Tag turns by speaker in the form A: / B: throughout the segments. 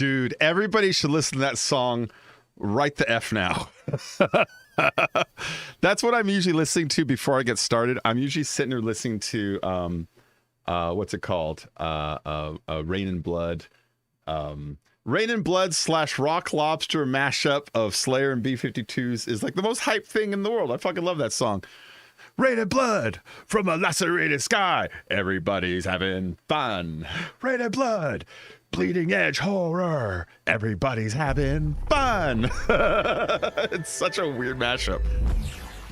A: Dude, everybody should listen to that song right the F now. That's what I'm usually listening to before I get started. I'm usually sitting there listening to, what's it called? Rain and Blood. Rain and Blood / Rock Lobster mashup of Slayer and B-52s is like the most hype thing in the world. I fucking love that song. Rain and blood from a lacerated sky. Everybody's having fun. Rain and blood. Bleeding edge horror. Everybody's having fun. It's such a weird mashup.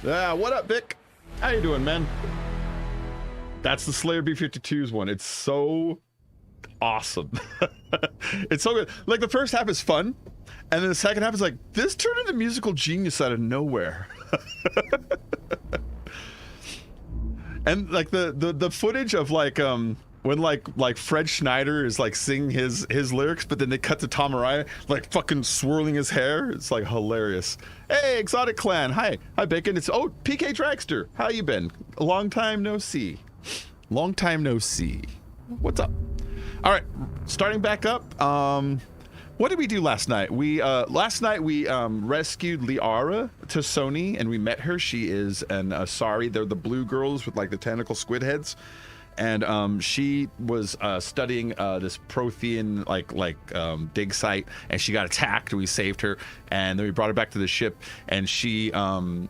A: Yeah, what up, Vic? How you doing, man? That's the Slayer B-52s one. It's so awesome. It's so good. Like, the first half is fun, and then the second half is like, this turned into musical genius out of nowhere. And like the footage of like when like Fred Schneider is like singing his lyrics, but then they cut to Tom Araya like fucking swirling his hair. It's like hilarious. Hey, Exotic Clan. Hi Bacon. It's PK Dragster. How you been? A long time no see. Long time no see. What's up? All right, starting back up. What did we do last night? Last night we rescued Liara to Sony, and we met her. She is an Asari. They're the blue girls with like the tentacle squid heads, and she was studying this Prothean dig site, and she got attacked. We saved her, and then we brought her back to the ship, and she kind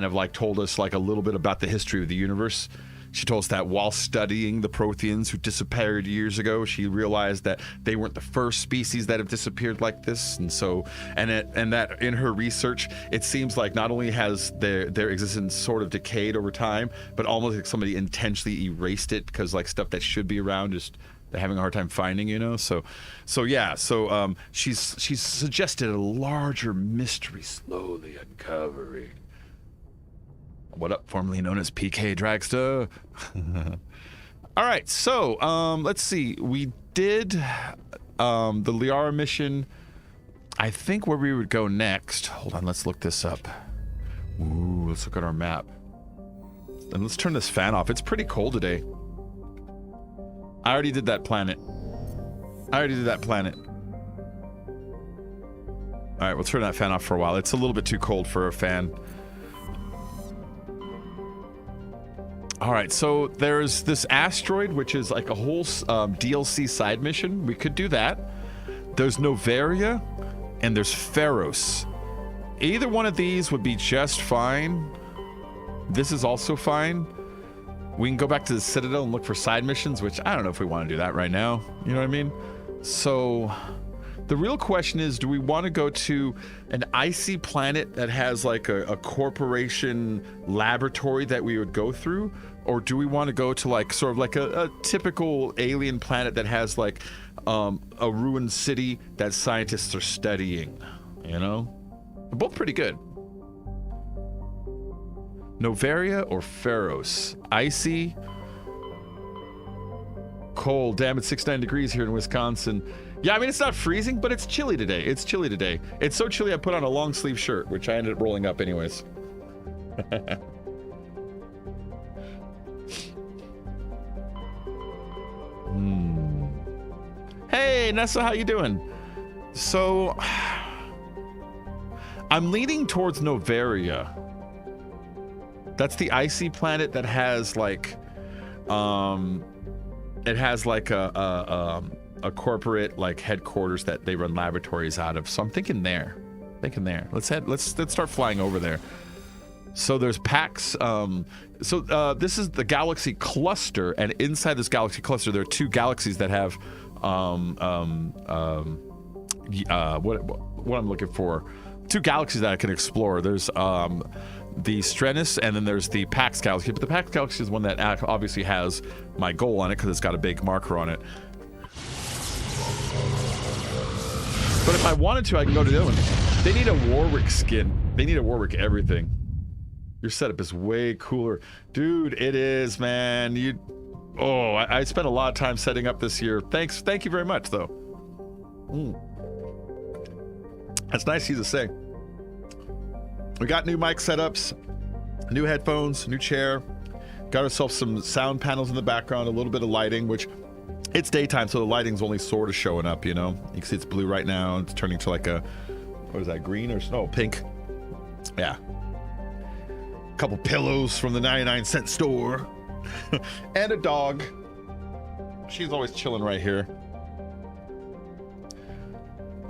A: of like told us like a little bit about the history of the universe. She told us that while studying the Protheans who disappeared years ago, she realized that they weren't the first species that have disappeared like this, and that in her research, it seems like not only has their existence sort of decayed over time, but almost like somebody intentionally erased it because like stuff that should be around just they're having a hard time finding, you know. So she's suggested a larger mystery slowly uncovering. What up, formerly known as PK Dragster? All right, so let's see. We did the Liara mission. I think where we would go next. Hold on, let's look this up. Ooh, let's look at our map. And let's turn this fan off. It's pretty cold today. I already did that planet. All right, we'll turn that fan off for a while. It's a little bit too cold for a fan. All right, so there's this asteroid, which is like a whole DLC side mission. We could do that. There's Novaria, and there's Pharos. Either one of these would be just fine. This is also fine. We can go back to the Citadel and look for side missions, which I don't know if we want to do that right now. You know what I mean? So the real question is, do we want to go to an icy planet that has like a corporation laboratory that we would go through? Or do we want to go to like sort of like a typical alien planet that has like a ruined city that scientists are studying, you know? They're both pretty good. Novaria or Pharos? Icy, cold. Damn, it's 69 degrees here in Wisconsin. Yeah, I mean, it's not freezing, but it's chilly today. It's so chilly I put on a long sleeve shirt, which I ended up rolling up anyways. Hey, Nessa, how you doing? So, I'm leaning towards Novaria. That's the icy planet that has like, it has like a corporate like headquarters that they run laboratories out of. So I'm thinking there. Let's start flying over there. So there's PAX. This is the galaxy cluster, and inside this galaxy cluster, there are two galaxies that have what I'm looking for. Two galaxies that I can explore. There's the Strenus, and then there's the Pax Galaxy. But the Pax Galaxy is one that obviously has my goal on it because it's got a big marker on it. But if I wanted to, I can go to the other one. They need a Warwick skin. They need a Warwick everything. Your setup is way cooler. Dude, it is, man. I spent a lot of time setting up this year. Thank you very much, though. That's nice of you to say. We got new mic setups, new headphones, new chair. Got ourselves some sound panels in the background, a little bit of lighting, which It's daytime, so the lighting's only sort of showing up, you know? You can see it's blue right now. It's turning to like a, what is that, green or no, pink? Yeah. A couple pillows from the 99-cent store. And a dog. She's always chilling right here.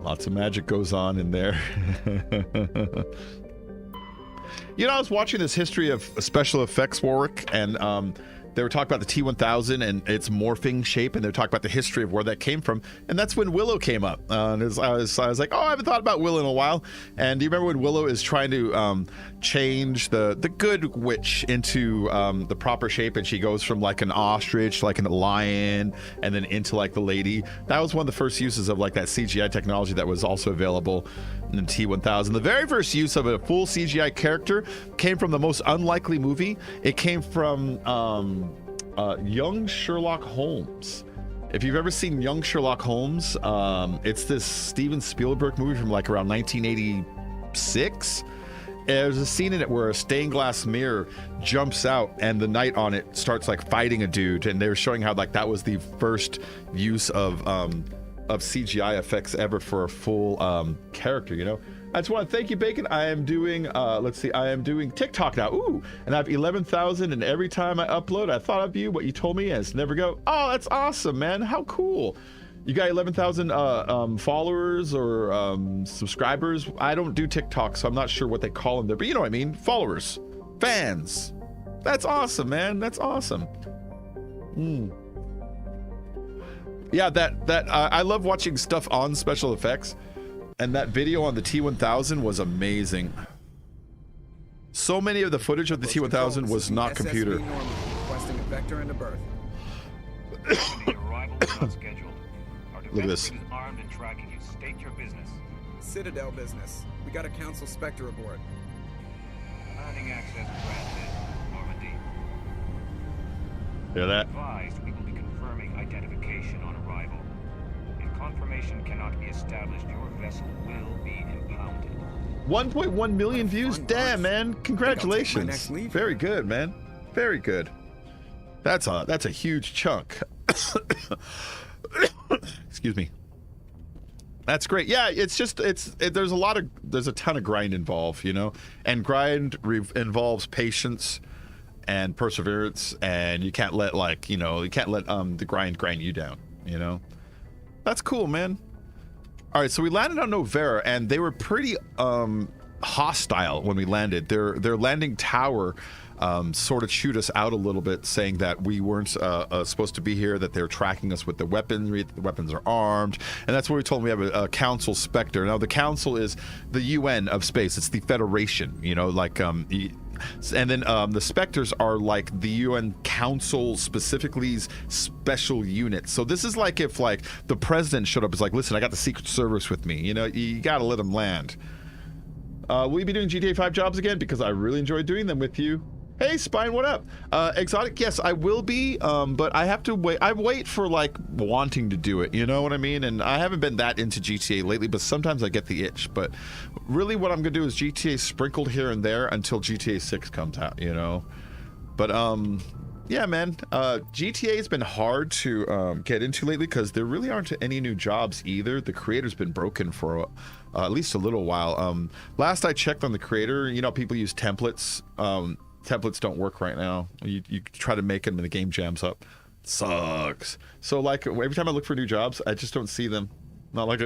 A: Lots of magic goes on in there. You know, I was watching this history of special effects, Warwick, and they were talking about the T-1000 and its morphing shape, and they were talking about the history of where that came from, and that's when Willow came up. And I was like, oh, I haven't thought about Willow in a while. And do you remember when Willow is trying to change the good witch into the proper shape, and she goes from like an ostrich, like a lion, and then into like the lady? That was one of the first uses of like that CGI technology that was also available in the T-1000. The very first use of a full CGI character came from the most unlikely movie. It came from Young Sherlock Holmes. If you've ever seen Young Sherlock Holmes, it's this Steven Spielberg movie from like around 1986. There's a scene in it where a stained glass mirror jumps out and the knight on it starts like fighting a dude, and they were showing how like that was the first use of CGI effects ever for a full character, you know? I just want to thank you, Bacon. I am doing, let's see, I am doing TikTok now. Ooh, and I have 11,000, and every time I upload, I thought of you, what you told me, and it's never go. Oh, that's awesome, man. How cool. You got 11,000 followers or subscribers. I don't do TikTok, so I'm not sure what they call them there, but you know what I mean. Followers, fans. That's awesome, man. That's awesome. Yeah, I love watching stuff on special effects, and that video on the T-1000 was amazing. So many of the footage of the T-1000 was not computer.
B: Requesting a vector and a berth.
A: Look at this.
C: Armed and tracking you. State your business.
B: Citadel business. We got a Council Spectre aboard.
C: Landing access granted. Normandy.
A: Hear that?
C: Advised, we will be confirming identification on arrival. If confirmation cannot be established, your vessel will be impounded.
A: 1.1 million views. Damn, man! Congratulations. Very good, man. Very good. That's a huge chunk. Excuse me. That's great. Yeah, it's just there's a ton of grind involved, you know, and grind involves patience and perseverance, and you can't let the grind you down, you know. That's cool, man. All right, so we landed on Novera, and they were pretty hostile when we landed. Their landing tower sort of chewed us out a little bit, saying that we weren't supposed to be here, that they're tracking us with the weaponry, the weapons are armed, and that's what we told them. We have a Council Spectre. Now, the Council is the UN of space. It's the Federation, you know, like, and then the Spectres are like the UN Council, specifically special units. So this is like if like the president showed up, it's like, listen, I got the Secret Service with me, you know, you gotta let them land. Will you be doing GTA 5 jobs again? Because I really enjoyed doing them with you. Hey, Spine, what up? Exotic, yes, I will be, but I have to wait. I wait for, like, wanting to do it, you know what I mean? And I haven't been that into GTA lately, but sometimes I get the itch. But really what I'm going to do is GTA sprinkled here and there until GTA 6 comes out, you know? But, yeah, man, GTA has been hard to get into lately because there really aren't any new jobs either. The creator's been broken for at least a little while. Last I checked on the creator, you know, people use templates. Templates don't work right now. You try to make them and the game jams up. Sucks. So like every time I look for new jobs, I just don't see them. Not like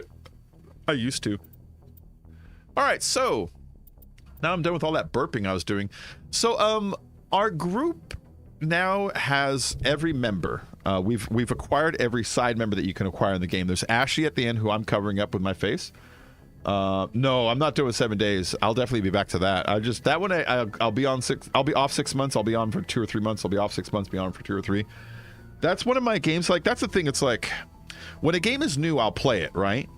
A: I used to. All right, so now I'm done with all that burping I was doing. So our group now has every member. We've acquired every side member that you can acquire in the game. There's Ashley at the end, who I'm covering up with my face. No, I'm not doing 7 days. I'll definitely be back to that. That one I'll be on I'll be off 6 months. I'll be on for 2 or 3 months. I'll be off 6 months, be on for 2 or 3. That's one of my games. Like, that's the thing. It's like when a game is new, I'll play it, right?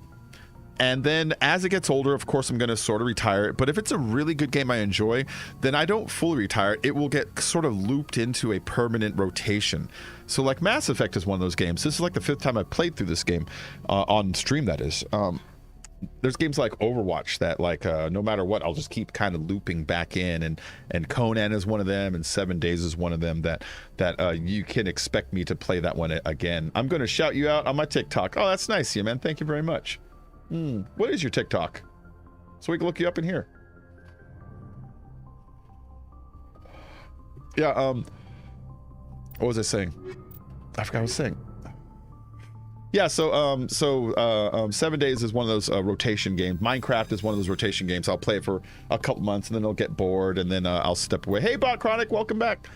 A: And then as it gets older, of course, I'm going to sort of retire it. But if it's a really good game I enjoy, then I don't fully retire it. It will get sort of looped into a permanent rotation. So like Mass Effect is one of those games. This is like the 5th time I played through this game on stream, that is. there's games like Overwatch that like no matter what, I'll just keep kind of looping back in, and Conan is one of them, and 7 Days is one of them that you can expect me to play that one again. I'm going to shout you out on my TikTok. Oh, that's nice of you, man. Thank you very much. What is your TikTok? So we can look you up in here. Yeah, what was I saying? I forgot what I was saying. Yeah, so 7 Days is one of those rotation games. Minecraft is one of those rotation games. I'll play it for a couple months, and then I'll get bored, and then I'll step away. Hey, Bot Chronic, welcome back.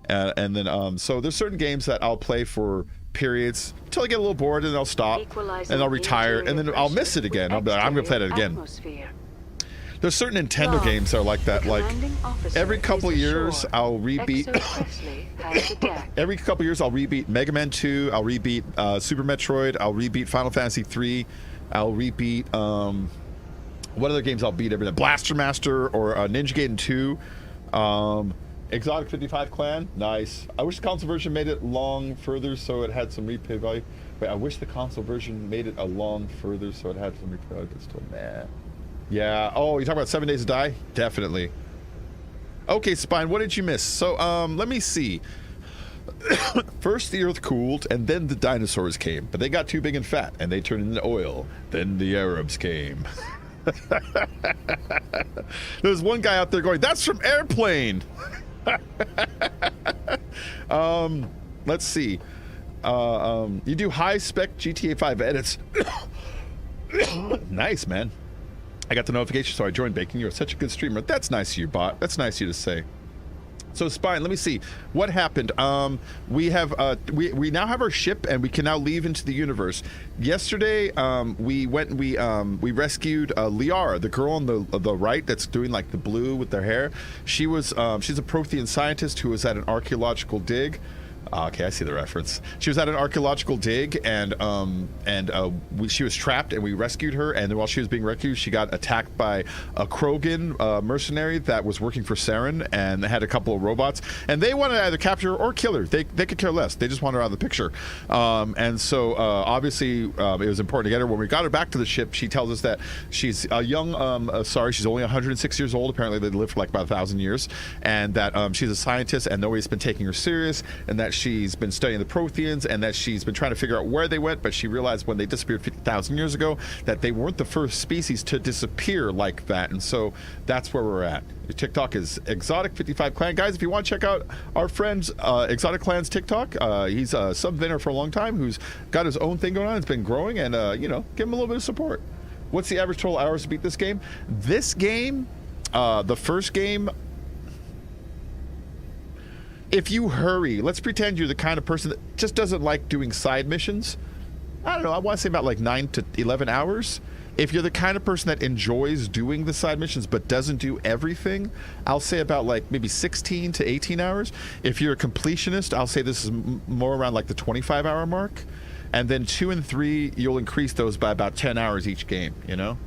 A: And then, so there's certain games that I'll play for periods until I get a little bored, and then I'll stop, and I'll retire, and then I'll miss it again. I'll be like, I'm going to play that again. There's certain Nintendo games that are like that. Like every couple years, I'll rebeat. Every couple years, I'll rebeat Mega Man 2. I'll rebeat Super Metroid. I'll rebeat Final Fantasy 3. I'll rebeat what other games I'll beat every day? Blaster Master or Ninja Gaiden 2. Exotic 55 Clan, nice. I wish the console version made it long further so it had some replay value. Wait, I wish the console version made it a long further so it had some replay value, but still, nah. Yeah. Oh, you talking about 7 Days to Die? Definitely. Okay, Spine, what did you miss? So, let me see. First, the Earth cooled, and then the dinosaurs came. But they got too big and fat, and they turned into oil. Then the Arabs came. There's one guy out there going, "That's from Airplane." Let's see. You do high-spec GTA 5 edits. Nice, man. I got the notification, so I joined Baking. You're such a good streamer. That's nice of you, Bot. That's nice of you to say. So, Spine, let me see what happened. We have we now have our ship, and we can now leave into the universe. Yesterday, we went and we rescued Liara, the girl on the right that's doing like the blue with their hair. She was she's a Prothean scientist who was at an archaeological dig. Okay, I see the reference. She was at an archaeological dig, and she was trapped, and we rescued her. And while she was being rescued, she got attacked by a Krogan mercenary that was working for Saren, and they had a couple of robots. And they wanted to either capture her or kill her. They could care less. They just wanted her out of the picture. And so obviously it was important to get her. When we got her back to the ship, she tells us that she's a young. She's only 106 years old. Apparently, they lived for like about 1,000 years, and that she's a scientist, and nobody's been taking her serious, and that she's been studying the Protheans, and that she's been trying to figure out where they went, but she realized when they disappeared 50,000 years ago that they weren't the first species to disappear like that. And so that's where we're at. Your TikTok is Exotic 55 Clan. Guys, if you want to check out our friend's Exotic Clan's TikTok, he's a sub-vinner for a long time who's got his own thing going on. It's been growing, and you know, give him a little bit of support. What's the average total hours to beat this game? This game, the first game, if you hurry, let's pretend you're the kind of person that just doesn't like doing side missions. I don't know, I want to say about like 9 to 11 hours. If you're the kind of person that enjoys doing the side missions but doesn't do everything, I'll say about like maybe 16 to 18 hours. If you're a completionist, I'll say this is more around like the 25-hour mark. And then 2 and 3, you'll increase those by about 10 hours each game, you know?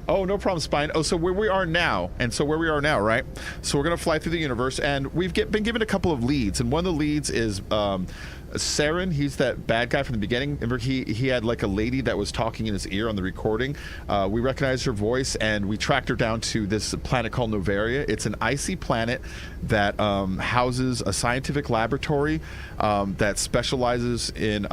A: Oh, no problem, Spine. Oh, so where we are now, right? So we're going to fly through the universe, and we've been given a couple of leads, and one of the leads is Saren. He's that bad guy from the beginning. Remember, he had like a lady that was talking in his ear on the recording. We recognized her voice, and we tracked her down to this planet called Novaria. It's an icy planet that houses a scientific laboratory that specializes in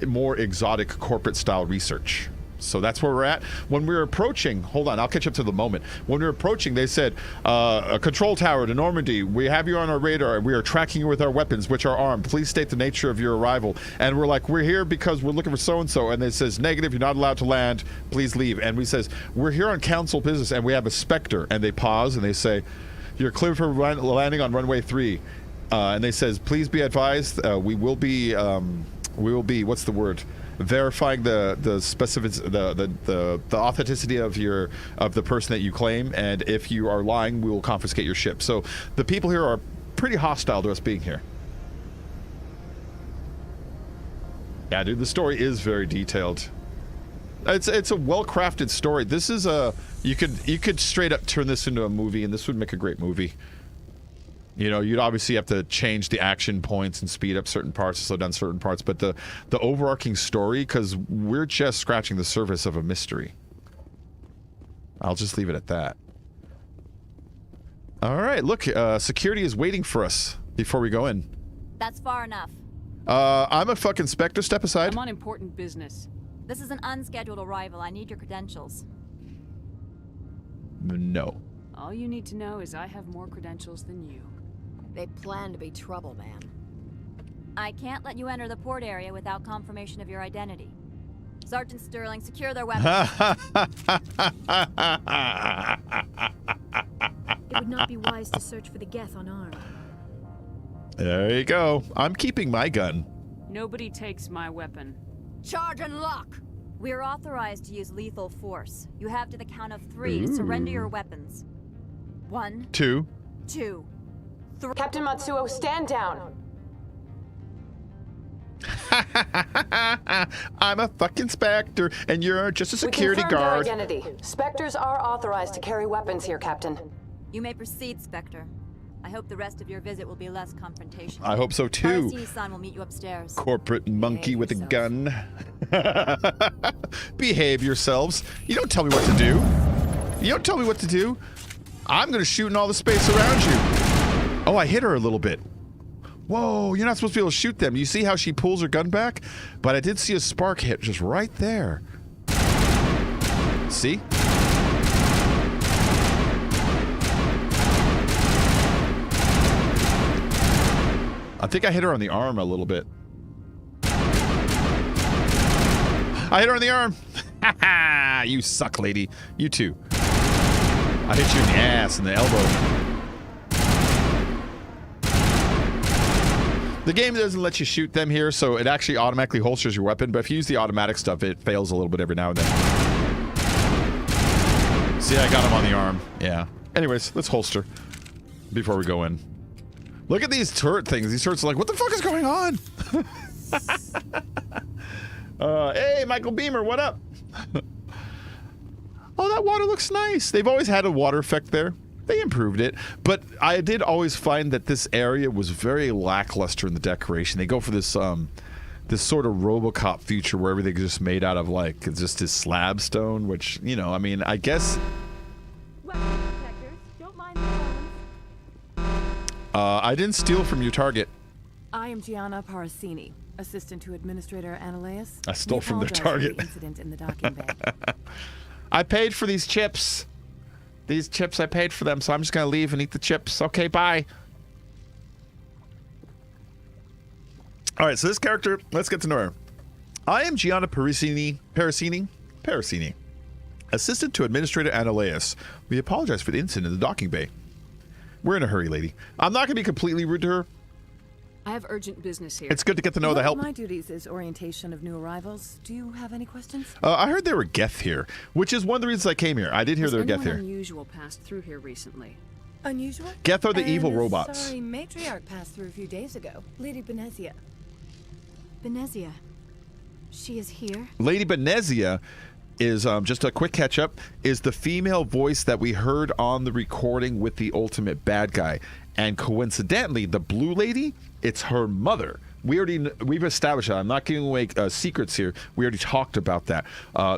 A: more exotic corporate-style research. So that's where we're at. When we were approaching, hold on, I'll catch up to the moment. When we were approaching, they said, a control tower to Normandy. We have you on our radar. We are tracking you with our weapons, which are armed. Please state the nature of your arrival. And we're like, we're here because we're looking for so-and-so. And it says, negative, you're not allowed to land. Please leave. And we says, we're here on council business, and we have a Spectre. And they pause, and they say, you're clear for landing on runway 3. And they says, please be advised, we will be, what's the word? Verifying the specifics, the authenticity of the person that you claim, and if you are lying, we will confiscate your ship. So the people here are pretty hostile to us being here. Yeah, dude, the story is very detailed. It's a well-crafted story. This is a you could straight up turn this into a movie, and this would make a great movie. You know, you'd obviously have to change the action points and speed up certain parts, slow down certain parts, but the overarching story, because we're just scratching the surface of a mystery. I'll just leave it at that. All right, look, security is waiting for us before we go in.
D: That's far enough.
A: I'm a fucking Spectre. Step aside.
E: I'm on important business.
D: This is an unscheduled arrival. I need your credentials.
A: No.
E: All you need to know is I have more credentials than you.
F: They plan to be trouble, man.
D: I can't let you enter the port area without confirmation of your identity. Sergeant Sterling, secure their weapons.
G: It would not be wise to search for the Geth unarmed.
A: There you go. I'm keeping my gun.
E: Nobody takes my weapon.
F: Charge and lock!
D: We are authorized to use lethal force. You have to the count of 3 to surrender your weapons. 1,
A: 2.
D: 2, 3.
H: Captain Matsuo, stand down.
A: I'm a fucking Spectre, and you're just a security
H: We confirmed
A: guard.
H: their identity. Spectres are authorized to carry weapons here, Captain.
D: You may proceed, Spectre. I hope the rest of your visit will be less confrontational.
A: I hope so too.
D: Parasini-san will meet you upstairs.
A: Corporate monkey with a
F: yourself.
A: gun. Behave yourselves. You don't tell me what to do. You don't tell me what to do. I'm gonna shoot in all the space around you. Oh, I hit her a little bit. Whoa, you're not supposed to be able to shoot them. You see how she pulls her gun back? But I did see a spark hit just right there. See? I think I hit her on the arm a little bit. I hit her on the arm. You suck, lady. You too. I hit you in the ass and the elbow. The game doesn't let you shoot them here, so it actually automatically holsters your weapon, but if you use the automatic stuff, it fails a little bit every now and then. See, I got him on the arm. Yeah. Anyways, let's holster before we go in. Look at these turret things. These turrets are like, what the fuck is going on? Hey, Michael Beamer, what up? Oh, that water looks nice. They've always had a water effect there. They improved it. But I did always find that this area was very lackluster in the decoration. They go for this this sort of RoboCop feature where everything's just made out of, like, just this slab stone, which, you know, I mean, I guess...
G: Don't mind the
A: I didn't steal from your target.
I: I am Gianna Parasini, assistant to Administrator Ananias.
A: I stole
I: We
A: from their
I: apologize for
A: target.
I: the incident in the docking bay.
A: I paid for these chips. These chips, I paid for them, so I'm just going to leave and eat the chips. Okay, bye. All right, so this character, let's get to know her. I am Gianna Parasini, assistant to Administrator Ananias. We apologize for the incident in the docking bay. We're in a hurry, lady. I'm not going to be completely rude to her.
E: I have urgent business here.
A: It's good to get to know
I: One
A: the
I: of
A: help.
I: my duties is orientation of new arrivals. Do you have any questions?
A: I heard there were Geth here, which is one of the reasons I came here. I did hear
E: Has
A: there were Geth
E: anyone
A: here.
E: unusual passed through here recently?
I: Unusual?
A: Geth are the
I: And
A: evil
I: a
A: robots.
I: Sorry, matriarch passed through a few days ago. Lady Benezia.
G: Benezia. She is here?
A: Lady Benezia is, just a quick catch up, is the female voice that we heard on the recording with the ultimate bad guy. And coincidentally, the blue lady, it's her mother. We've established that. I'm not giving away secrets here. We already talked about that.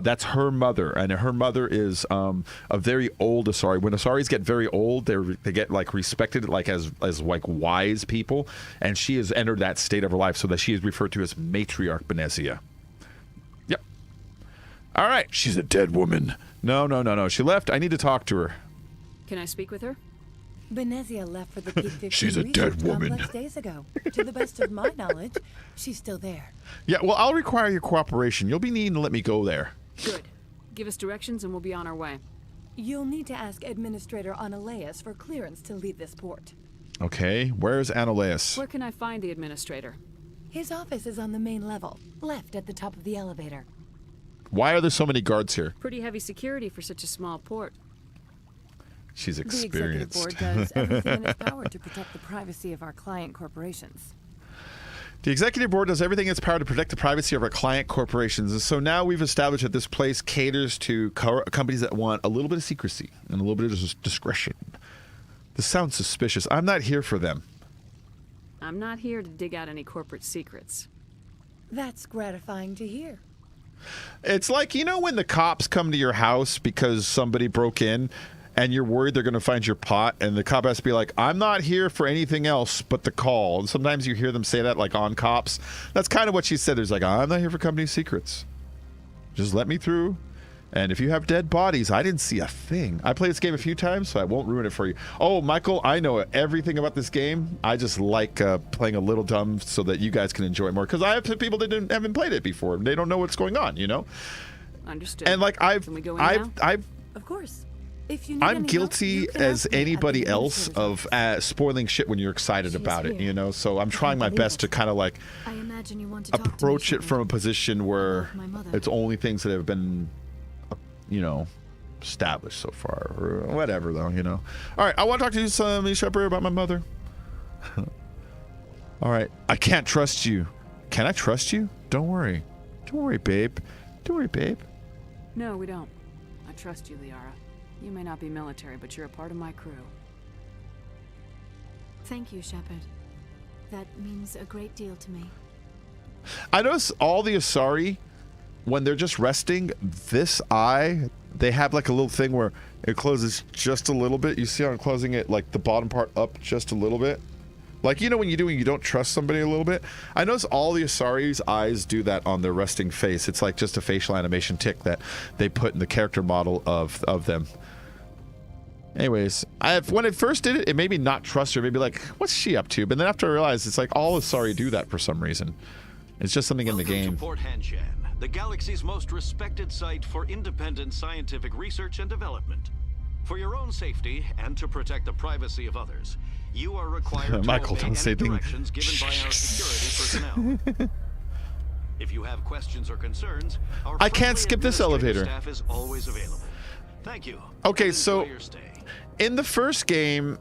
A: That's her mother, and her mother is a very old Asari. When Asaris get very old, they get like respected like as like wise people, and she has entered that state of her life so that she is referred to as Matriarch Benezia. Yep. All right, she's a dead woman. No. She left. I need to talk to her.
E: Can I speak with her?
I: Benezia left for the Peak 15
A: She's a
I: research
A: dead woman.
I: complex days ago. To the best of my knowledge, she's still there.
A: Yeah, well, I'll require your cooperation. You'll be needing to let me go there.
E: Good. Give us directions and we'll be on our way.
I: You'll need to ask Administrator Ananias for clearance to leave this port.
A: Okay, where's Ananias?
E: Where can I find the administrator?
I: His office is on the main level, left at the top of the elevator.
A: Why are there so many guards here?
E: Pretty heavy security for such a small port.
A: She's
I: The
A: experienced.
I: Executive Board does everything in its power to protect the privacy of our client corporations.
A: The Executive Board does everything in its power to protect the privacy of our client corporations. And so now we've established that this place caters to companies that want a little bit of secrecy and a little bit of discretion. This sounds suspicious. I'm not here for them.
E: I'm not here to dig out any corporate secrets.
I: That's gratifying to hear.
A: It's like, you know, when the cops come to your house because somebody broke in and you're worried they're going to find your pot, and the cop has to be like, I'm not here for anything else but the call. And sometimes you hear them say that, like, on cops. That's kind of what she said. There's like, I'm not here for company secrets. Just let me through. And if you have dead bodies, I didn't see a thing. I played this game a few times, so I won't ruin it for you. Oh, Michael, I know everything about this game. I just like playing a little dumb so that you guys can enjoy it more. Because I have some people that haven't played it before. They don't know what's going on, you know?
E: Understood.
A: And like
E: Can we go in now?
I: Of course. If you need
A: I'm
I: any
A: guilty
I: help, you can
A: as
I: ask me at the
A: anybody else
I: administrator's
A: of
I: office.
A: spoiling shit when you're excited
G: She's
A: about it,
G: here.
A: you know? So I'm trying my
G: believe
A: best
G: it.
A: to kind of like
G: I imagine you want to talk to me,
A: approach it
G: Shepard.
A: from a position where
G: About my mother.
A: it's only things that have been, you know, established so far, or whatever, though, you know. All right, I want to talk to you, some Shepard, about my mother. All right, I can't trust you. Can I trust you? Don't worry. Don't worry, babe. Don't worry, babe.
E: No, we don't. I trust you, Liara. You may not be military, but you're a part of my crew.
G: Thank you, Shepard. That means a great deal to me.
A: I notice all the Asari, when they're just resting, this eye, they have like a little thing where it closes just a little bit. You see how I'm closing it, like the bottom part up just a little bit? Like, you know when you don't trust somebody a little bit? I notice all the Asari's eyes do that on their resting face. It's like just a facial animation tick that they put in the character model of them. Anyways, when I first did it, it made me not trust her. Maybe like, what's she up to? But then after I realized, it's like all Asari do that for some reason. It's just something in the
J: Welcome
A: game.
J: to Port Hanshan, the galaxy's most respected site for independent scientific research and development. For your own safety and to protect the privacy of others, you are required to
A: Michael,
J: obey
A: don't
J: any
A: say things.
J: directions given by our security personnel. If you have questions or concerns, our
A: I can't
J: friendly
A: skip this
J: administrative
A: elevator.
J: Staff is always available. Thank you.
A: Okay,
J: and
A: so
J: enjoy your stay.
A: in the first game,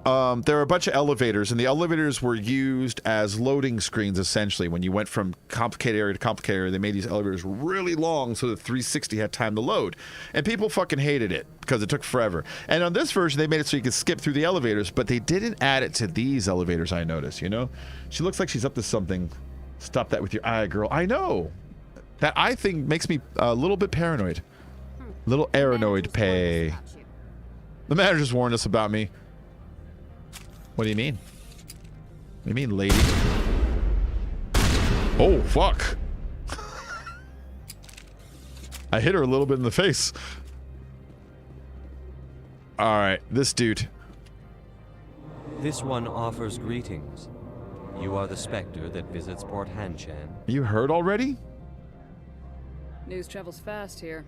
A: there were a bunch of elevators, and the elevators were used as loading screens, essentially. When you went from complicated area to complicated area, they made these elevators really long so that 360 had time to load. And people fucking hated it because it took forever. And on this version, they made it so you could skip through the elevators, but they didn't add it to these elevators, I noticed, you know? She looks like she's up to something. Stop that with your eye, girl. I know. That eye thing makes me a little bit paranoid. Little paranoid pay. The manager's warned us about me. What do you mean? What do you mean, lady? Oh, fuck. I hit her a little bit in the face. Alright, this dude.
K: This one offers greetings. You are the Spectre that visits Port Hanshan.
A: You heard already?
E: News travels fast here.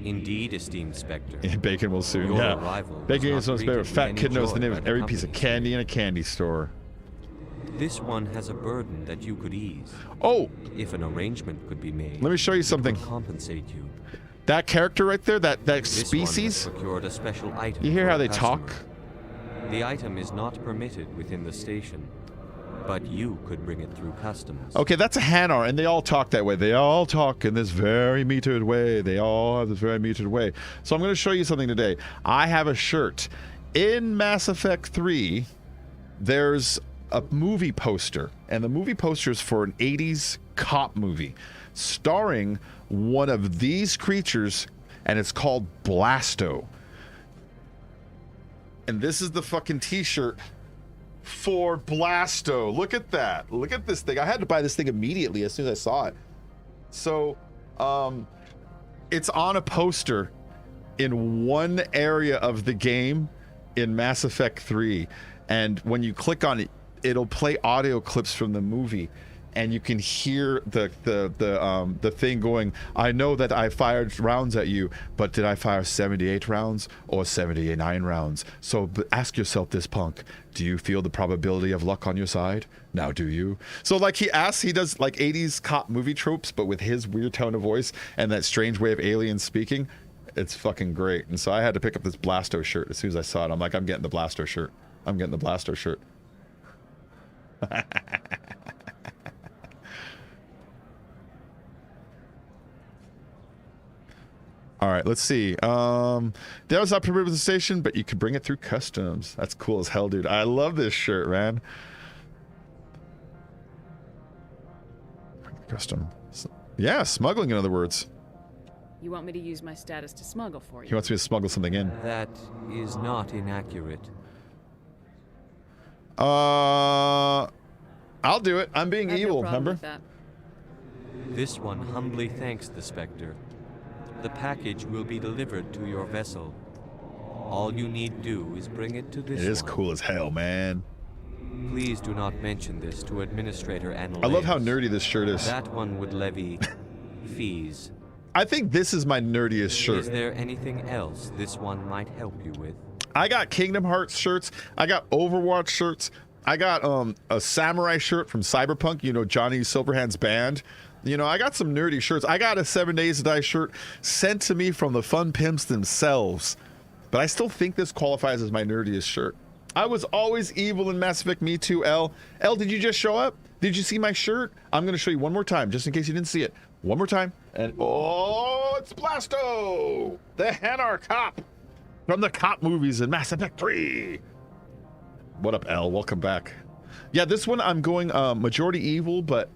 K: Indeed, esteemed Spectre.
A: Yeah, Bacon will soon,
K: Your
A: yeah.
K: arrival was
A: Bacon
K: not
A: is most
K: greeted
A: favorite.
K: with
A: Fat
K: any
A: kid knows the
K: joy
A: name
K: by
A: of
K: the
A: every piece of
K: company.
A: candy in a candy store.
K: This one has a burden that you could ease.
A: Oh!
K: If an arrangement could be made.
A: Let me show you
K: it
A: something.
K: would compensate you.
A: That character right there, that
K: This
A: species,
K: one has procured a special item
A: you hear
K: for
A: how
K: a
A: they
K: customer.
A: talk?
K: The item is not permitted within the station, but you could bring it through customs.
A: Okay, that's a Hanar, and they all talk that way. They all talk in this very metered way. They all have this very metered way. So I'm going to show you something today. I have a shirt. In Mass Effect 3, there's a movie poster, and the movie poster is for an 80s cop movie starring one of these creatures, and it's called Blasto. And this is the fucking t-shirt for Blasto. Look at that. Look at this thing. I had to buy this thing immediately as soon as I saw it. So, it's on a poster in one area of the game in Mass Effect 3. And when you click on it, it'll play audio clips from the movie. And you can hear the thing going, I know that I fired rounds at you, but did I fire 78 rounds or 79 rounds? So ask yourself this, punk. Do you feel the probability of luck on your side? Now do you? So like he does like 80s cop movie tropes, but with his weird tone of voice and that strange way of aliens speaking. It's fucking great. And so I had to pick up this Blasto shirt as soon as I saw it. I'm like, I'm getting the Blasto shirt. I'm getting the Blasto shirt. All right, let's see. That was not permitted with the station, but you could bring it through customs. That's cool as hell, dude. I love this shirt, man. Custom. Yeah, smuggling, in other words.
E: You want me to use my status to smuggle for you?
A: He wants me to smuggle something in.
K: That is not inaccurate.
A: I'll do it. I'm being
E: I have
A: evil,
E: no problem
A: remember?
E: with that.
K: This one humbly thanks the Spectre. The package will be delivered to your vessel. All you need do is bring it to this one.
A: It is cool as hell, man.
K: Please do not mention this to Administrator Analyst.
A: I love how nerdy this shirt is.
K: That one would levy fees.
A: I think this is my nerdiest shirt.
K: Is there anything else this one might help you with?
A: I got Kingdom Hearts shirts. I got Overwatch shirts. I got a samurai shirt from Cyberpunk, you know, Johnny Silverhand's band. You know, I got some nerdy shirts. I got a 7 Days to Die shirt sent to me from the Fun Pimps themselves. But I still think this qualifies as my nerdiest shirt. I was always evil in Mass Effect. Me too, L. L, did you just show up? Did you see my shirt? I'm going to show you one more time, just in case you didn't see it. One more time. And oh, it's Blasto! The Hanar cop from the cop movies in Mass Effect 3. What up, L? Welcome back. Yeah, this one I'm going majority evil, but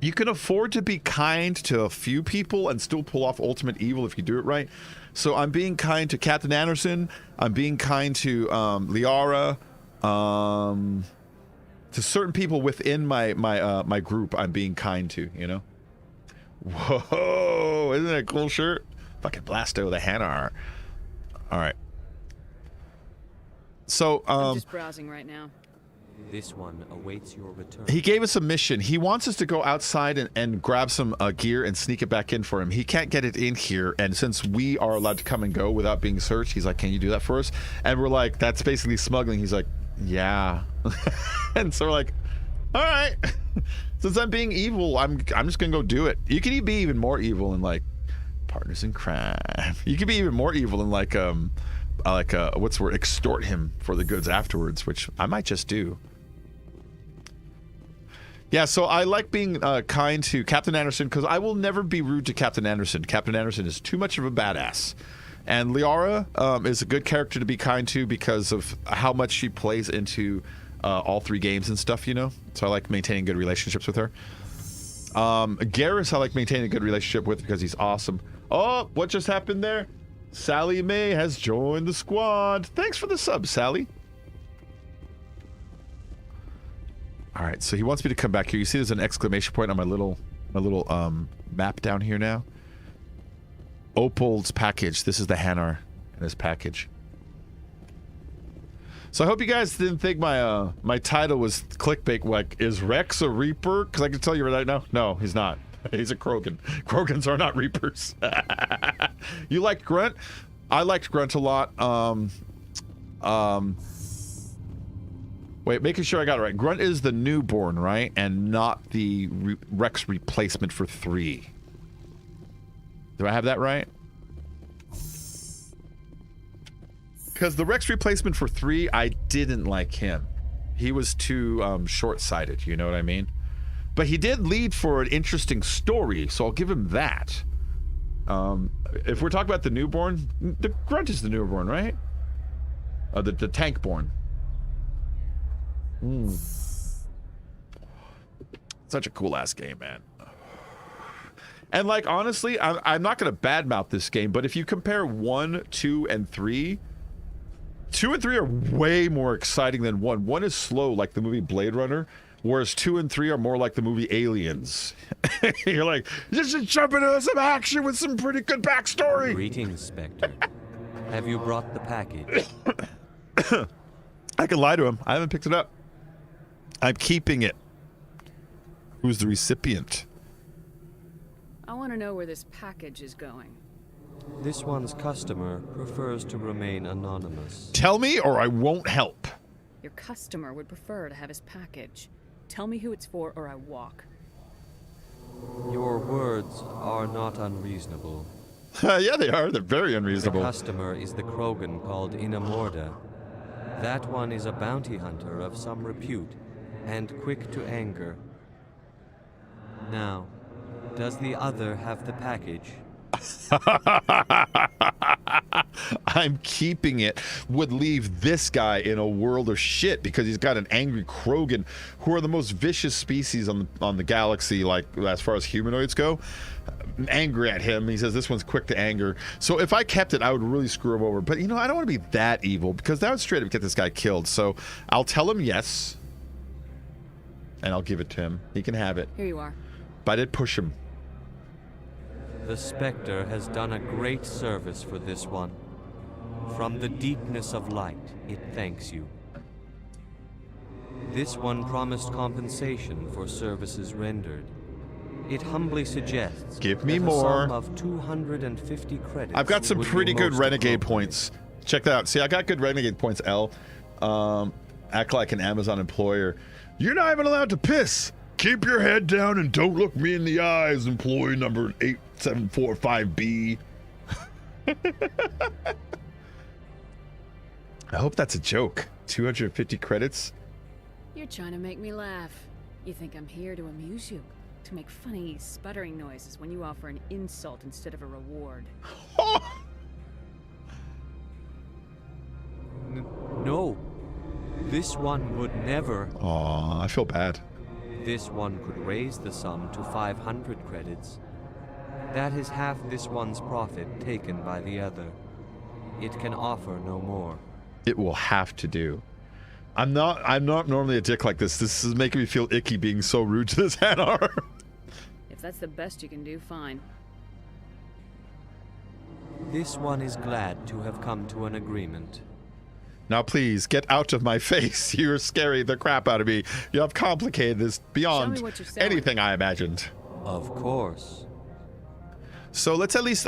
A: you can afford to be kind to a few people and still pull off ultimate evil if you do it right. So I'm being kind to Captain Anderson. I'm being kind to Liara. To certain people within my group, I'm being kind to, you know? Whoa, isn't that a cool shirt? Fucking Blasto, the Hanar. All right. So,
E: I'm just browsing right now.
K: This one awaits your return.
A: He gave us a mission. He wants us to go outside and grab some gear and sneak it back in for him. He can't get it in here, and since we are allowed to come and go without being searched, he's like, can you do that for us? And we're like, that's basically smuggling. He's like, yeah. And so we're like, all right. Since I'm being evil, I'm just gonna go do it. You can be even more evil in like Partners in Crime. You can be even more evil in like what's the word? Extort him for the goods afterwards, which I might just do. Yeah, so I like being kind to Captain Anderson because I will never be rude to Captain Anderson. Captain Anderson is too much of a badass. And Liara is a good character to be kind to because of how much she plays into all three games and stuff, you know? So I like maintaining good relationships with her. Garrus I like maintaining a good relationship with because he's awesome. Oh, what just happened there? Sally Mae has joined the squad. Thanks for the sub, Sally. All right, so he wants me to come back here. You see there's an exclamation point on my little map down here now. Opal's package. This is the Hanar and his package. So I hope you guys didn't think my my title was clickbait. Like, is Wrex a Reaper? Because I can tell you right now, no, he's not. He's a Krogan. Krogans are not Reapers. You liked Grunt? I liked Grunt a lot. Wait, making sure I got it right. Grunt is the newborn, right? And not the Wrex replacement for 3. Do I have that right? Because the Wrex replacement for 3, I didn't like him. He was too short-sighted, you know what I mean? But he did lead for an interesting story, so I'll give him that. If we're talking about the newborn, the Grunt is the newborn, right? The tankborn. Such a cool-ass game, man. And, like, honestly, I'm not going to badmouth this game, but if you compare 1, 2, and 3... 2 and 3 are way more exciting than 1. 1 is slow, like the movie Blade Runner, whereas 2 and 3 are more like the movie Aliens. You're like, just jump into some action with some pretty good backstory.
K: Greetings, Spectre. Have you brought the package?
A: I can lie to him. I haven't picked it up. I'm keeping it. Who's the recipient?
E: I want to know where this package is going.
K: This one's customer prefers to remain anonymous.
A: Tell me or I won't help.
E: Your customer would prefer to have his package. Tell me who it's for or I walk.
K: Your words are not unreasonable.
A: Yeah, they are. They're very unreasonable.
K: The customer is the Krogan called Inamorda. That one is a bounty hunter of some repute and quick to anger. Now, does the other have the package?
A: I'm keeping it would leave this guy in a world of shit because he's got an angry Krogan, who are the most vicious species on the galaxy, like as far as humanoids go. Angry at him. He says this one's quick to anger. So if I kept it, I would really screw him over. But you know, I don't want to be that evil because that would straight up get this guy killed. So I'll tell him yes, and I'll give it to him. He can have it.
E: Here you are.
A: But I did push him.
K: The Spectre has done a great service for this one. From the deepness of light, it thanks you. This one promised compensation for services rendered. It humbly suggests
A: give me
K: that
A: more.
K: A sum of 250 credits.
A: I've got some pretty good renegade points. Check that out. See, I got good renegade points, L. Act like an Amazon employer. You're not even allowed to piss. Keep your head down and don't look me in the eyes, employee number 8745B. I hope that's a joke. 250 credits?
E: You're trying to make me laugh. You think I'm here to amuse you? To make funny, sputtering noises when you offer an insult instead of a reward.
K: No. This one would never.
A: Aw, I feel bad.
K: This one could raise the sum to 500 credits. That is half this one's profit taken by the other. It can offer no more.
A: It will have to do. I'm not normally a dick like this. This is making me feel icky being so rude to this Hanar.
E: If that's the best you can do, fine.
K: This one is glad to have come to an agreement.
A: Now please, get out of my face. You're scaring the crap out of me. You have complicated this beyond anything I imagined.
K: Of course.
A: So let's at least,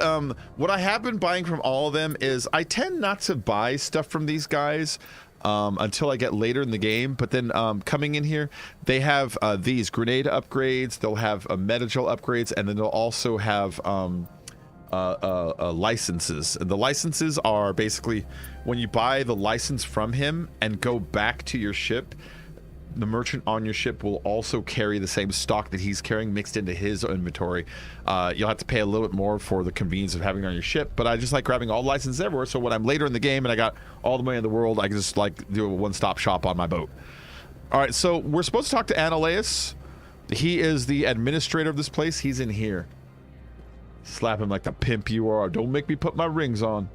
A: what I have been buying from all of them is I tend not to buy stuff from these guys until I get later in the game. But then coming in here, they have these grenade upgrades. They'll have metagel upgrades, and then they'll also have licenses. The licenses are basically when you buy the license from him and go back to your ship, the merchant on your ship will also carry the same stock that he's carrying mixed into his inventory. You'll have to pay a little bit more for the convenience of having it on your ship, but I just like grabbing all licenses everywhere, so when I'm later in the game and I got all the money in the world, I can just like do a one-stop shop on my boat. All right, so we're supposed to talk to Analeus. He is the administrator of this place. He's in here. Slap him like the pimp you are. Don't make me put my rings on.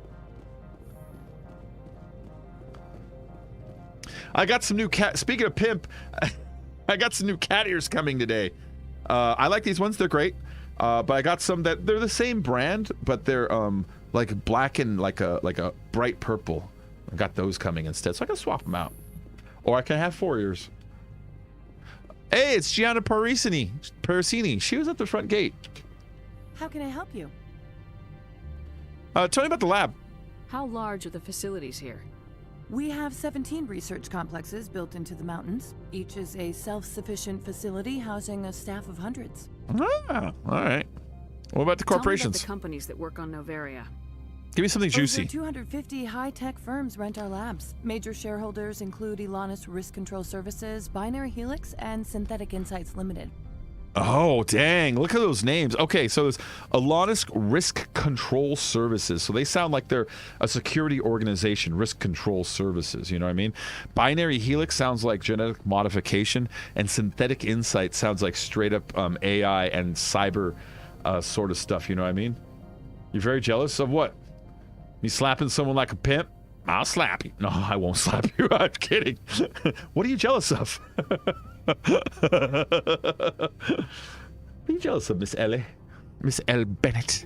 A: I got some new cat. Speaking of pimp, I got some new cat ears coming today. I like these ones. They're great. But I got some that they're the same brand, but they're like black and like a bright purple. I got those coming instead, so I can swap them out. Or I can have 4 ears. Hey, it's Gianna Parasini. She was at the front gate.
I: How can I help you?
A: Tell me about the lab.
E: How large are the facilities here?
I: We have 17 research complexes built into the mountains. Each is a self-sufficient facility housing a staff of hundreds.
A: Ah, all right. What about the corporations?
E: Tell me about the companies that work on Noveria.
A: Give me something juicy.
I: Over 250 high-tech firms rent our labs. Major shareholders include Elanus Risk Control Services, Binary Helix, and Synthetic Insights Limited.
A: Oh, dang. Look at those names. Okay, so there's Elanus Risk Control Services. So they sound like they're a security organization, Risk Control Services, you know what I mean? Binary Helix sounds like genetic modification, and Synthetic Insight sounds like straight up AI and cyber sort of stuff, you know what I mean? You're very jealous of what? Me slapping someone like a pimp? I'll slap you. No, I won't slap you. I'm kidding. What are you jealous of? What are you jealous of, Miss Ellie? Miss L. Bennett.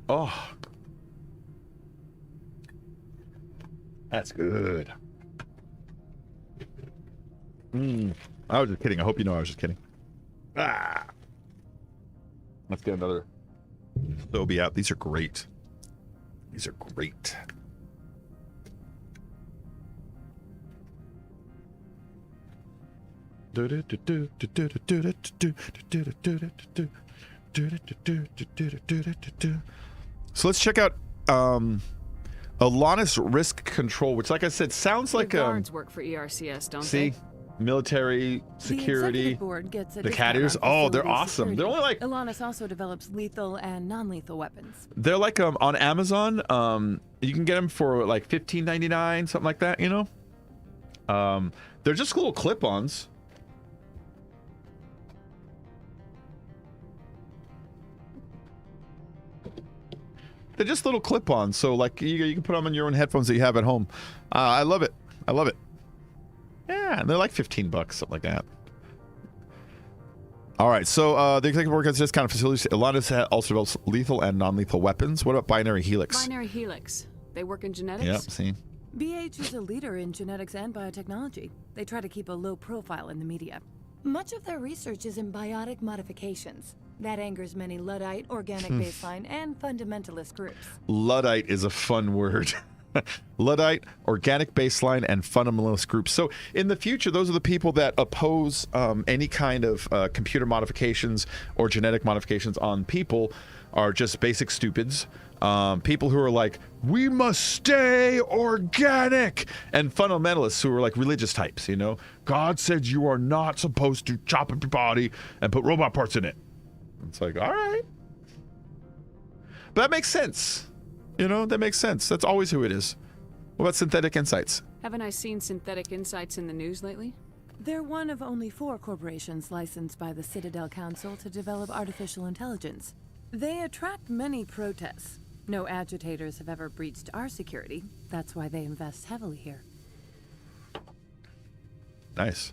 A: Oh. That's good. I was just kidding. I hope you know I was just kidding. Ah. Let's get another Sobe out. These are great. These are great. So let's check out Elanus Risk Control, which, like I said, sounds like
E: guards work for ERCS, don't
A: see?
E: they?
A: military security.
I: The executive board gets a
A: The
I: discount
A: Cattiers,
I: on
A: oh, they're
I: facility
A: awesome.
I: security.
A: They're only like
I: Ilanis also develops lethal and non-lethal weapons.
A: they're like on Amazon. You can get them for like $15.99, something like that. You know, they're just little clip-ons. They're just little clip-ons, so like you can put them on your own headphones that you have at home. I love it. I love it. Yeah, and they're like $15, something like that. All right, so the executive board gets discounted facilities. Ilanis also develops lethal and non-lethal weapons. What about Binary Helix?
E: Binary Helix. They work in genetics?
A: Yep, see.
I: BH is a leader in genetics and biotechnology. They try to keep a low profile in the media.
G: Much of their research is in biotic modifications. That angers many Luddite, organic baseline, and fundamentalist groups.
A: Luddite is a fun word. Luddite, organic baseline, and fundamentalist groups. So in the future, those are the people that oppose any kind of computer modifications or genetic modifications on people are just basic stupids. People who are like, we must stay organic, and fundamentalists who are like religious types, you know. God said you are not supposed to chop up your body and put robot parts in it. It's like, all right. But that makes sense. You know, that makes sense. That's always who it is. What about Synthetic Insights?
E: Haven't I seen Synthetic Insights in the news lately?
I: They're one of only 4 corporations licensed by the Citadel Council to develop artificial intelligence. They attract many protests. No agitators have ever breached our security. That's why they invest heavily here.
A: Nice.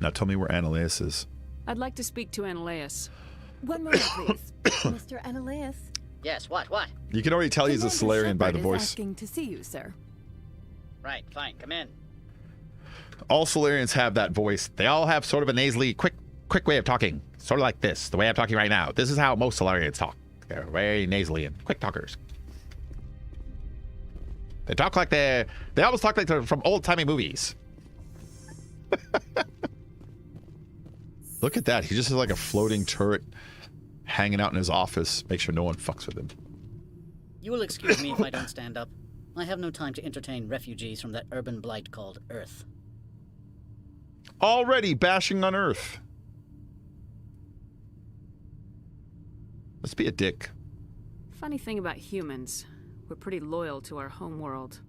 A: Now tell me where Annaleus is.
E: I'd like to speak to Annaleus.
I: One moment, please. Mr. Annaleus.
L: Yes, what?
A: You can already tell he's a
I: Commander
A: Solarian by the
I: Shepard is
A: voice.
I: asking to see you, sir.
L: Right, fine, come in.
A: All Solarians have that voice. They all have sort of a nasally, quick way of talking. Sort of like this, the way I'm talking right now. This is how most Solarians talk. They're very nasally and quick talkers. They talk like they almost talk like they're from old-timey movies. Look at that. He just has like a floating turret hanging out in his office. Make sure no one fucks with him.
L: You will excuse me if I don't stand up. I have no time to entertain refugees from that urban blight called Earth.
A: Already bashing on Earth. Let's be a dick.
E: Funny thing about humans, we're pretty loyal to our homeworld.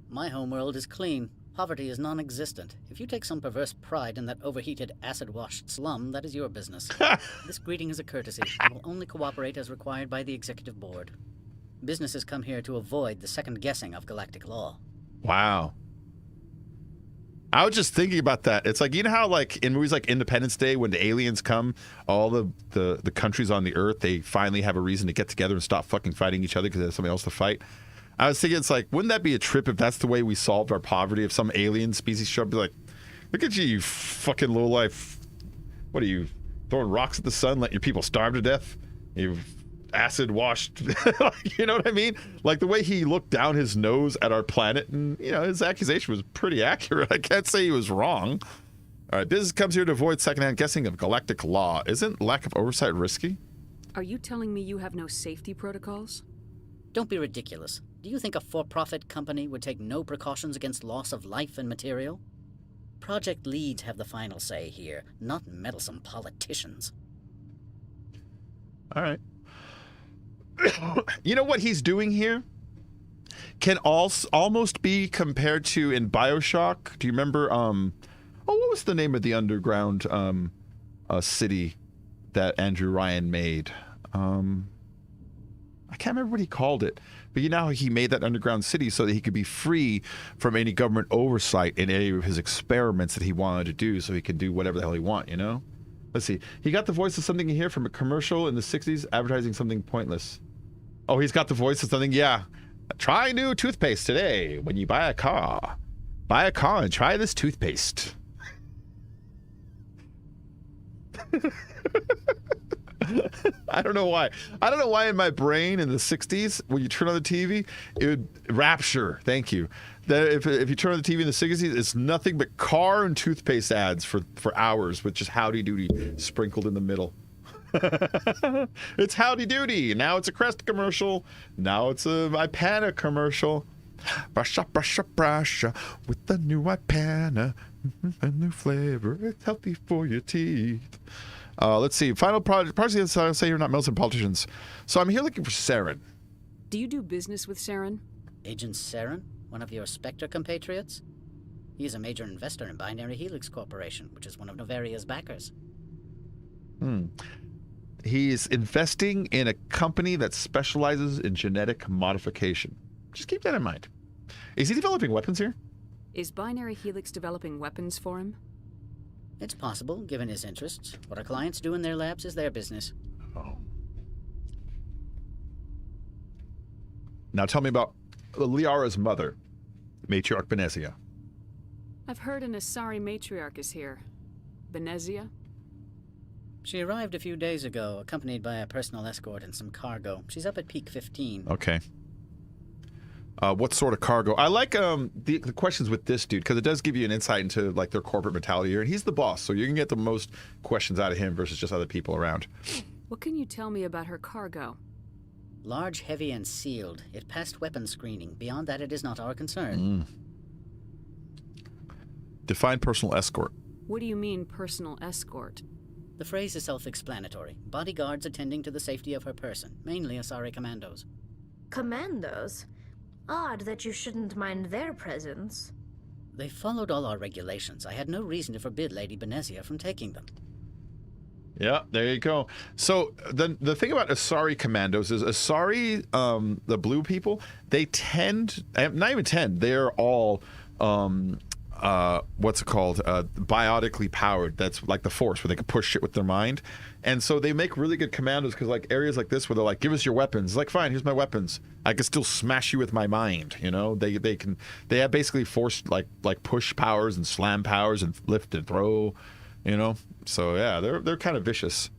L: My homeworld is clean. Poverty is non-existent. If you take some perverse pride in that overheated, acid-washed slum, that is your business. This greeting is a courtesy and will only cooperate as required by the executive board. Businesses come here to avoid the second guessing of galactic law.
A: Wow. I was just thinking about that. It's like, you know how like in movies like Independence Day, when the aliens come, all the countries on the Earth, they finally have a reason to get together and stop fucking fighting each other because there's somebody else to fight. I was thinking, it's like, wouldn't that be a trip if that's the way we solved our poverty? If some alien species showed up, be like, look at you, you fucking lowlife. What are you, throwing rocks at the sun, letting your people starve to death? You acid washed, you know what I mean? Like the way he looked down his nose at our planet, and you know, his accusation was pretty accurate. I can't say he was wrong. All right, business comes here to avoid secondhand guessing of galactic law. Isn't lack of oversight risky?
E: Are you telling me you have no safety protocols?
L: Don't be ridiculous. Do you think a for-profit company would take no precautions against loss of life and material? Project leads have the final say here, not meddlesome politicians.
A: All right. You know what he's doing here? Can almost be compared to in BioShock. Do you remember, what was the name of the underground city that Andrew Ryan made? I can't remember what he called it, but you know how he made that underground city so that he could be free from any government oversight in any of his experiments that he wanted to do, so he could do whatever the hell he want, you know? Let's see. He got the voice of something here from a commercial in the 60s advertising something pointless. Oh, he's got the voice of something, yeah. Try new toothpaste today when you buy a car. Buy a car and try this toothpaste. I don't know why. I don't know why in my brain in the 60s, when you turn on the TV, it would rapture. Thank you. That if you turn on the TV in the 60s, it's nothing but car and toothpaste ads for hours with just Howdy Doody sprinkled in the middle. It's Howdy Doody. Now it's a Crest commercial. Now it's a Ipana commercial. Brush up with the new white panna. A new flavor. It's healthy for your teeth. Let's see. Final project. Say you're not Milton politicians. So I'm here looking for Saren.
E: Do you do business with Saren?
L: Agent Saren? One of your Spectre compatriots? He is a major investor in Binary Helix Corporation, which is one of Novaria's backers.
A: He's investing in a company that specializes in genetic modification. Just keep that in mind. Is he developing weapons here?
E: Is Binary Helix developing weapons for him?
L: It's possible, given his interests. What our clients do in their labs is their business.
A: Oh. Now tell me about Liara's mother, Matriarch Benezia.
E: I've heard an Asari matriarch is here. Benezia?
L: She arrived a few days ago, accompanied by a personal escort and some cargo. She's up at Peak 15.
A: Okay. What sort of cargo? I like the questions with this dude, because it does give you an insight into like their corporate mentality here, and he's the boss, so you can get the most questions out of him versus just other people around.
E: What can you tell me about her cargo?
L: Large, heavy, and sealed. It passed weapon screening. Beyond that, it is not our concern.
A: Define personal escort.
E: What do you mean, personal escort?
L: The phrase is self-explanatory. Bodyguards attending to the safety of her person, mainly Asari commandos.
M: Commandos? Odd that you shouldn't mind their presence.
L: They followed all our regulations. I had no reason to forbid Lady Benezia from taking them.
A: Yeah, there you go. So the thing about Asari commandos is Asari, the blue people, they tend, not even tend, they're all, what's it called, biotically powered. That's like the Force, where they can push shit with their mind. And so they make really good commandos, because like areas like this where they're like, give us your weapons. It's like, fine, here's my weapons. I can still smash you with my mind, you know? They have basically force, like push powers and slam powers and lift and throw, you know? So yeah, they're kind of vicious.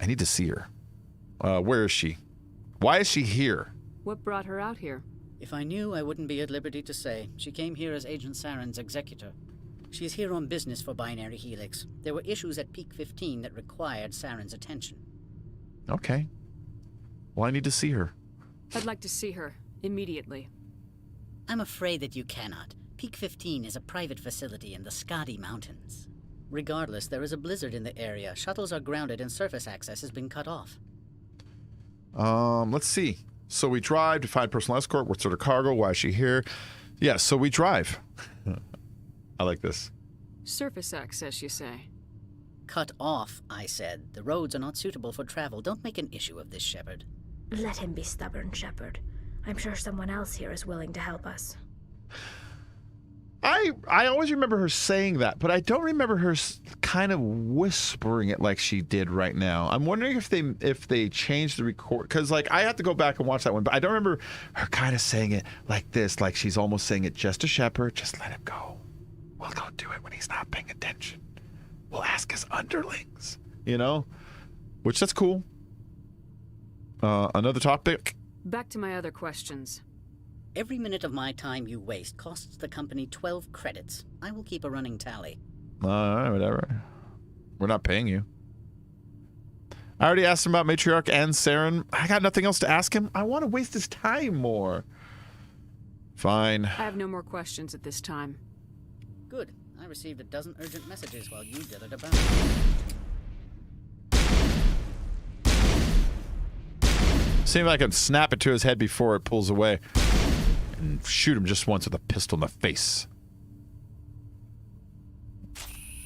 A: I need to see her. Where is she? Why is she here?
E: What brought her out here?
L: If I knew, I wouldn't be at liberty to say. She came here as Agent Saren's executor. She's here on business for Binary Helix. There were issues at Peak 15 that required Saren's attention.
A: Okay. Well, I need to see her.
E: I'd like to see her, immediately.
L: I'm afraid that you cannot. Peak 15 is a private facility in the Skadi Mountains. Regardless, there is a blizzard in the area. Shuttles are grounded and surface access has been cut off.
A: Let's see. So we drive to find personal escort. What sort of cargo? Why is she here? Yeah, so we drive. I like this.
E: Surface access, you say?
L: Cut off, I said. The roads are not suitable for travel. Don't make an issue of this, Shepard.
M: Let him be stubborn, Shepard. I'm sure someone else here is willing to help us.
A: I always remember her saying that, but I don't remember her kind of whispering it like she did right now. I'm wondering if they changed the record, because like I have to go back and watch that one, but I don't remember her kind of saying it like this, like she's almost saying it just to Shepard. Just let him go. We'll go do it when he's not paying attention. We'll ask his underlings, you know, which that's cool. Another topic.
E: Back to my other questions.
L: Every minute of my time you waste costs the company 12 credits. I will keep a running tally.
A: All right, whatever. We're not paying you. I already asked him about Matriarch and Saren. I got nothing else to ask him. I want to waste his time more. Fine.
E: I have no more questions at this time.
L: Good. I received a dozen urgent messages while you dithered about.
A: See if I can snap it to his head before it pulls away. And shoot him just once with a pistol in the face.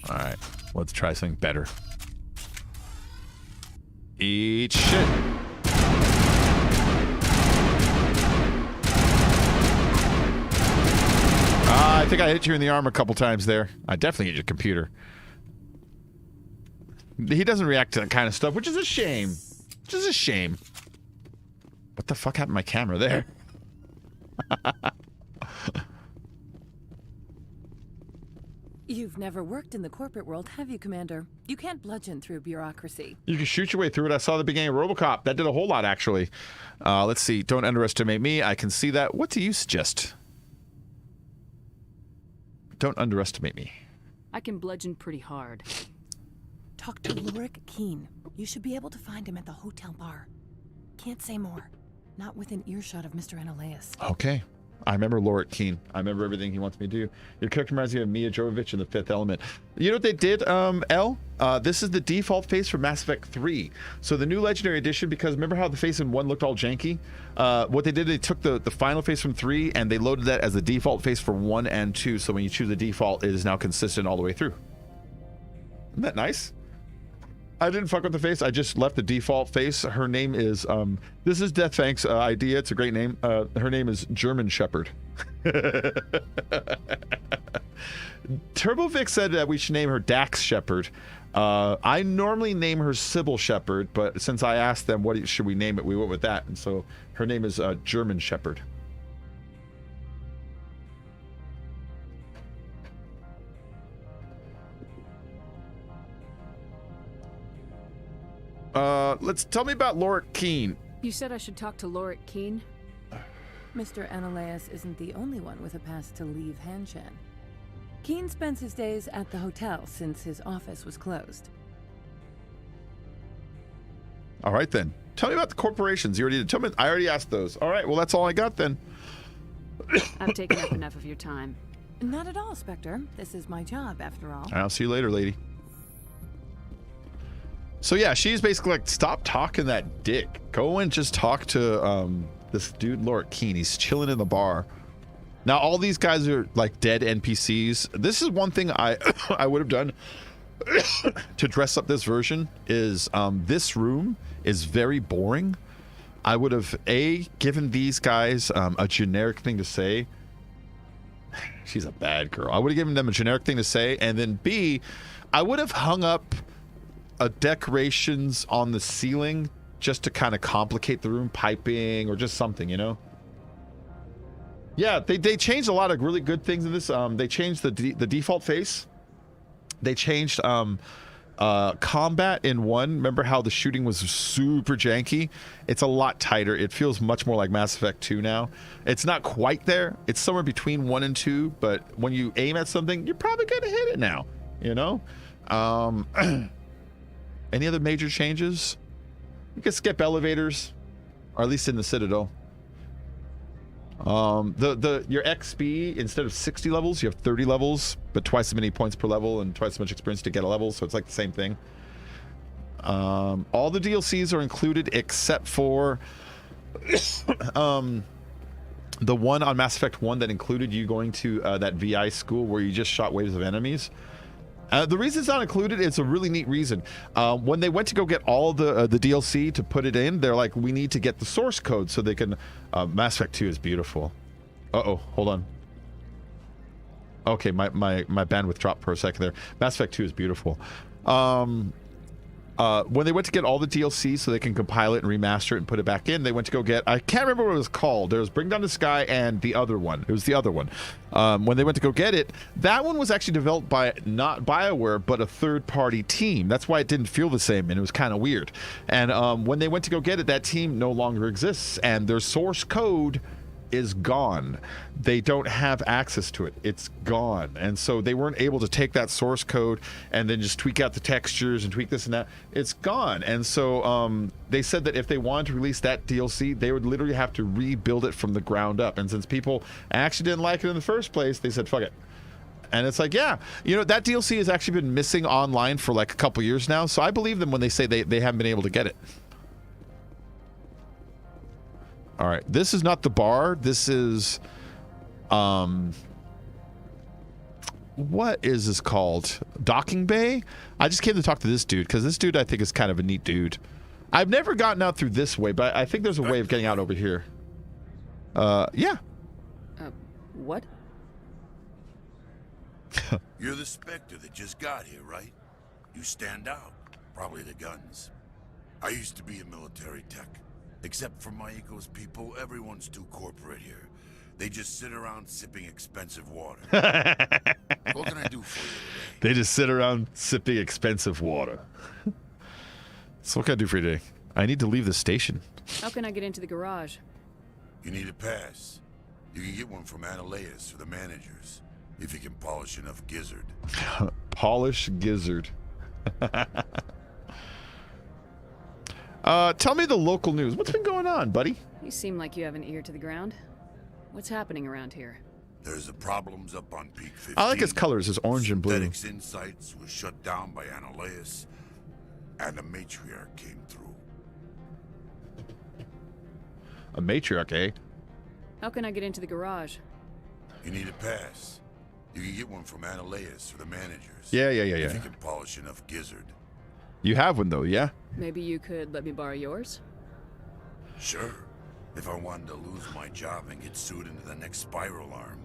A: Alright, let's try something better. Eat shit. I think I hit you in the arm a couple times there. I definitely hit your computer. He doesn't react to that kind of stuff, which is a shame. Which is a shame. What the fuck happened to my camera there?
I: You've never worked in the corporate world, have you, Commander? You can't bludgeon through bureaucracy.
A: You can shoot your way through it. I saw the beginning of RoboCop. That did a whole lot, actually. Let's see. Don't underestimate me. I can see that. What do you suggest? Don't underestimate me.
E: I can bludgeon pretty hard.
I: Talk to Ulrich Keen. You should be able to find him at the hotel bar. Can't say more. Not within earshot of Mr. Analaeus.
A: Okay. I remember Lorik Keen. I remember everything he wants me to do. Your character reminds me of Mia Jovovich in The Fifth Element. You know what they did, L? This is the default face for Mass Effect 3. So the new Legendary Edition, because remember how the face in 1 looked all janky? What they did, they took the final face from 3 and they loaded that as the default face for 1 and 2. So when you choose the default, it is now consistent all the way through. Isn't that nice? I didn't fuck with the face. I just left the default face. Her name is, this is Deathfank's idea. It's a great name. Her name is German Shepherd. TurboVic said that we should name her Dax Shepherd. I normally name her Sybil Shepherd, but since I asked them what should we name it, we went with that. And so her name is German Shepherd. Let's tell me about Lorik Keen.
E: You said I should talk to Lorik Keen?
I: Mr. Ananias isn't the only one with a pass to leave Hanshan. Keen spends his days at the hotel since his office was closed.
A: All right, then. Tell me about the corporations. You already did. Tell me. I already asked those. All right, well, that's all I got then.
E: I've taken up enough of your time.
I: Not at all, Spectre. This is my job, after all.
A: I'll see you later, lady. So yeah, she's basically like, stop talking that dick. Go and just talk to this dude, Lorik Keen. He's chilling in the bar. Now, all these guys are like dead NPCs. This is one thing I I would have done to dress up this version is this room is very boring. I would have given these guys a generic thing to say. She's a bad girl. I would have given them a generic thing to say, and then B, I would have hung up decorations on the ceiling just to kind of complicate the room, piping or just something, you know. Yeah, they changed a lot of really good things in this. They changed the default face. They changed combat in 1. Remember how the shooting was super janky? It's a lot tighter. It feels much more like Mass Effect 2 now. It's not quite there. It's somewhere between 1 and 2, but when you aim at something, you're probably gonna hit it now, you know. Any other major changes? You can skip elevators, or at least in the Citadel. Your XP, instead of 60 levels, you have 30 levels, but twice as many points per level and twice as much experience to get a level, so it's like the same thing. All the DLCs are included except for the one on Mass Effect 1 that included you going to that VI school where you just shot waves of enemies. The reason it's not included, it's a really neat reason. When they went to go get all the DLC to put it in, they're like, we need to get the source code so they can... Mass Effect 2 is beautiful. Uh-oh, hold on. Okay, my bandwidth dropped for a second there. Mass Effect 2 is beautiful. When they went to get all the DLC so they can compile it and remaster it and put it back in, they went to go get... I can't remember what it was called. There was Bring Down the Sky and the other one. It was the other one. When they went to go get it, that one was actually developed by not BioWare, but a third-party team. That's why it didn't feel the same, and it was kind of weird. And when they went to go get it, that team no longer exists, and their source code is gone. They don't have access to it. It's gone. And so they weren't able to take that source code and then just tweak out the textures and tweak this and that. It's gone. And so they said that if they wanted to release that DLC, they would literally have to rebuild it from the ground up. And since people actually didn't like it in the first place, they said, fuck it. And it's like, yeah, you know, that DLC has actually been missing online for like a couple years now. So I believe them when they say they haven't been able to get it. All right, this is not the bar. This is, what is this called? Docking Bay? I just came to talk to this dude because this dude I think is kind of a neat dude. I've never gotten out through this way, but I think there's a way of getting out over here. Yeah.
E: What?
N: You're the Spectre that just got here, right? You stand out. Probably the guns. I used to be a military tech. Except for Maiko's people, everyone's too corporate here. They just sit around sipping expensive water. What can I do for you today?
A: They just sit around sipping expensive water. So what can I do for you today? I need to leave the station.
E: How can I get into the garage?
N: You need a pass. You can get one from Ananias or the managers, if you can polish enough gizzard.
A: Polish gizzard. Tell me the local news. What's been going on, buddy?
E: You seem like you have an ear to the ground. What's happening around here?
N: There's the problems up on Peak 15.
A: I like his colors, his orange and blue.
N: Synthetics Insights was shut down by Analeus, and a matriarch came through.
A: A matriarch, eh?
E: How can I get into the garage?
N: You need a pass. You can get one from Analeus or the managers.
A: Yeah.
N: If you can polish enough gizzard.
A: You have one though, yeah?
E: Maybe you could let me borrow yours?
N: Sure. If I wanted to lose my job and get sued into the next spiral arm,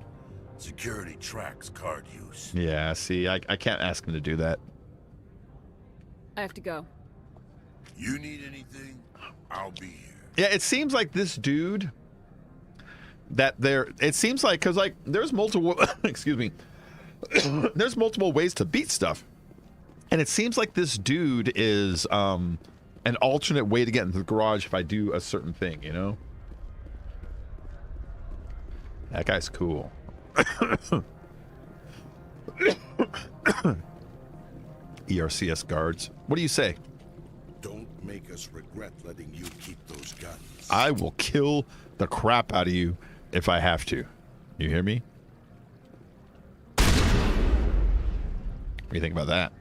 N: security tracks card use.
A: Yeah, see, I can't ask him to do that.
E: I have to go.
N: You need anything? I'll be here.
A: Yeah, it seems like this dude it seems like, because like there's multiple excuse me, there's multiple ways to beat stuff, and it seems like this dude is an alternate way to get into the garage if I do a certain thing, you know. That guy's cool. ERCS guards, what do you say?
N: Don't make us regret letting you keep those guns.
A: I will kill the crap out of you if I have to. You hear me? What do you think about that?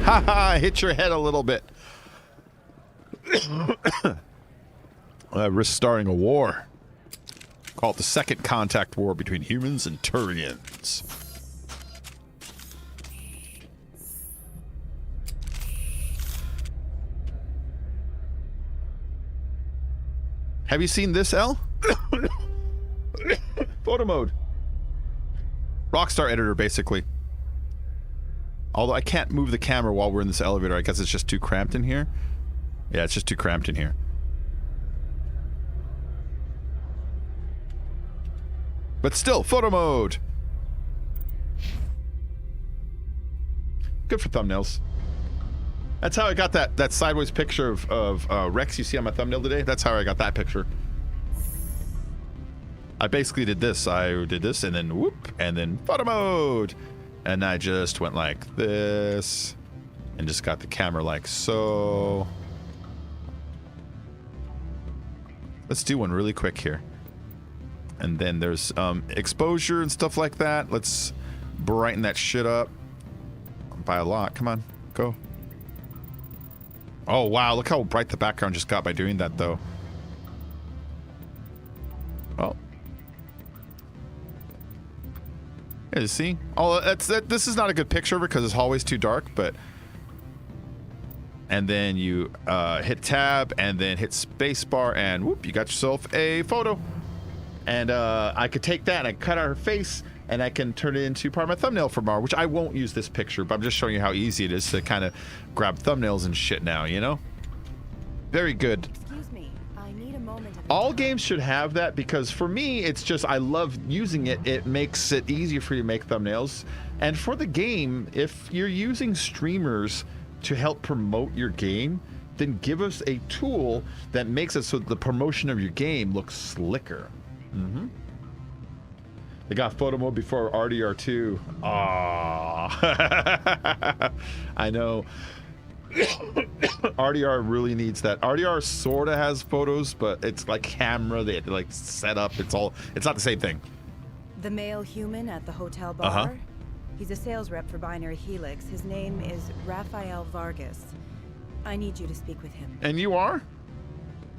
A: Haha, hit your head a little bit. Risk starting a war. Call it the Second Contact War between humans and Turians. Have you seen this, L? Photo mode. Rockstar editor, basically. Although I can't move the camera while we're in this elevator. I guess it's just too cramped in here. Yeah, it's just too cramped in here. But still, photo mode. Good for thumbnails. That's how I got that sideways picture of Wrex you see on my thumbnail today. That's how I got that picture. I basically did this. I did this and then whoop, and then photo mode. And I just went like this and just got the camera like so. Let's do one really quick here. And then there's exposure and stuff like that. Let's brighten that shit up by a lot. Come on, go. Oh, wow. Look how bright the background just got by doing that, though. Oh. Yeah, you see? Oh, this is not a good picture of it because this hallway's too dark, but... And then you hit tab and then hit spacebar and whoop, you got yourself a photo. And I could take that and I cut out her face and I can turn it into part of my thumbnail for tomorrow, which I won't use this picture, but I'm just showing you how easy it is to kind of grab thumbnails and shit now, you know? Very good.
D: Excuse me, I need a moment of
A: All games should have that because for me, it's just, I love using it. It makes it easier for you to make thumbnails. And for the game, if you're using streamers to help promote your game, then give us a tool that makes it so the promotion of your game looks slicker. Mm-hmm. They got photo mode before RDR2. Aww. I know. RDR really needs that. RDR sort of has photos, but it's like camera. They had to like set up. It's not the same thing.
O: The male human at the hotel bar? He's a sales rep for Binary Helix. His name is Rafael Vargas. I need you to speak with him.
A: And you are?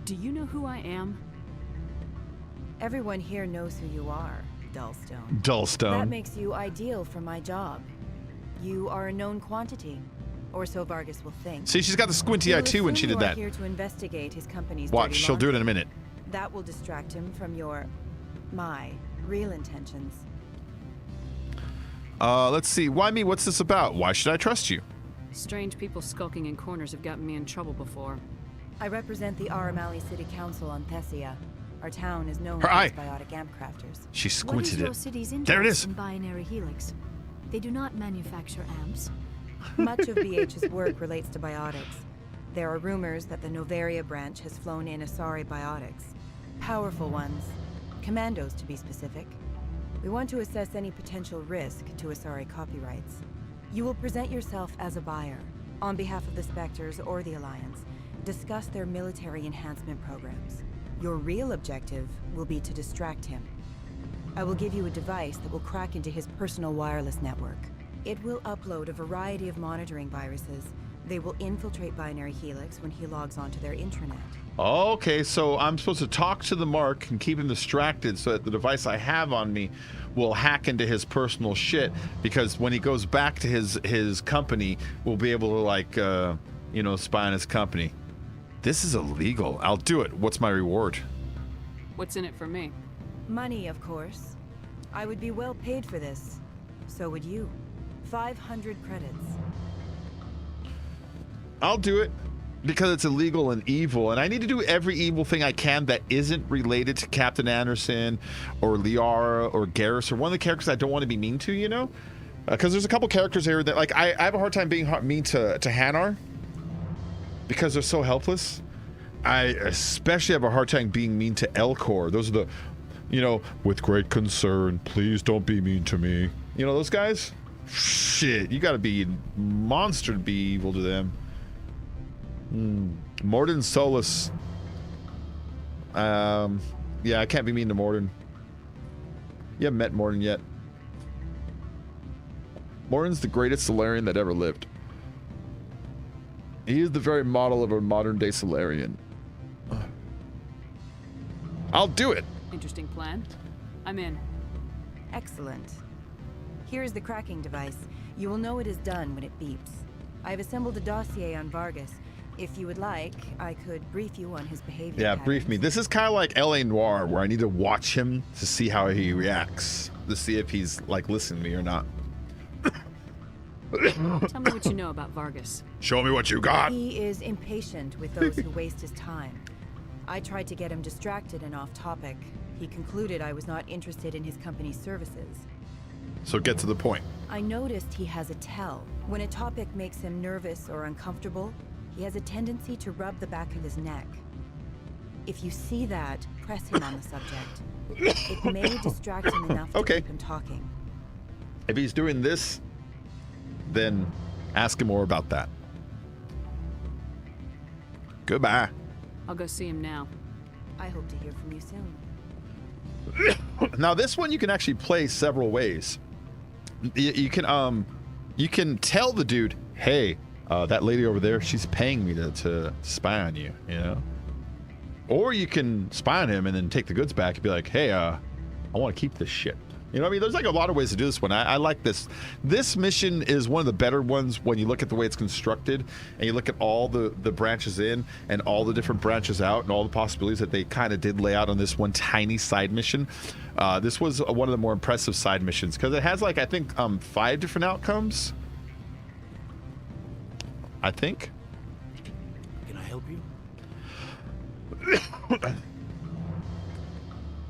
E: Do you know who I am?
O: Everyone here knows who you are, Dullstone.
A: Dullstone.
O: That makes you ideal for my job. You are a known quantity, or so Vargas will think.
A: See, she's got the squinty eye too when she did that.
O: Here to investigate his company's
A: Watch,
O: dirty
A: she'll do it in a minute.
O: That will distract him from my real intentions.
A: Let's see. Why me? What's this about? Why should I trust you?
E: Strange people skulking in corners have gotten me in trouble before.
O: I represent the Aramali City Council on Thessia. Our town is known
A: Her
O: for
A: eye.
O: its biotic amp crafters.
A: She
P: What is
A: squinted
P: your
A: it.
P: city's
A: There it
P: interest
A: is.
P: in Binary Helix? They do not manufacture amps.
O: Much of BH's work relates to biotics. There are rumors that the Novaria branch has flown in Asari biotics. Powerful ones. Commandos, to be specific. We want to assess any potential risk to Asari copyrights. You will present yourself as a buyer. on behalf of the Spectres or the Alliance, discuss their military enhancement programs. Your real objective will be to distract him. I will give you a device that will crack into his personal wireless network. It will upload a variety of monitoring viruses. They will infiltrate Binary Helix when he logs onto their intranet.
A: Okay, so I'm supposed to talk to the Mark and keep him distracted so that the device I have on me will hack into his personal shit, because when he goes back to his company, we'll be able to, like, you know, spy on his company. This is illegal. I'll do it. What's my reward?
E: What's in it for me?
O: Money, of course. I would be well paid for this. So would you. 500 credits.
A: I'll do it because it's illegal and evil, and I need to do every evil thing I can that isn't related to Captain Anderson or Liara or Garrus or one of the characters I don't want to be mean to, you know? Because there's a couple characters here that, like, I have a hard time being mean to Hanar because they're so helpless. I especially have a hard time being mean to Elcor. Those are the, you know, with great concern, please don't be mean to me. You know, those guys? Shit, you gotta be a monster to be evil to them. Mordin Solus. Yeah, I can't be mean to Mordin. You haven't met Mordin yet. Mordin's the greatest Solarian that ever lived. He is the very model of a modern day Solarian. I'll do it.
E: Interesting plan. I'm in.
O: Excellent. Here is the cracking device. You will know it is done when it beeps. I've assembled a dossier on Vargas. If you would like, I could brief you on his behavior.
A: Yeah, brief me. This is kind of like L.A. Noire, where I need to watch him to see how he reacts, to see if he's, like, listening to me or not.
E: Tell me what you know about Vargas.
A: Show me what you got.
O: He is impatient with those who waste his time. I tried to get him distracted and off topic. He concluded I was not interested in his company's services.
A: So get to the point.
O: I noticed he has a tell. When a topic makes him nervous or uncomfortable, he has a tendency to rub the back of his neck. If you see that, press him on the subject. It may distract him enough to keep him talking.
A: If he's doing this, then ask him more about that. Goodbye.
E: I'll go see him now.
O: I hope to hear from you soon.
A: Now this one you can actually play several ways. You can tell the dude, hey, that lady over there, she's paying me to spy on you, you know? Or you can spy on him and then take the goods back and be like, hey, I want to keep this shit. You know what I mean? There's like a lot of ways to do this one. I like this. This mission is one of the better ones when you look at the way it's constructed and you look at all the branches in and all the different branches out and all the possibilities that they kind of did lay out on this one tiny side mission. This was one of the more impressive side missions because it has, like, I think 5 different outcomes. I think.
Q: Can I help you?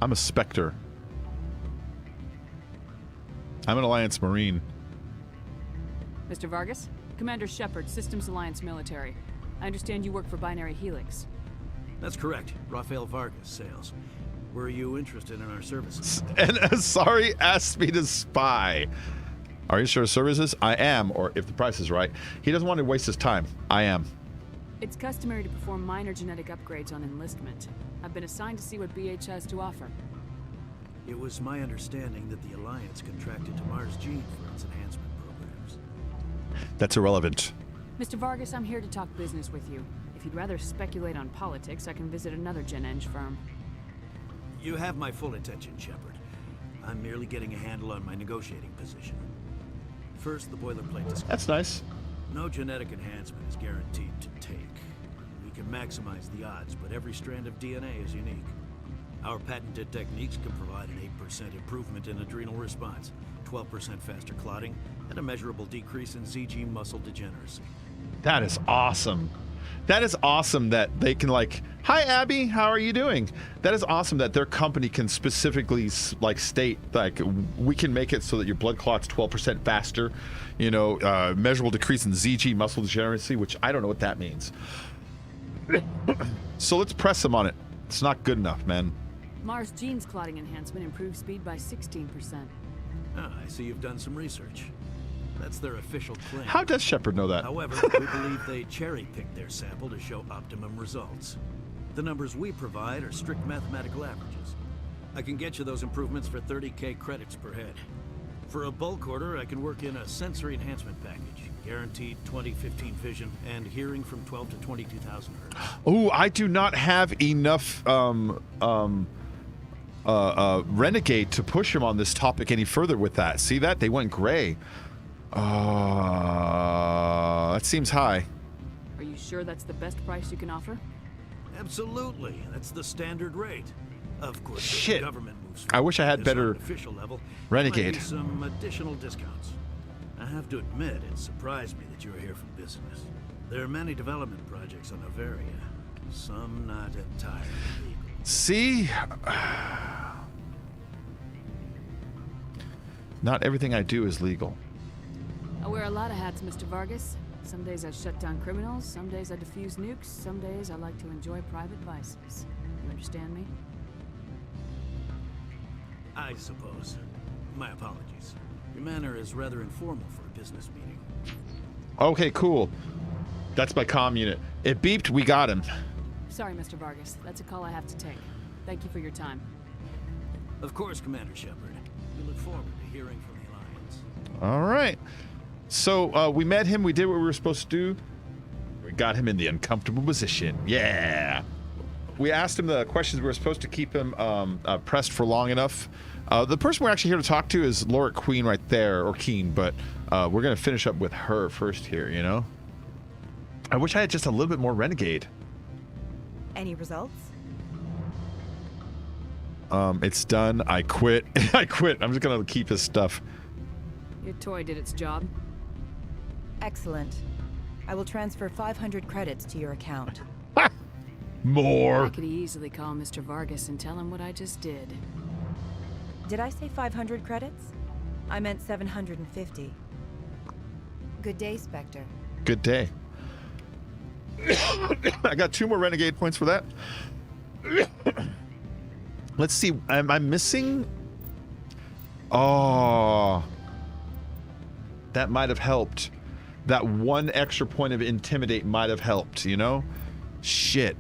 A: I'm a Spectre. I'm an Alliance Marine.
E: Mr. Vargas? Commander Shepard, Systems Alliance Military. I understand you work for Binary Helix.
Q: That's correct. Rafael Vargas, sales. Were you interested in our services?
A: And sorry, asked me to spy. Are you sure of services? I am, or if the price is right. He doesn't want to waste his time. I am.
E: It's customary to perform minor genetic upgrades on enlistment. I've been assigned to see what BH has to offer.
Q: It was my understanding that the Alliance contracted to Mars Gene for its enhancement programs.
A: That's irrelevant.
E: Mr. Vargas, I'm here to talk business with you. If you'd rather speculate on politics, I can visit another Gen Eng firm.
Q: You have my full attention, Shepard. I'm merely getting a handle on my negotiating position. First, the boilerplate discussion.
A: That's nice.
Q: No genetic enhancement is guaranteed to take. We can maximize the odds, but every strand of DNA is unique. Our patented techniques can provide an 8% improvement in adrenal response, 12% faster clotting, and a measurable decrease in ZG muscle degeneracy.
A: That is awesome. That is awesome that they can, like, hi Abby, how are you doing? That is awesome that their company can specifically, like, state, like, we can make it so that your blood clot's 12% faster, you know, measurable decrease in ZG muscle degeneracy, which I don't know what that means. So let's press them on it. It's not good enough, man.
E: Mars Gene's clotting enhancement improves speed by 16%.
Q: Ah, I see you've done some research. That's their official claim.
A: How does Shepard know that?
Q: However, we believe they cherry-picked their sample to show optimum results. The numbers we provide are strict mathematical averages. I can get you those improvements for 30K credits per head. For a bulk order, I can work in a sensory enhancement package. Guaranteed 20/15 vision and hearing from 12 to 22,000 hertz.
A: Oh, I do not have enough Renegade to push him on this topic any further with that. See that? They went gray. That seems high.
E: Are you sure that's the best price you can offer?
Q: Absolutely. That's the standard rate. Of course, if
A: Shit.
Q: the government moves
A: I wish I had
Q: forward
A: better
Q: on an official level,
A: Renegade.
Q: there might be some additional discounts. I have to admit, it surprised me that you were here for business. There are many development projects on Noveria, some not entirely legal.
A: See? Not everything I do is legal.
E: I wear a lot of hats, Mr. Vargas. Some days I shut down criminals, some days I defuse nukes, some days I like to enjoy private vices. You understand me?
Q: I suppose. My apologies. Your manner is rather informal for a business meeting.
A: Okay, cool. That's my comm unit. It beeped, we got him.
E: Sorry, Mr. Vargas. That's a call I have to take. Thank you for your time.
Q: Of course, Commander Shepard. We look forward to hearing from the Alliance.
A: All right. So we met him. We did what we were supposed to do. We got him in the uncomfortable position. Yeah. We asked him the questions. We were supposed to keep him pressed for long enough. The person we're actually here to talk to is Laura Queen right there, or Keen, but we're going to finish up with her first here, you know? I wish I had just a little bit more Renegade.
O: Any results?
A: It's done. I quit. I quit. I'm just going to keep his stuff.
E: Your toy did its job.
O: Excellent. I will transfer 500 credits to your account.
A: More.
E: I could easily call Mr. Vargas and tell him what I just did.
O: Did I say 500 credits? I meant 750. Good day, Spectre.
A: Good day. I got 2 more Renegade points for that. Let's see. Am I missing? Oh. That might have helped. That 1 extra point of Intimidate might have helped, you know? Shit.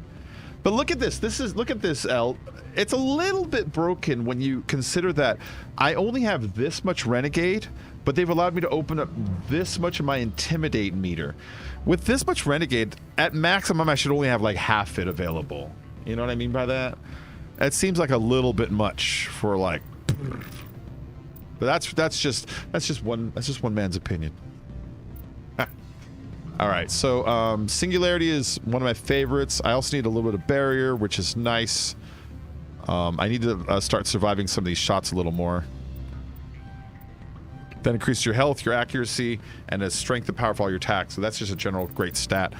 A: But look at this. Look at this, El. It's a little bit broken when you consider that I only have this much Renegade, but they've allowed me to open up this much of my Intimidate meter. With this much Renegade, at maximum, I should only have like half it available. You know what I mean by that? It seems like a little bit much for like... But that's just one man's opinion. All right, so Singularity is one of my favorites. I also need a little bit of Barrier, which is nice. I need to start surviving some of these shots a little more. Then increase your health, your accuracy, and the strength and power of all your attacks. So that's just a general great stat.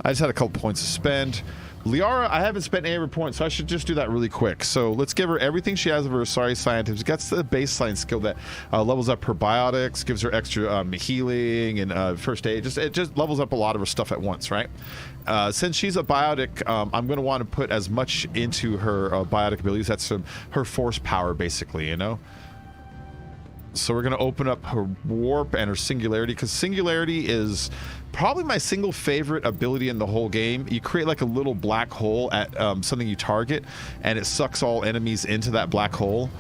A: I just had a couple points to spend. Liara, I haven't spent any of her points, so I should just do that really quick. So let's give her everything she has of her Asari Scientists. Gets the baseline skill that levels up her biotics, gives her extra healing and first aid. It just levels up a lot of her stuff at once, right? Since she's a biotic, I'm going to want to put as much into her biotic abilities. That's her force power, basically, you know? So we're going to open up her warp and her singularity, because singularity is probably my single favorite ability in the whole game. You create like a little black hole at something you target, and it sucks all enemies into that black hole.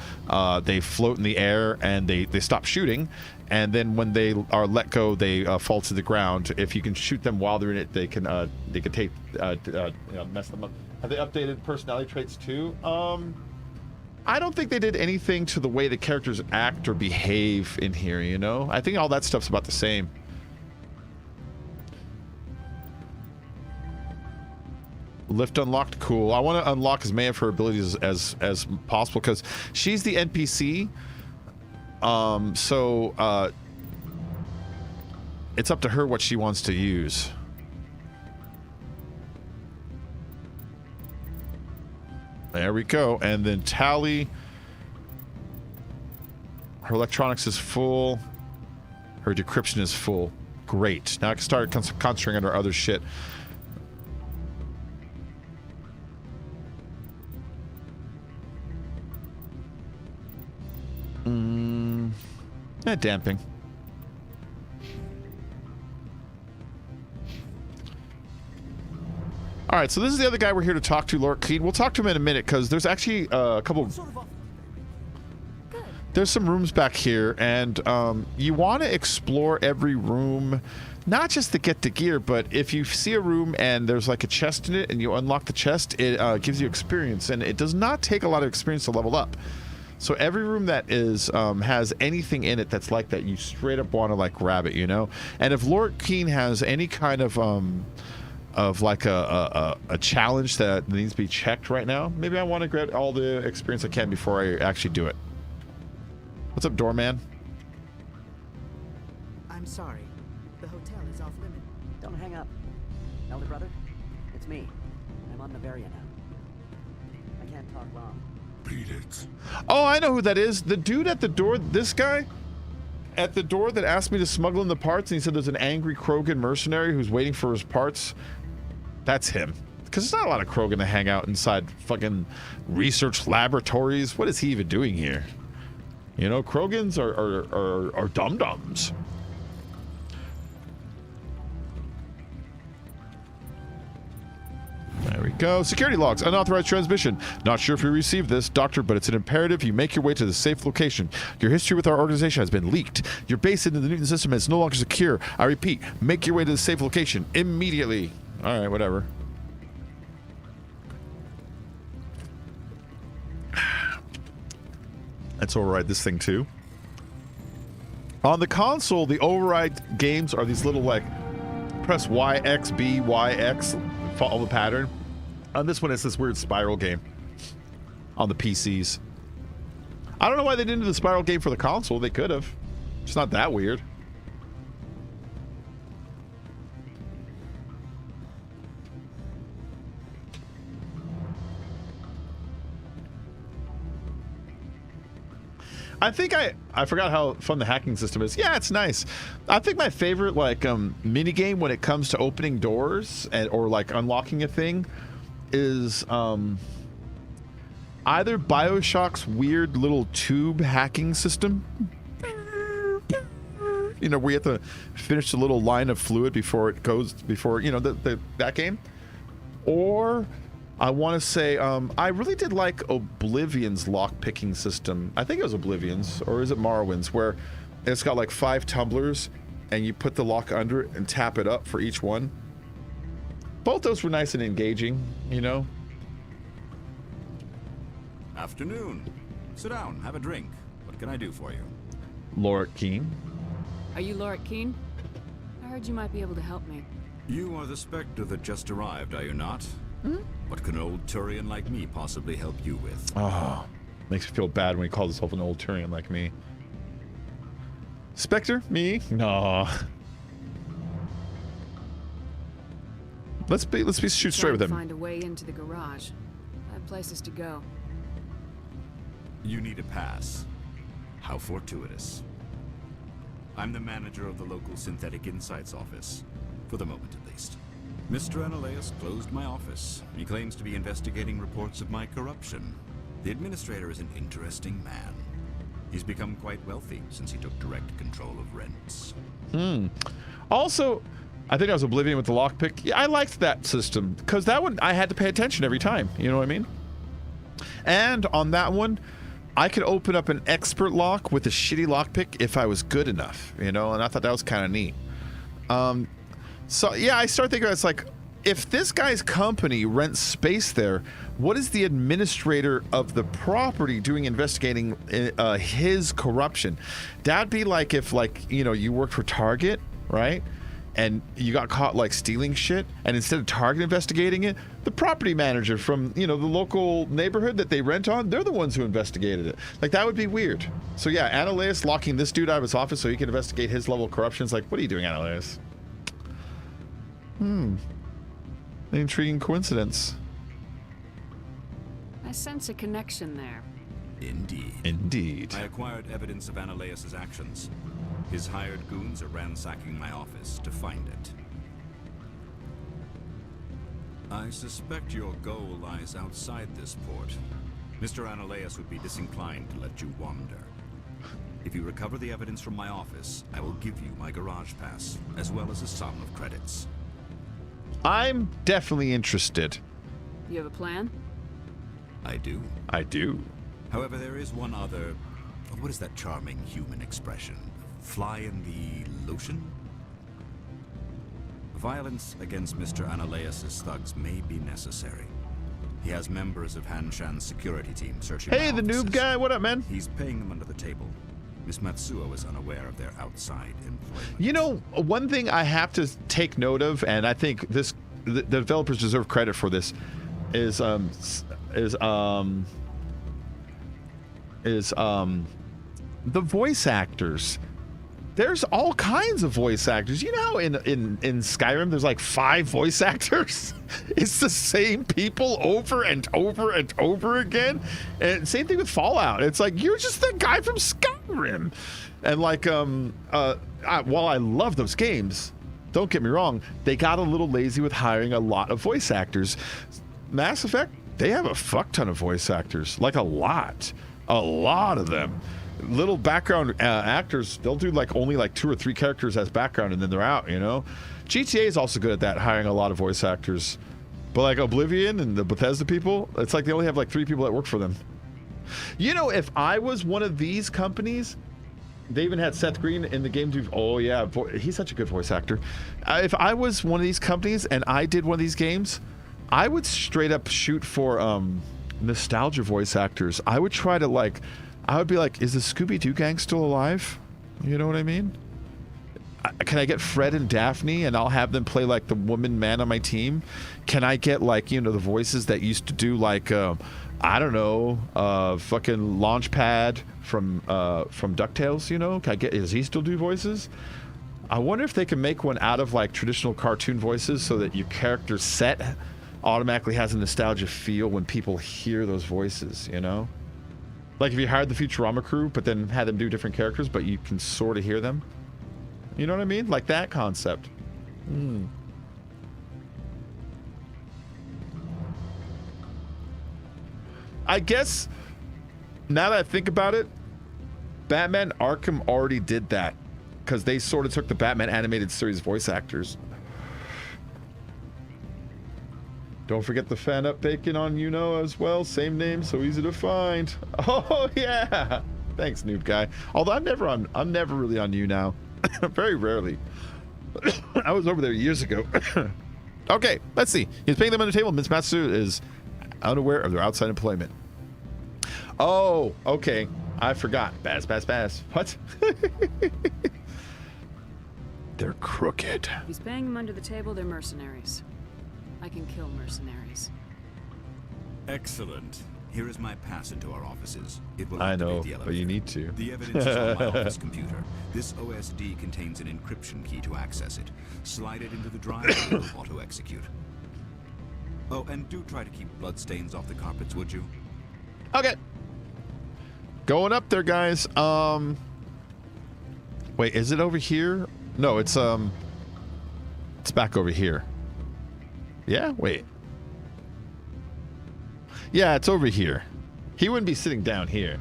A: They float in the air and they stop shooting, and then when they are let go, they fall to the ground. If you can shoot them while they're in it, they can take mess them up. Have they updated personality traits too? I don't think they did anything to the way the characters act or behave in here, you know? I think all that stuff's about the same. Lift unlocked, cool. I want to unlock as many of her abilities as possible, because she's the NPC. It's up to her what she wants to use. There we go. And then Tally. Her electronics is full. Her decryption is full. Great. Now I can start concentrating on her other shit. Damping. All right, so this is the other guy we're here to talk to, Lord Keene. We'll talk to him in a minute because there's actually a couple. There's some rooms back here, and you want to explore every room, not just to get the gear, but if you see a room and there's like a chest in it, and you unlock the chest, it gives you experience, and it does not take a lot of experience to level up. So every room that is has anything in it that's like that, you straight up want to like grab it, you know. And if Lord Keene has any kind of like a challenge that needs to be checked right now, maybe I want to get all the experience I can before I actually do it. What's up, doorman?
R: I'm sorry. The hotel is off limit. Don't hang up. Elder brother, it's me. I'm on Noveria now. I can't talk long.
N: Beat it.
A: Oh, I know who that is. The dude at the door, this guy at the door that asked me to smuggle in the parts, and he said there's an angry Krogan mercenary who's waiting for his parts. That's him. Because there's not a lot of Krogan to hang out inside fucking research laboratories. What is he even doing here? You know, Krogans are dum-dums. There we go. Security logs. Unauthorized transmission. Not sure if you received this, Doctor, but it's an imperative you make your way to the safe location. Your history with our organization has been leaked. Your base into the Newton system is no longer secure. I repeat, make your way to the safe location immediately. All right, whatever. Let's override this thing too. On the console, the override games are these little like press Y, X, B, Y, X, follow the pattern. On this one, it's this weird spiral game on the PCs. I don't know why they didn't do the spiral game for the console. They could have. It's not that weird. I think I forgot how fun the hacking system is. Yeah, it's nice. I think my favorite like mini game when it comes to opening doors or like unlocking a thing is either BioShock's weird little tube hacking system. You know, where you have to finish the little line of fluid before it goes you know that game, or I want to say I really did like Oblivion's lock-picking system. I think it was Oblivion's, or is it Morrowind's, where it's got like 5 tumblers and you put the lock under it and tap it up for each one. Both those were nice and engaging, you know.
S: Afternoon. Sit down, have a drink. What can I do for you?
A: Lord Keene.
E: Are you Lord Keene? I heard you might be able to help me.
S: You are the Spectre that just arrived, are you not?
E: Hmm?
S: What can an old Turian like me possibly help you with?
A: Oh, makes me feel bad when he calls himself an old Turian like me. Spectre? Me? No. Let's shoot straight with him.
E: Find a way into the garage. I have places to go.
S: You need a pass. How fortuitous. I'm the manager of the local Synthetic Insights office. For the moment, at least. Mr. Analeas closed my office. He claims to be investigating reports of my corruption. The administrator is an interesting man. He's become quite wealthy since he took direct control of rents.
A: Also, I think I was Oblivion with the lockpick. Yeah, I liked that system because that one I had to pay attention every time. You know what I mean? And on that one, I could open up an expert lock with a shitty lockpick if I was good enough. You know, and I thought that was kind of neat. So yeah, I start thinking it's like, if this guy's company rents space there, what is the administrator of the property doing investigating his corruption? That'd be like if, like, you know, you worked for Target, right? And you got caught like stealing shit, and instead of Target investigating it, the property manager from, you know, the local neighborhood that they rent on, they're the ones who investigated it. Like, that would be weird. So yeah, Analeas locking this dude out of his office so he can investigate his level of corruption. It's like, what are you doing, Analeas? An intriguing coincidence.
E: I sense a connection there.
S: Indeed.
A: Indeed.
S: I acquired evidence of Analeas' actions. His hired goons are ransacking my office to find it. I suspect your goal lies outside this port. Mr. Analeas would be disinclined to let you wander. If you recover the evidence from my office, I will give you my garage pass, as well as a sum of credits.
A: I'm definitely interested.
E: You have a plan?
S: I do.
A: I do.
S: However, there is one other... What is that charming human expression? Fly in the lotion? Violence against Mr. Ananias' thugs may be necessary. He has members of Hanshan's security team searching.
A: Hey, the noob guy, what up, man?
S: He's paying them under the table. Miss Matsuo is unaware of their outside employment.
A: You know, one thing I have to take note of, and I think the developers deserve credit for this, is the voice actors. There's all kinds of voice actors. You know how in Skyrim there's like 5 voice actors? It's the same people over and over and over again. And same thing with Fallout. It's like, you're just the guy from Skyrim. And like, while I love those games, don't get me wrong, they got a little lazy with hiring a lot of voice actors. Mass Effect, they have a fuck ton of voice actors. Like a lot of them. Little background actors, they'll do like only like 2 or 3 characters as background and then they're out, you know. GTA is also good at that, hiring a lot of voice actors. But like Oblivion and the Bethesda people, it's like they only have like 3 people that work for them. You know, if I was one of these companies, they even had Seth Green in the game. Oh yeah, he's such a good voice actor. If I was one of these companies and I did one of these games, I would straight up shoot for nostalgia voice actors. I would try to like, I would be like, is the Scooby-Doo gang still alive? You know what I mean? Can I get Fred and Daphne and I'll have them play like the woman man on my team? Can I get like, you know, the voices that used to do like, I don't know, fucking Launchpad from DuckTales, you know? Does he still do voices? I wonder if they can make one out of like traditional cartoon voices so that your character set automatically has a nostalgia feel when people hear those voices, you know? Like if you hired the Futurama crew, but then had them do different characters, but you can sort of hear them. You know what I mean? Like that concept. I guess, now that I think about it, Batman Arkham already did that. Because they sort of took the Batman animated series voice actors. Don't forget the fan up bacon on as well. Same name, so easy to find. Oh yeah. Thanks, noob guy. Although I'm never really on now. Very rarely. I was over there years ago. Okay, let's see. He's paying them on the table. Miss Matsu is unaware of their outside employment. Oh, okay. I forgot. Bass. What? They're crooked.
E: If he's paying them under the table, they're mercenaries. I can kill mercenaries.
S: Excellent. Here is my pass into our offices. It will
A: I
S: activate
A: know,
S: the elevator.
A: but you need to.
S: The evidence is on my office computer. This OSD contains an encryption key to access it. Slide it into the drive and it will auto-execute. Oh, and do try to keep bloodstains off the carpets, would you?
A: Okay. Going up there, guys. Wait, is it over here? No, it's back over here. Yeah, wait. Yeah, it's over here. He wouldn't be sitting down here.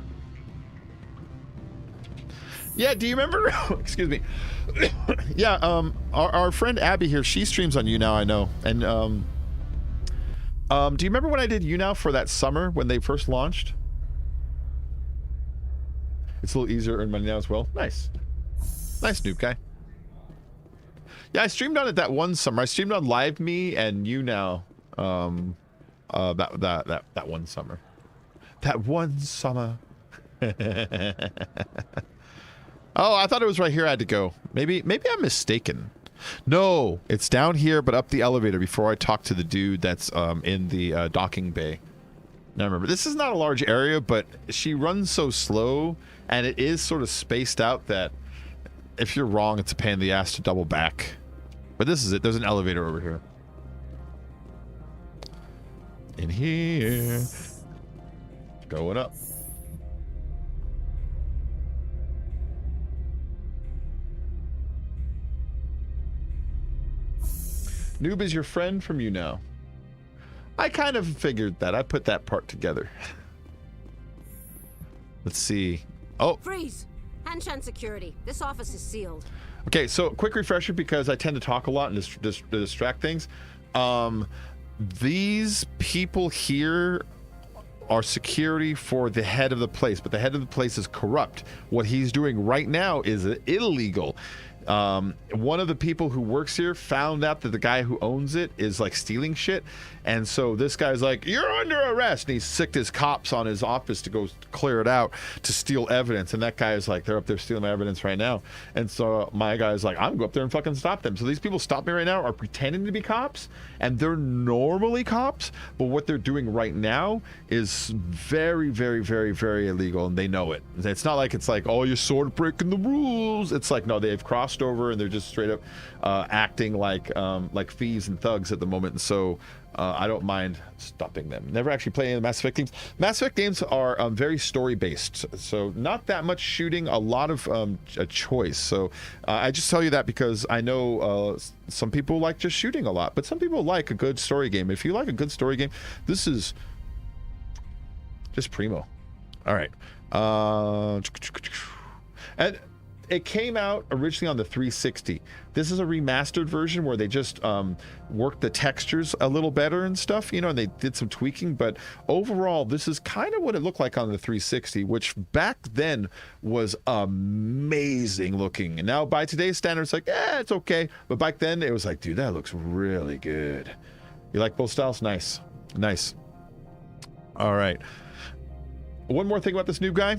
A: Yeah, do you remember? Excuse me. Yeah, our friend Abby here, she streams on YouNow, I know. And do you remember when I did YouNow for that summer when they first launched? It's a little easier to earn money now as well. Nice. Nice, noob guy. Yeah, I streamed on it that one summer. I streamed on LiveMe and YouNow. That one summer. That one summer. Oh, I thought it was right here I had to go. Maybe I'm mistaken. No, it's down here, but up the elevator before I talk to the dude that's in the docking bay. Now remember, this is not a large area, but she runs so slow, and it is sort of spaced out that if you're wrong, it's a pain in the ass to double back. But this is it. There's an elevator over here. In here. Going up. Noob is your friend from YouNow. I kind of figured that. I put that part together. Let's see. Oh.
F: Freeze! Hanshan security. This office is sealed.
A: Okay, so quick refresher because I tend to talk a lot and distract things. These people here are security for the head of the place, but the head of the place is corrupt. What he's doing right now is illegal. One of the people who works here found out that the guy who owns it is like stealing shit, and so this guy's like, you're under arrest, and he sicked his cops on his office to go clear it out to steal evidence, and that guy is like, they're up there stealing my evidence right now. And so my guy's like, I'm gonna go up there and fucking stop them. So these people stop me right now are pretending to be cops, and they're normally cops, but what they're doing right now is very, very, very, very illegal, and they know it. It's not like it's like, oh, you're sort of breaking the rules. It's like, no, they've crossed over and they're just straight up acting like thieves and thugs at the moment. And so I don't mind stopping them. Never actually played any of the Mass Effect games. Mass Effect games are very story based, so not that much shooting, a lot of a choice. So I just tell you that because I know some people like just shooting a lot, but some people like a good story game. If you like a good story game, this is just primo. All right. And it came out originally on the 360. This is a remastered version where they just worked the textures a little better and stuff, you know, and they did some tweaking. But overall, this is kind of what it looked like on the 360, which back then was amazing looking. And now by today's standards, like, it's okay. But back then, it was like, dude, that looks really good. You like both styles? Nice. Nice. All right. One more thing about this new guy.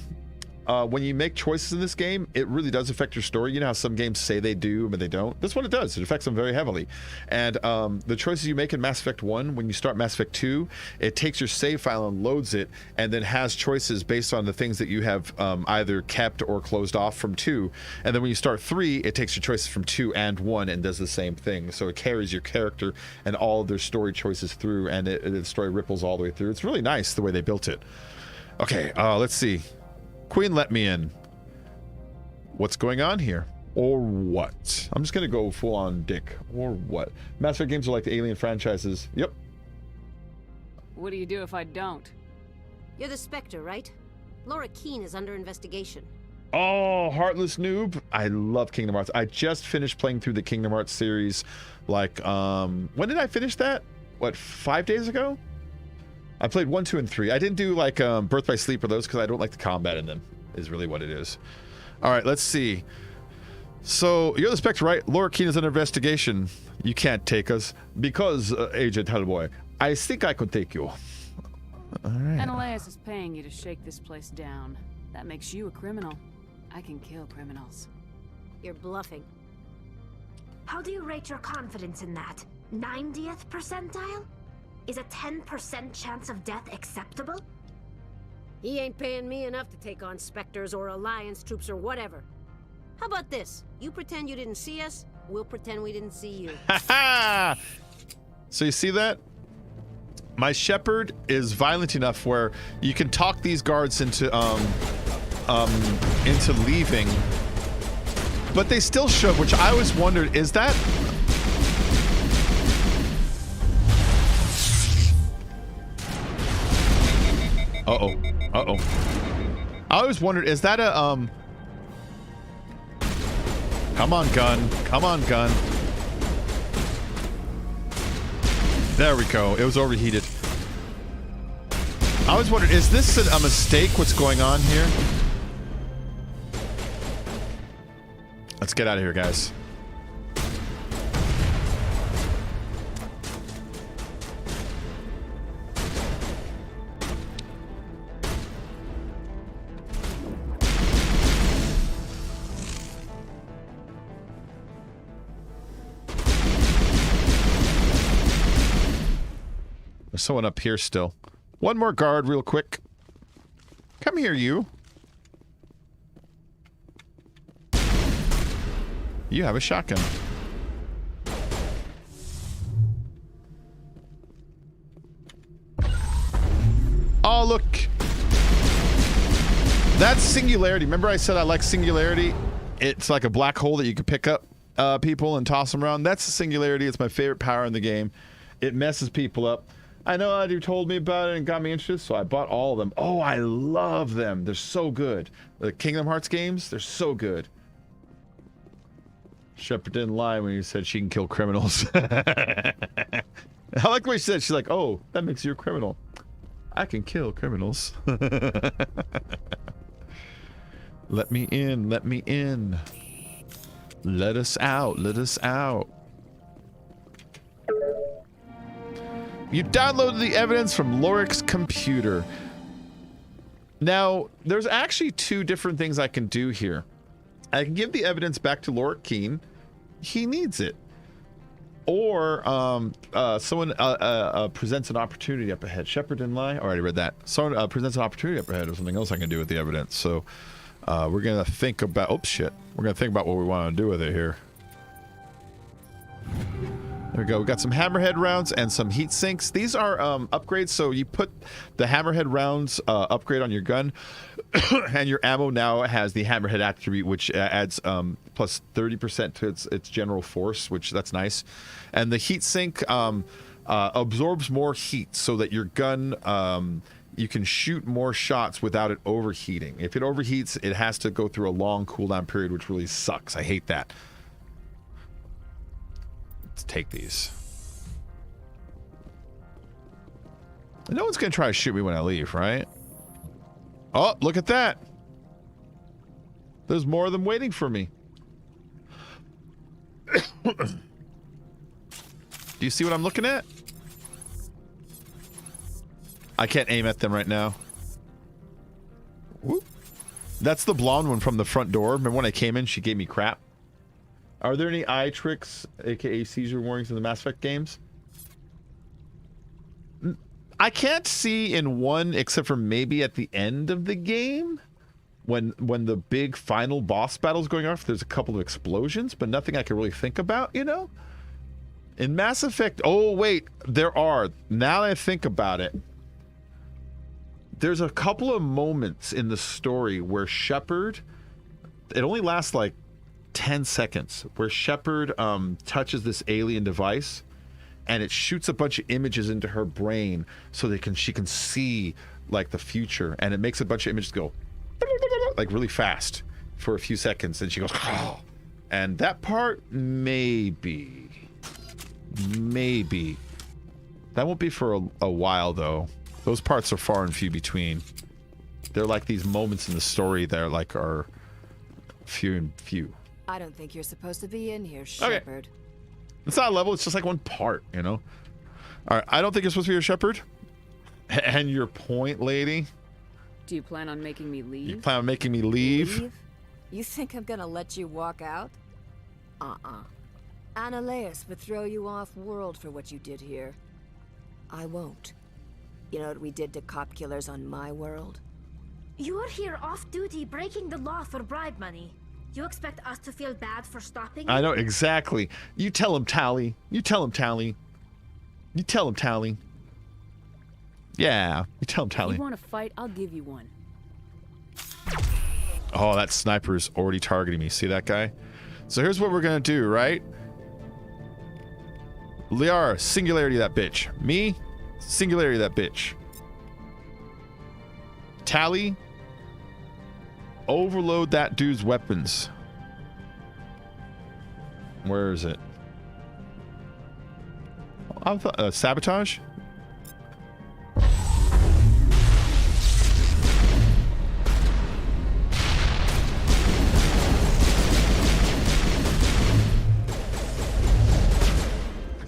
A: When you make choices in this game, it really does affect your story. You know how some games say they do, but they don't? That's what it does. It affects them very heavily. And the choices you make in Mass Effect 1, when you start Mass Effect 2, it takes your save file and loads it, and then has choices based on the things that you have either kept or closed off from 2. And then when you start 3, it takes your choices from 2 and 1 and does the same thing. So it carries your character and all of their story choices through, and the story ripples all the way through. It's really nice the way they built it. Okay, let's see. Queen let me in. What's going on here? Or what? I'm just gonna go full on dick. Or what? Mass Effect games are like the Alien franchises. Yep.
E: What do you do if I don't?
F: You're the Spectre, right? Laura Keene is under investigation.
A: Oh, heartless noob. I love Kingdom Hearts. I just finished playing through the Kingdom Hearts series. Like, when did I finish that? What, 5 days ago? I played 1, 2, and 3. I didn't do like Birth by Sleep or those because I don't like the combat in them, is really what it is. All right, let's see. So, you're the Spectre, right? Laura Keene is under investigation. You can't take us because, Agent Hellboy, I think I could take you. All right.
E: Menelaus is paying you to shake this place down. That makes you a criminal. I can kill criminals.
F: You're bluffing.
M: How do you rate your confidence in that? 90th percentile? Is a 10% chance of death acceptable?
F: He ain't paying me enough to take on Spectres or Alliance troops or whatever. How about this? You pretend you didn't see us, we'll pretend we didn't see you.
A: So you see that? My Shepherd is violent enough where you can talk these guards into leaving, but they still show, which I always wondered, is that... Uh-oh. Uh-oh. I always wondered, is that a, Come on, gun. Come on, gun. There we go. It was overheated. I always wondered, is this a mistake, what's going on here? Let's get out of here, guys. There's someone up here still. One more guard real quick. Come here, you. You have a shotgun. Oh, look. That's Singularity. Remember I said I like Singularity? It's like a black hole that you can pick up people and toss them around. That's the Singularity. It's my favorite power in the game. It messes people up. I know you told me about it and got me interested, so I bought all of them. Oh, I love them. They're so good. The Kingdom Hearts games, they're so good. Shepard didn't lie when he said she can kill criminals. I like the way she said, she's like, oh, that makes you a criminal. I can kill criminals. Let me in, let me in. Let us out, let us out. You downloaded the evidence from Loric's computer. Now, there's actually two different things I can do here. I can give the evidence back to Loric Keen. He needs it. Or someone presents an opportunity up ahead. Shepard didn't lie. Already read that. Someone presents an opportunity up ahead or something else I can do with the evidence. So we're going to think about... Oh, shit. We're going to think about what we want to do with it here. There we go. We got some hammerhead rounds and some heat sinks. These are upgrades. So you put the hammerhead rounds upgrade on your gun, and your ammo now has the hammerhead attribute, which adds plus 30% to its general force, which that's nice. And the heat sink absorbs more heat, so that your gun you can shoot more shots without it overheating. If it overheats, it has to go through a long cooldown period, which really sucks. I hate that. Let's take these. No one's gonna try to shoot me when I leave, right? Oh, look at that. There's more of them waiting for me. Do you see what I'm looking at? I can't aim at them right now. Whoop. That's the blonde one from the front door. Remember when I came in, she gave me crap? Are there any eye tricks, aka seizure warnings, in the Mass Effect games? I can't see in one, except for maybe at the end of the game, when the big final boss battle's going off. There's a couple of explosions, but nothing I can really think about, you know? In Mass Effect, oh wait, there are. Now that I think about it, there's a couple of moments in the story where Shepard, it only lasts like 10 seconds, where Shepard touches this alien device and it shoots a bunch of images into her brain so she can see like the future, and it makes a bunch of images go like really fast for a few seconds, and she goes oh. And that part maybe that won't be for a while though. Those parts are far and few between. They're like these moments in the story that are like few and few.
T: I don't think you're supposed to be in here, Shepard.
A: Okay. It's not a level, it's just like one part, you know? Alright, I don't think you're supposed to be a Shepard. And your point, lady?
E: Do you plan on making me leave?
A: You plan on making me leave?
T: You think I'm gonna let you walk out? Annaleus would throw you off world for what you did here. I won't. You know what we did to cop killers on my world?
M: You're here off-duty breaking the law for bribe money. You expect us to feel bad for stopping you?
A: I know, exactly. You tell him, Tally. You tell him, Tally. You tell him, Tally. Yeah, you tell him, Tally.
E: If you want to fight, I'll give you one.
A: Oh, that sniper's already targeting me. See that guy? So here's what we're gonna do, right? Liara, singularity that bitch. Me, singularity that bitch. Tally, overload that dude's weapons. Where is it? Sabotage?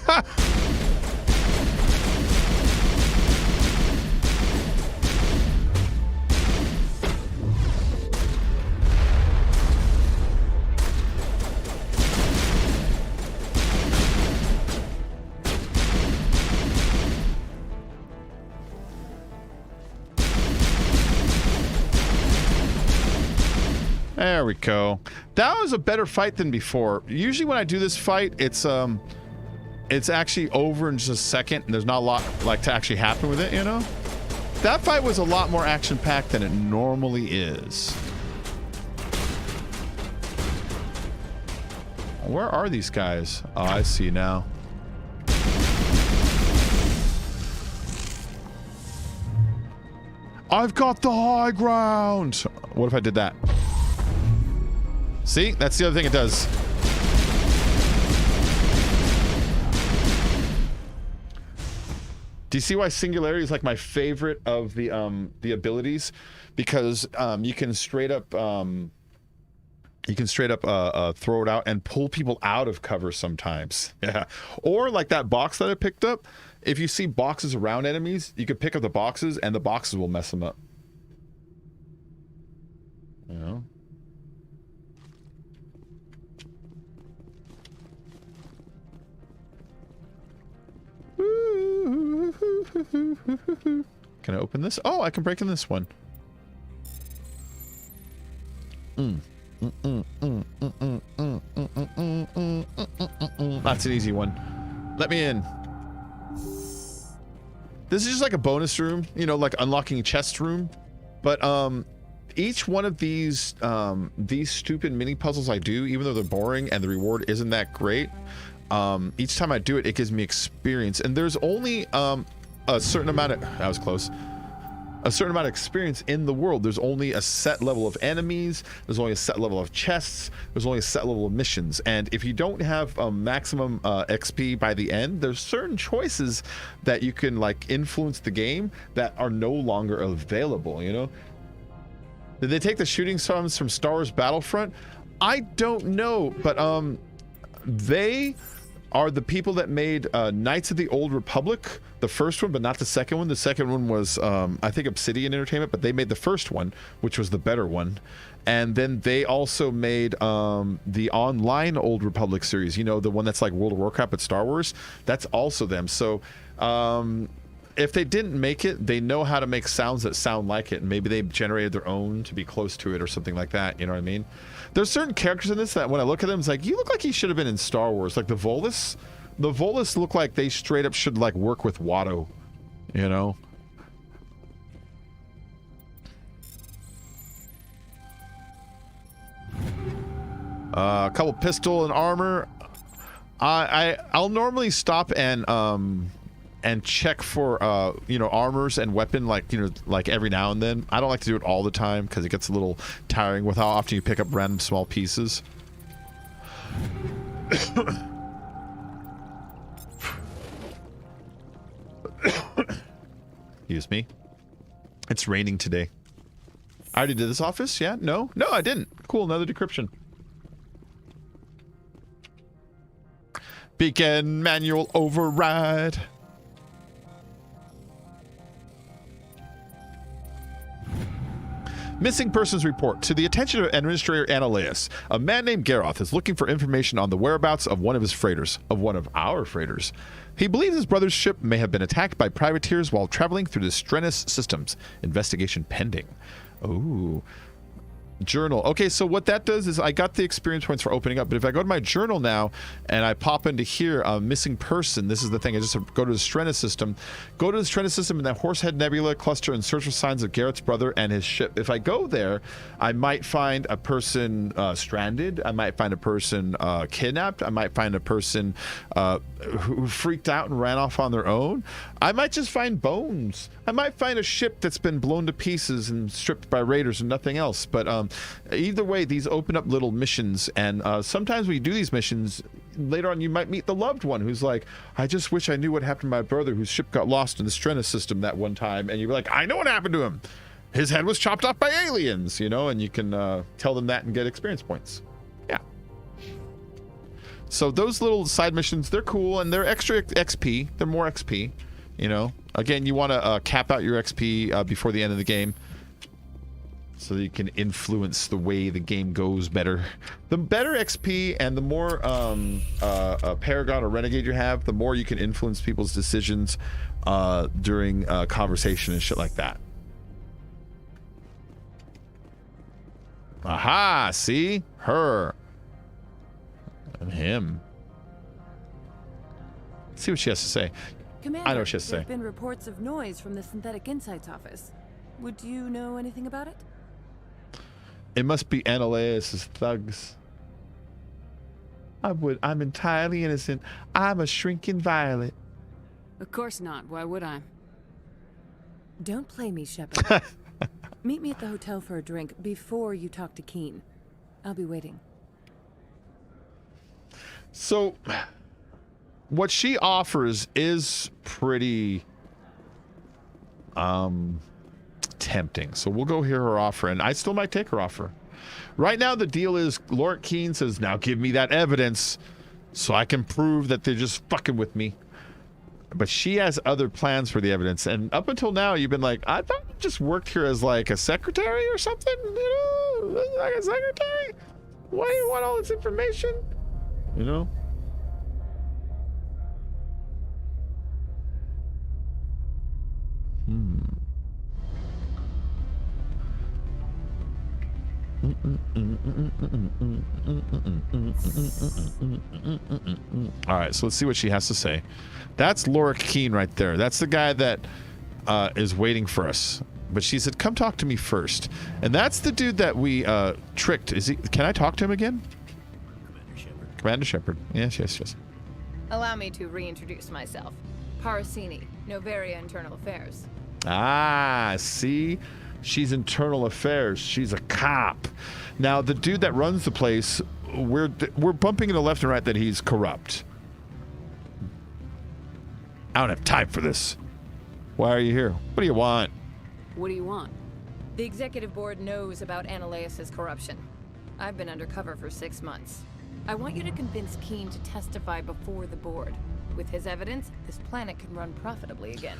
A: Ha! There we go. That was a better fight than before. Usually when I do this fight, it's actually over in just a second, and there's not a lot like to actually happen with it, you know? That fight was a lot more action-packed than it normally is. Where are these guys? Oh, I see now. I've got the high ground. What if I did that? See? That's the other thing it does. Do you see why Singularity is like my favorite of the abilities? Because you can straight up throw it out and pull people out of cover sometimes. Yeah. Or like that box that I picked up. If you see boxes around enemies, you can pick up the boxes and the boxes will mess them up. You know? Can I open this? Oh, I can break in this one. That's an easy one. Let me in. This is just like a bonus room, you know, like unlocking a chest room. But each one of these stupid mini puzzles I do, even though they're boring and the reward isn't that great, each time I do it, it gives me experience. And there's only a certain amount of, that was close, a certain amount of experience in the world. There's only a set level of enemies, there's only a set level of chests, there's only a set level of missions. And if you don't have maximum XP by the end, there's certain choices that you can like influence the game that are no longer available, you know? Did they take the shooting stars from Star Wars Battlefront? I don't know, but they are the people that made Knights of the Old Republic, the first one, but not the second one. The second one was, I think, Obsidian Entertainment, but they made the first one, which was the better one. And then they also made the online Old Republic series, you know, the one that's like World of Warcraft but Star Wars. That's also them. So if they didn't make it, they know how to make sounds that sound like it. And maybe they generated their own to be close to it or something like that. You know what I mean? There's certain characters in this that when I look at them, it's like, you look like he should have been in Star Wars. Like the Volus. The Volus look like they straight up should like work with Watto. You know? A couple pistol and armor. I'll normally stop and check for you know, armors and weapon, like, you know, like every now and then. I don't like to do it all the time because it gets a little tiring with how often you pick up random small pieces. Excuse me. It's raining today. I already did this office? Yeah? No, I didn't. Cool, another decryption. Beacon manual override. Missing persons report. To the attention of Administrator Annaleus, a man named Garoth is looking for information on the whereabouts of one of his freighters, of one of our freighters. He believes his brother's ship may have been attacked by privateers while traveling through the Strennis systems. Investigation pending. Ooh. Journal. Okay, so what that does is I got the experience points for opening up, but if I go to my journal now and I pop into here, missing person, this is the thing, I just go to the Strennis system, go to the Strennis system in that Horsehead Nebula cluster and search for signs of Garrett's brother and his ship. If I go there, I might find a person stranded, I might find a person kidnapped, I might find a person who freaked out and ran off on their own. I might just find bones. I might find a ship that's been blown to pieces and stripped by raiders and nothing else. But either way, these open up little missions, and sometimes when you do these missions, later on you might meet the loved one who's like, I just wish I knew what happened to my brother whose ship got lost in the Strennis system that one time. And you're like, I know what happened to him. His head was chopped off by aliens, you know, and you can tell them that and get experience points. Yeah. So those little side missions, they're cool, and they're extra XP. They're more XP. You know, again, you want to cap out your XP before the end of the game so that you can influence the way the game goes better. The better XP and the more Paragon or Renegade you have, the more you can influence people's decisions during conversation and shit like that. Aha! See? Her. And him. Let's see what she has to say.
I: Commander,
A: I know what she has to say.
I: There have been reports of noise from the Synthetic Insights office. Would you know anything about it?
A: It must be Annaleus' thugs. I'm entirely innocent. I'm a shrinking violet.
E: Of course not. Why would I?
I: Don't play me, Shepard. Meet me at the hotel for a drink before you talk to Keen. I'll be waiting.
A: So, what she offers is pretty tempting. So we'll go hear her offer, and I still might take her offer. Right now, the deal is Laura Keene says, now give me that evidence so I can prove that they're just fucking with me. But she has other plans for the evidence. And up until now, you've been like, I thought you just worked here as like a secretary or something, you know, like a secretary. Why do you want all this information? You know? All right, so let's see what she has to say. That's Laura Keene right there. That's the guy that is waiting for us. But she said, come talk to me first. And that's the dude that we tricked. Is he? Can I talk to him again? Commander Shepard. Yes.
U: Allow me to reintroduce myself. Parasini, Novaria Internal Affairs.
A: Ah, see? She's internal affairs. She's a cop. Now, the dude that runs the place, we're bumping into left and right that he's corrupt. I don't have time for this. Why are you here? What do you want?
E: What do you want? The executive board knows about Ananias's corruption. I've been undercover for 6 months. I want you to convince Keene to testify before the board. With his evidence, this planet can run profitably again.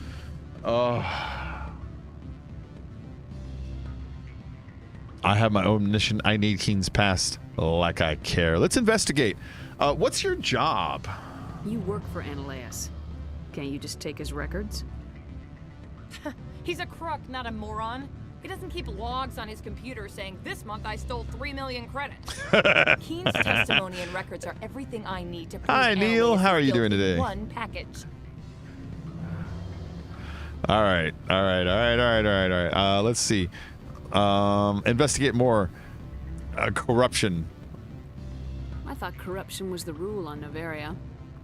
A: I have my own mission. I need Keene's past like I care. Let's investigate. What's your job?
E: You work for Ananias. Can't you just take his records? He's a crook, not a moron. He doesn't keep logs on his computer saying, this month I stole 3 million credits. Keene's testimony and records are everything I need to prove
A: Hi, Neil. How are you doing today?
E: One package.
A: All right. Let's see. Investigate more. Corruption.
E: I thought corruption was the rule on Novaria.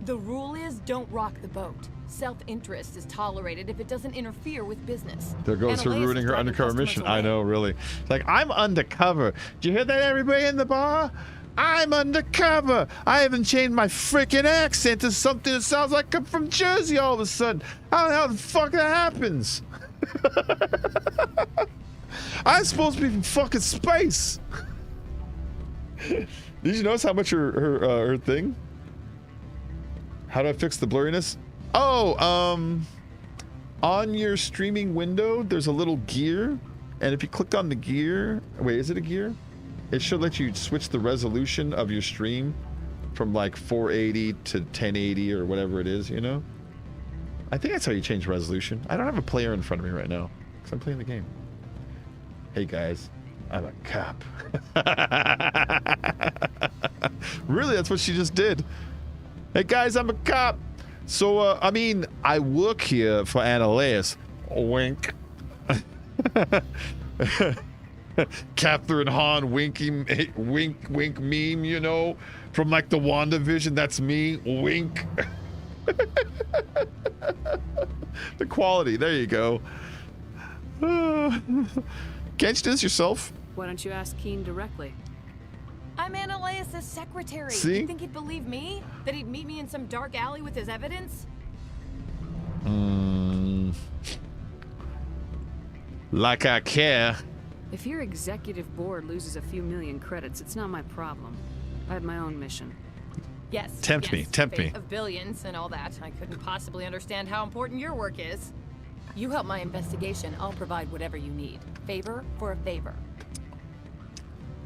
E: The rule is don't rock the boat. Self-interest is tolerated if it doesn't interfere with business.
A: There goes her ruining her undercover mission. I know, really. Like, I'm undercover. Did you hear that, everybody in the bar? I'm undercover. I haven't changed my freaking accent to something that sounds like I'm from Jersey all of a sudden. I don't know how the fuck that happens. I'm supposed to be from fucking space. Did you notice how much her thing? How do I fix the blurriness? Oh, on your streaming window, there's a little gear, and if you click on the gear, wait, is it a gear? It should let you switch the resolution of your stream from like 480 to 1080 or whatever it is, you know? I think that's how you change resolution. I don't have a player in front of me right now because I'm playing the game. Hey guys, I'm a cop. Really, that's what she just did. Hey guys, I'm a cop. So, I mean, I work here for Ananias. Wink. Catherine Hahn winking, wink meme, you know, from like the WandaVision. That's me. Wink. The quality. There you go. Can't you do this yourself?
E: Why don't you ask Keene directly? I'm Ananias' secretary.
A: See?
E: You think he'd believe me? That he'd meet me in some dark alley with his evidence?
A: Like I care.
E: If your executive board loses a few million credits, it's not my problem. I have my own mission. Yes.
A: Tempt me.
E: Of billions and all that. I couldn't possibly understand how important your work is. You help my investigation, I'll provide whatever you need. Favor for a favor.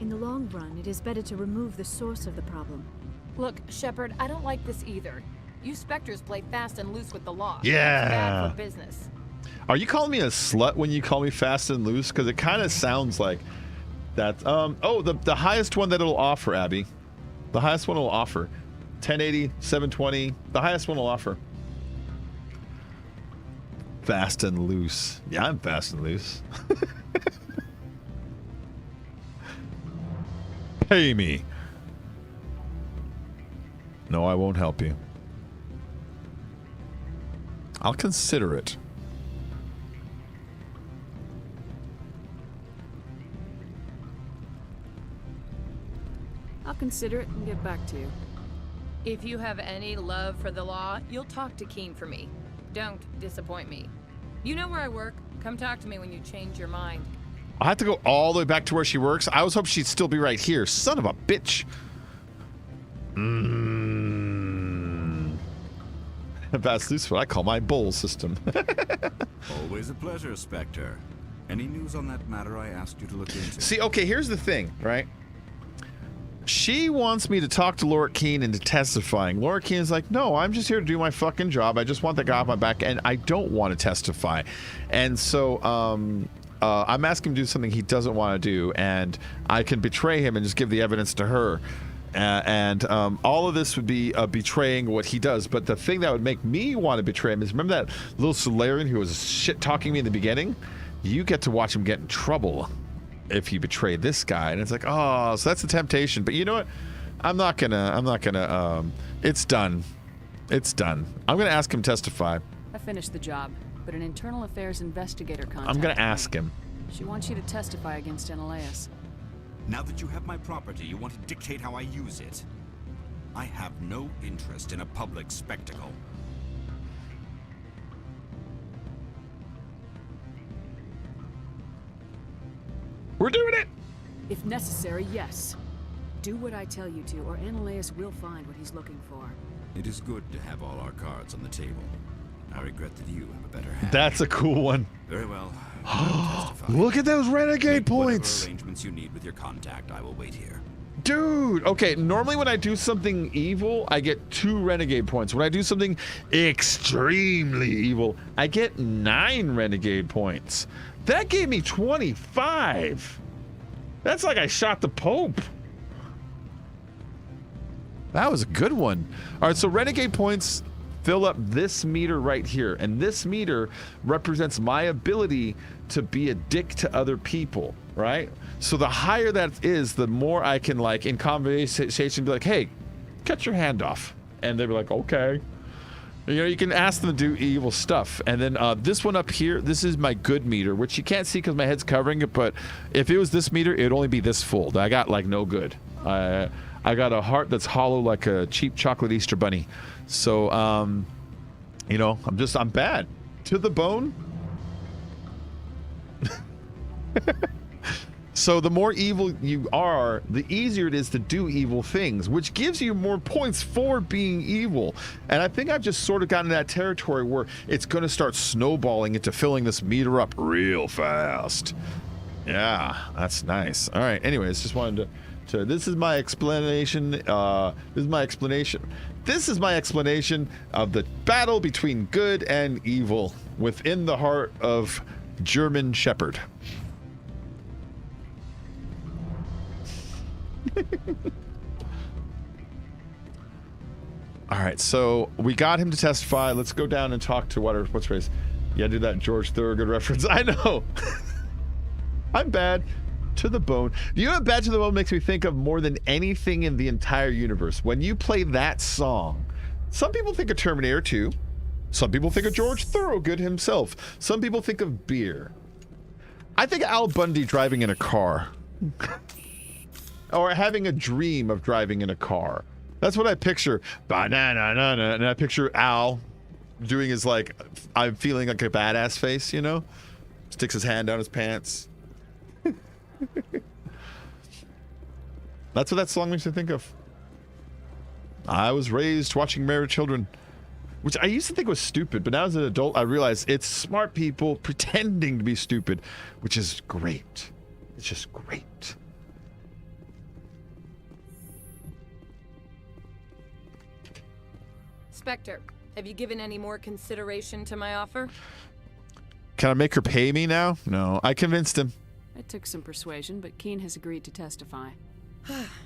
P: In the long run, it is better to remove the source of the problem.
E: Look, Shepard, I don't like this either. You Spectres play fast and loose with the law.
A: Yeah.
E: It's bad for business.
A: Are you calling me a slut when you call me fast and loose? Because it kind of sounds like that. Oh, the highest one that it'll offer, Abby. The highest one will offer. 1080, 720. The highest one will offer. Fast and loose. Yeah, I'm fast and loose. Pay me. No, I won't help you. I'll consider it.
E: I'll consider it and get back to you.
U: If you have any love for the law, you'll talk to Keene for me. Don't disappoint me. You know where I work.
E: Come talk to me when you change your mind.
A: I have to go all the way back to where she works. I was hoping she'd still be right here. Son of a bitch. That's loose what I call my bowl system.
S: Always a pleasure, Spectre. Any news on that matter I asked you to look into?
A: See, okay, here's the thing, right? She wants me to talk to Laura Keene into testifying. Laura Keene's like, no, I'm just here to do my fucking job. I just want the guy off my back, and I don't want to testify. And so I'm asking him to do something he doesn't want to do, and I can betray him and just give the evidence to her. And all of this would be betraying what he does. But the thing that would make me want to betray him is, remember that little Solarian who was shit-talking me in the beginning? You get to watch him get in trouble if you betray this guy. And it's like, oh, so that's the temptation. But you know what? I'm not gonna, it's done. It's done. I'm gonna ask him to testify.
B: I finished the job, but an internal affairs investigator contacted
A: I'm gonna ask him.
B: She wants you to testify against Analeas.
S: Now that you have my property, you want to dictate how I use it. I have no interest in a public spectacle.
A: We're doing it!
B: If necessary, yes. Do what I tell you to, or Analeas will find what he's looking for.
S: It is good to have all our cards on the table. I regret that you have a better hand.
A: That's a cool one.
S: Very well. I will testify.
A: Look at those renegade points.
S: Whatever arrangements you need with your contact, I will wait here.
A: Dude, okay, normally when I do something evil, I get 2 renegade points. When I do something extremely evil, I get 9 renegade points. That gave me 25. That's like I shot the Pope. That was a good one. All right, so renegade points fill up this meter right here, and this meter represents my ability to be a dick to other people, right? So the higher that is, the more I can, like, in conversation be like, hey, cut your hand off. And they'll be like, okay. You know, you can ask them to do evil stuff. And then this one up here, this is my good meter, which you can't see because my head's covering it, but if it was this meter, it'd only be this full. I got, like, no good. I got a heart that's hollow like a cheap chocolate Easter bunny. So, you know, I'm bad. To the bone. So the more evil you are, the easier it is to do evil things, which gives you more points for being evil. And I think I've just sort of gotten to that territory where it's going to start snowballing into filling this meter up real fast. Yeah, that's nice. All right. Anyways, just wanted to this is my explanation. This is my explanation of the battle between good and evil within the heart of German Shepherd. All right, so we got him to testify. Let's go down and talk to what's his? Yeah, do that George Thorogood reference. I know. I'm bad to the bone. You know what Bad to the Bone makes me think of more than anything in the entire universe? When you play that song, some people think of Terminator 2. Some people think of George Thorogood himself. Some people think of beer. I think Al Bundy driving in a car. Or having a dream of driving in a car. That's what I picture. Banana, and I picture Al doing his, like, I'm feeling like a badass face, you know? Sticks his hand down his pants. That's what that song makes me think of. I was raised watching Married Children, which I used to think was stupid, but now as an adult, I realize it's smart people pretending to be stupid, which is great. It's just great.
E: Spectre, have you given any more consideration to my offer?
A: Can I make her pay me now? No, I convinced him.
B: It took some persuasion, but Keene has agreed to testify.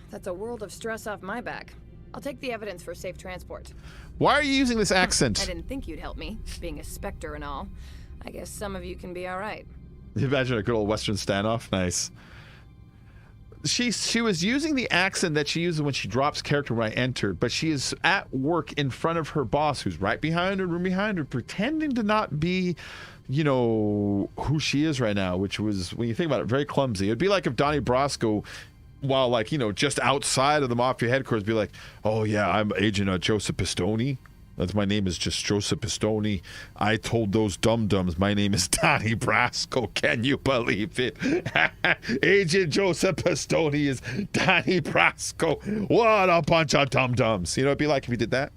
E: That's a world of stress off my back. I'll take the evidence for safe transport.
A: Why are you using this accent?
E: I didn't think you'd help me, being a Spectre and all. I guess some of you can be all right.
A: Imagine a good old Western standoff. Nice. She was using the accent that she uses when she drops character when I entered, but she is at work in front of her boss, who's right behind her, room behind her, pretending to not be, you know, who she is right now, which was, when you think about it, very clumsy. It'd be like if Donnie Brasco, while, like, you know, just outside of the Mafia headquarters, be like, oh yeah, I'm Agent Joseph Pistone. That's my name is just Joseph Pistone. I told those dum-dums my name is Donnie Brasco. Can you believe it? Agent Joseph Pistone is Donnie Brasco. What a bunch of dum-dums. You know what it'd be like if you did that?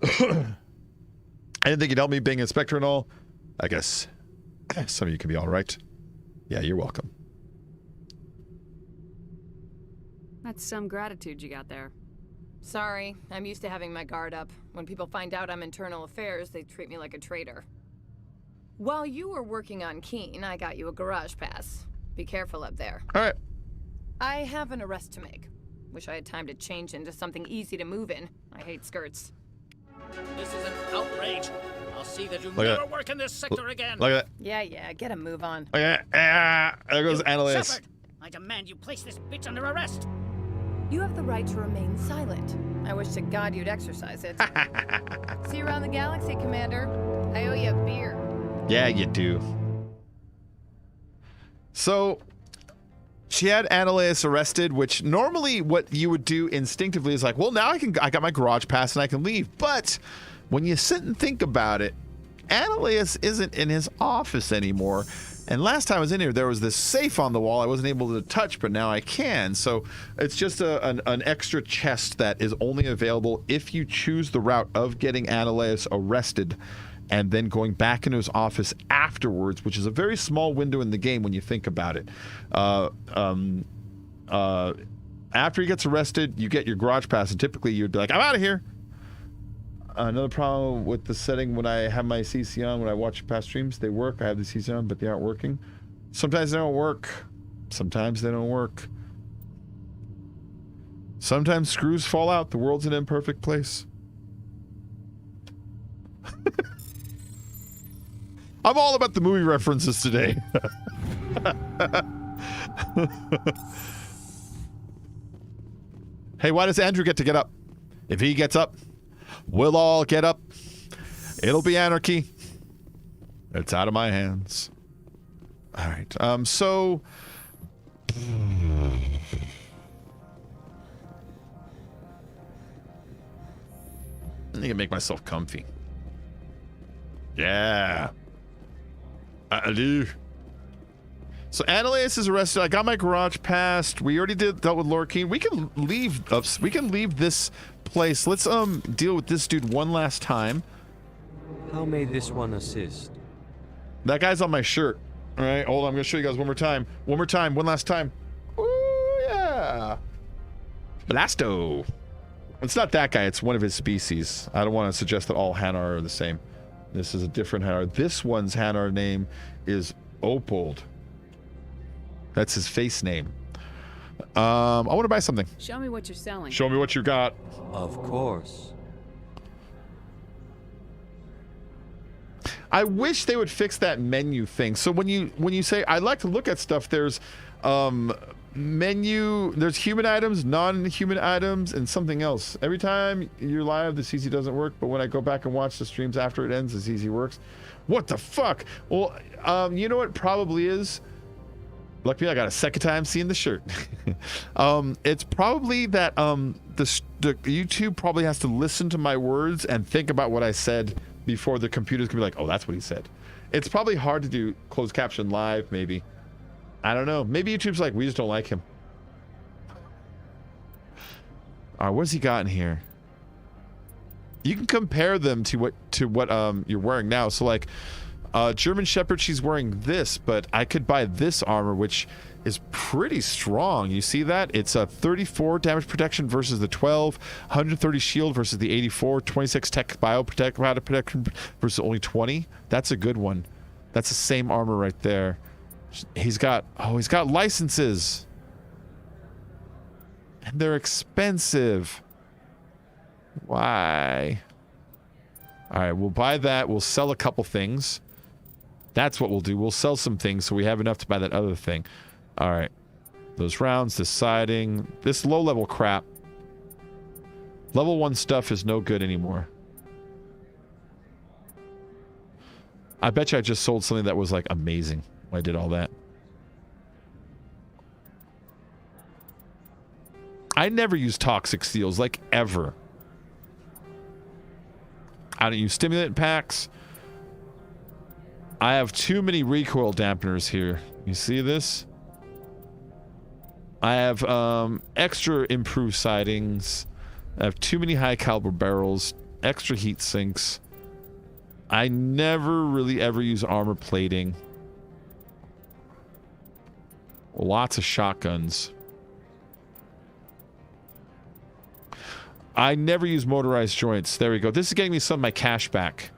A: I didn't think you'd help me being inspector and all. I guess some of you can be all right. Yeah, you're welcome.
B: That's some gratitude you got there.
E: Sorry, I'm used to having my guard up. When people find out I'm internal affairs, they treat me like a traitor. While you were working on Keen, I got you a garage pass. Be careful up there.
A: All right.
E: I have an arrest to make. Wish I had time to change into something easy to move in. I hate skirts.
L: This is an outrage. I'll see that you
A: Look at
L: never
A: that.
L: work in this sector again.
A: Look at that.
E: Yeah, get a move on.
A: Okay. There goes Annalise.
L: Shepard, I demand you place this bitch under arrest.
E: You have the right to remain silent. I wish to God you'd exercise it. See you around the galaxy, Commander. I owe you a beer.
A: Yeah, you do. So, she had Annalise arrested, which normally what you would do instinctively is like, well, now I got my garage pass and I can leave. But when you sit and think about it, Annalise isn't in his office anymore. And last time I was in here, there was this safe on the wall I wasn't able to touch, but now I can. So it's just an extra chest that is only available if you choose the route of getting Annalise arrested and then going back into his office afterwards, which is a very small window in the game when you think about it. After he gets arrested, you get your garage pass, and typically you'd be like, I'm out of here. Another problem with the setting when I have my CC on, when I watch past streams, they work. I have the CC on, but they aren't working. Sometimes they don't work. Sometimes they don't work. Sometimes screws fall out. The world's an imperfect place. I'm all about the movie references today. Hey, why does Andrew get to get up? If he gets up, we'll all get up. It'll be anarchy. It's out of my hands. All right. So I need to make myself comfy. Yeah. I do. So Annalise is arrested. I got my garage passed. We already dealt with Lord Keen. We can leave this place. Let's deal with this dude one last time.
K: How may this one assist?
A: That guy's on my shirt. All right, hold on. I'm gonna show you guys one more time. One last time. Ooh, yeah. Blasto. It's not that guy. It's one of his species. I don't want to suggest that all Hanar are the same. This is a different Hanar. This one's Hanar name is Opold. That's his face name. I want to buy something.
B: Show me what you're selling.
A: Show me what you got.
K: Of course.
A: I wish they would fix that menu thing. So when you say I like to look at stuff, there's menu, there's human items, non-human items, and something else. Every time you're live, the CC doesn't work, but when I go back and watch the streams after it ends, the CC works. What the fuck? Well, you know what probably is? Luckily, I got a second time seeing the shirt. It's probably that the YouTube probably has to listen to my words and think about what I said before the computers can be like, oh, that's what he said. It's probably hard to do closed caption live, maybe. I don't know. Maybe YouTube's like, we just don't like him. All right, what's he got in here? You can compare them to what you're wearing now. So like, German Shepherd, she's wearing this, but I could buy this armor, which is pretty strong. You see that? It's a 34 damage protection versus the 12, 130 shield versus the 84, 26 tech bio protection versus only 20. That's a good one. That's the same armor right there. He's got licenses. And they're expensive. Why? All right, we'll buy that. We'll sell a couple things. That's what we'll do. We'll sell some things so we have enough to buy that other thing. All right. Those rounds, this siding, this low-level crap. Level 1 stuff is no good anymore. I bet you I just sold something that was, like, amazing when I did all that. I never use toxic seals, like, ever. I don't use stimulant packs. I have too many recoil dampeners here. You see this? I have extra improved sightings. I have too many high caliber barrels, extra heat sinks. I never really ever use armor plating. Lots of shotguns. I never use motorized joints. There we go. This is getting me some of my cash back.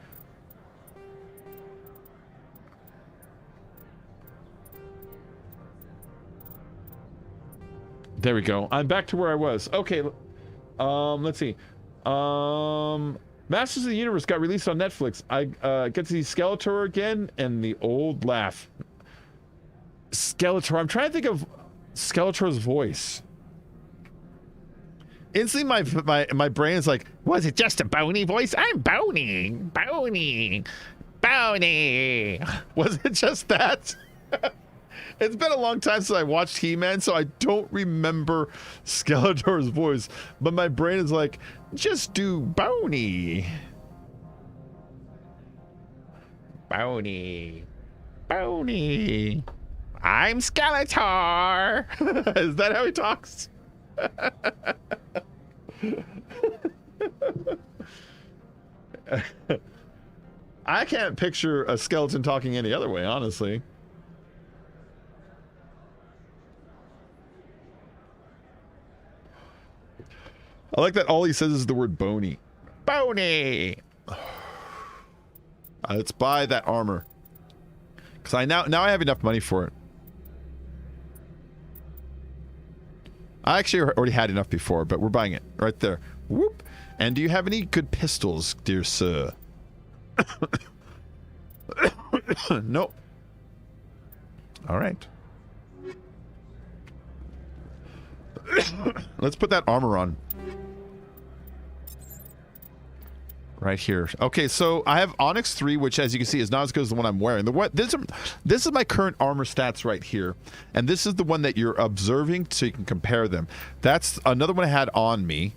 A: There we go. I'm back to where I was. Okay. Let's see. Masters of the Universe got released on Netflix. I get to see Skeletor again and the old laugh. Skeletor. I'm trying to think of Skeletor's voice. Instantly, my brain is like, was it just a bony voice? I'm bony. Bony. Bony. Was it just that? It's been a long time since I watched He-Man, so I don't remember Skeletor's voice. But my brain is like, just do bony. Bony. Bony. I'm Skeletor. Is that how he talks? I can't picture a skeleton talking any other way, honestly. I like that all he says is the word bony. Bony! Let's buy that armor. Because now I have enough money for it. I actually already had enough before, but we're buying it. Right there. Whoop! And do you have any good pistols, dear sir? Nope. Alright. Let's put that armor on. Right here. Okay, so I have Onyx 3, which as you can see is not as good as the one I'm wearing. This is my current armor stats right here. And this is the one that you're observing so you can compare them. That's another one I had on me.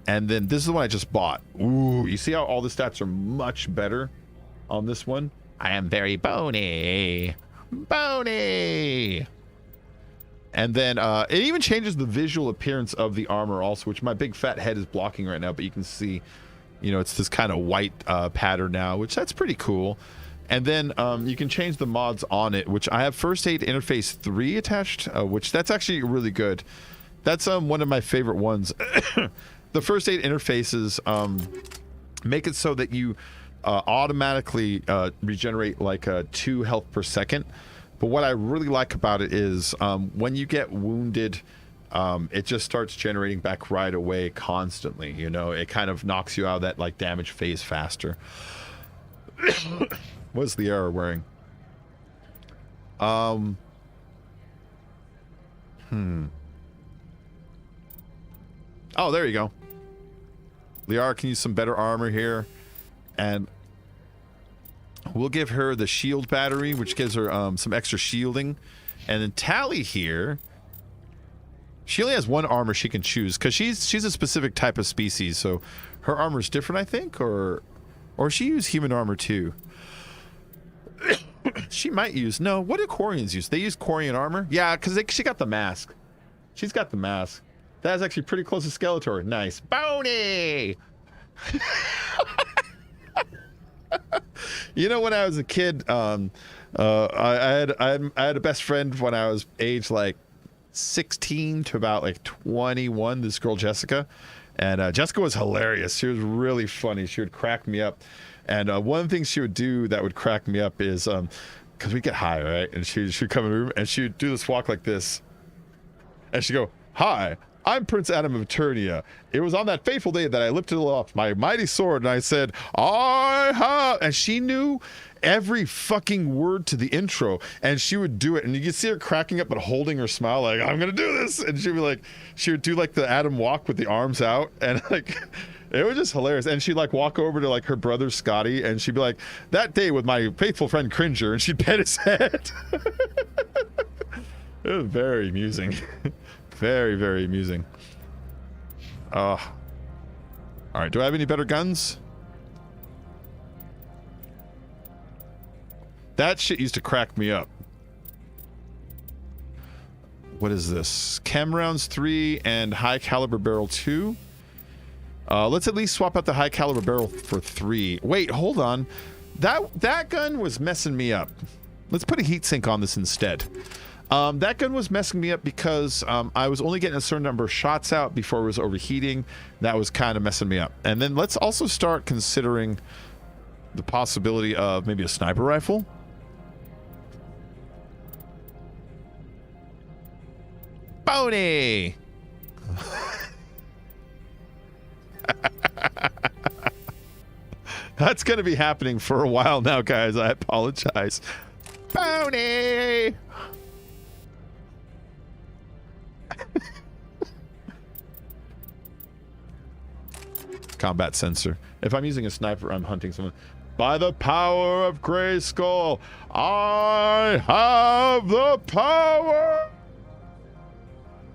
A: And then this is the one I just bought. Ooh, you see how all the stats are much better on this one? I am very bony. Bony! And then it even changes the visual appearance of the armor also, which my big fat head is blocking right now, but you can see, you know, it's this kind of white pattern now, which that's pretty cool. And then you can change the mods on it, which I have First Aid Interface 3 attached, which that's actually really good. That's one of my favorite ones. The First Aid interfaces make it so that you automatically regenerate like 2 health per second. But what I really like about it is when you get wounded, it just starts generating back right away constantly. You know, it kind of knocks you out of that like damage phase faster. What's the error wearing? Oh, there you go. Liara can use some better armor here. And we'll give her the shield battery, which gives her some extra shielding. And then Tally here, she only has one armor she can choose because she's a specific type of species. So her armor is different, I think, or she use human armor too. She might use what do Quarians use? They use Quarian armor, yeah, because she got the mask. She's got the mask. That's actually pretty close to Skeletor. Nice, bony. You know, when I was a kid, I had a best friend when I was age like 16 to about like 21. This girl Jessica, and Jessica was hilarious. She was really funny. She would crack me up. And one of the things she would do that would crack me up is because we get high, right? And she'd come in the room and she'd do this walk like this, and she'd go, "Hi, I'm Prince Adam of Eternia. It was on that fateful day that I lifted aloft my mighty sword and I said, I have," and she knew every fucking word to the intro, and she would do it, and you could see her cracking up but holding her smile like, "I'm gonna do this," and she would do like the Adam walk with the arms out, and like it was just hilarious. And she'd like walk over to like her brother Scotty, and she'd be like, "That day with my faithful friend Cringer," and she'd pet his head. It was very amusing. Very, very amusing. All right, do I have any better guns? That shit used to crack me up. What is this? Chem rounds 3 and high caliber barrel 2. Let's at least swap out the high caliber barrel for 3. Wait, hold on. That gun was messing me up. Let's put a heat sink on this instead. That gun was messing me up because I was only getting a certain number of shots out before it was overheating. That was kind of messing me up. And then let's also start considering the possibility of maybe a sniper rifle. Boney! That's going to be happening for a while now, guys. I apologize. Boney! Combat sensor. If I'm using a sniper, I'm hunting someone. By the power of Grayskull, I have the power!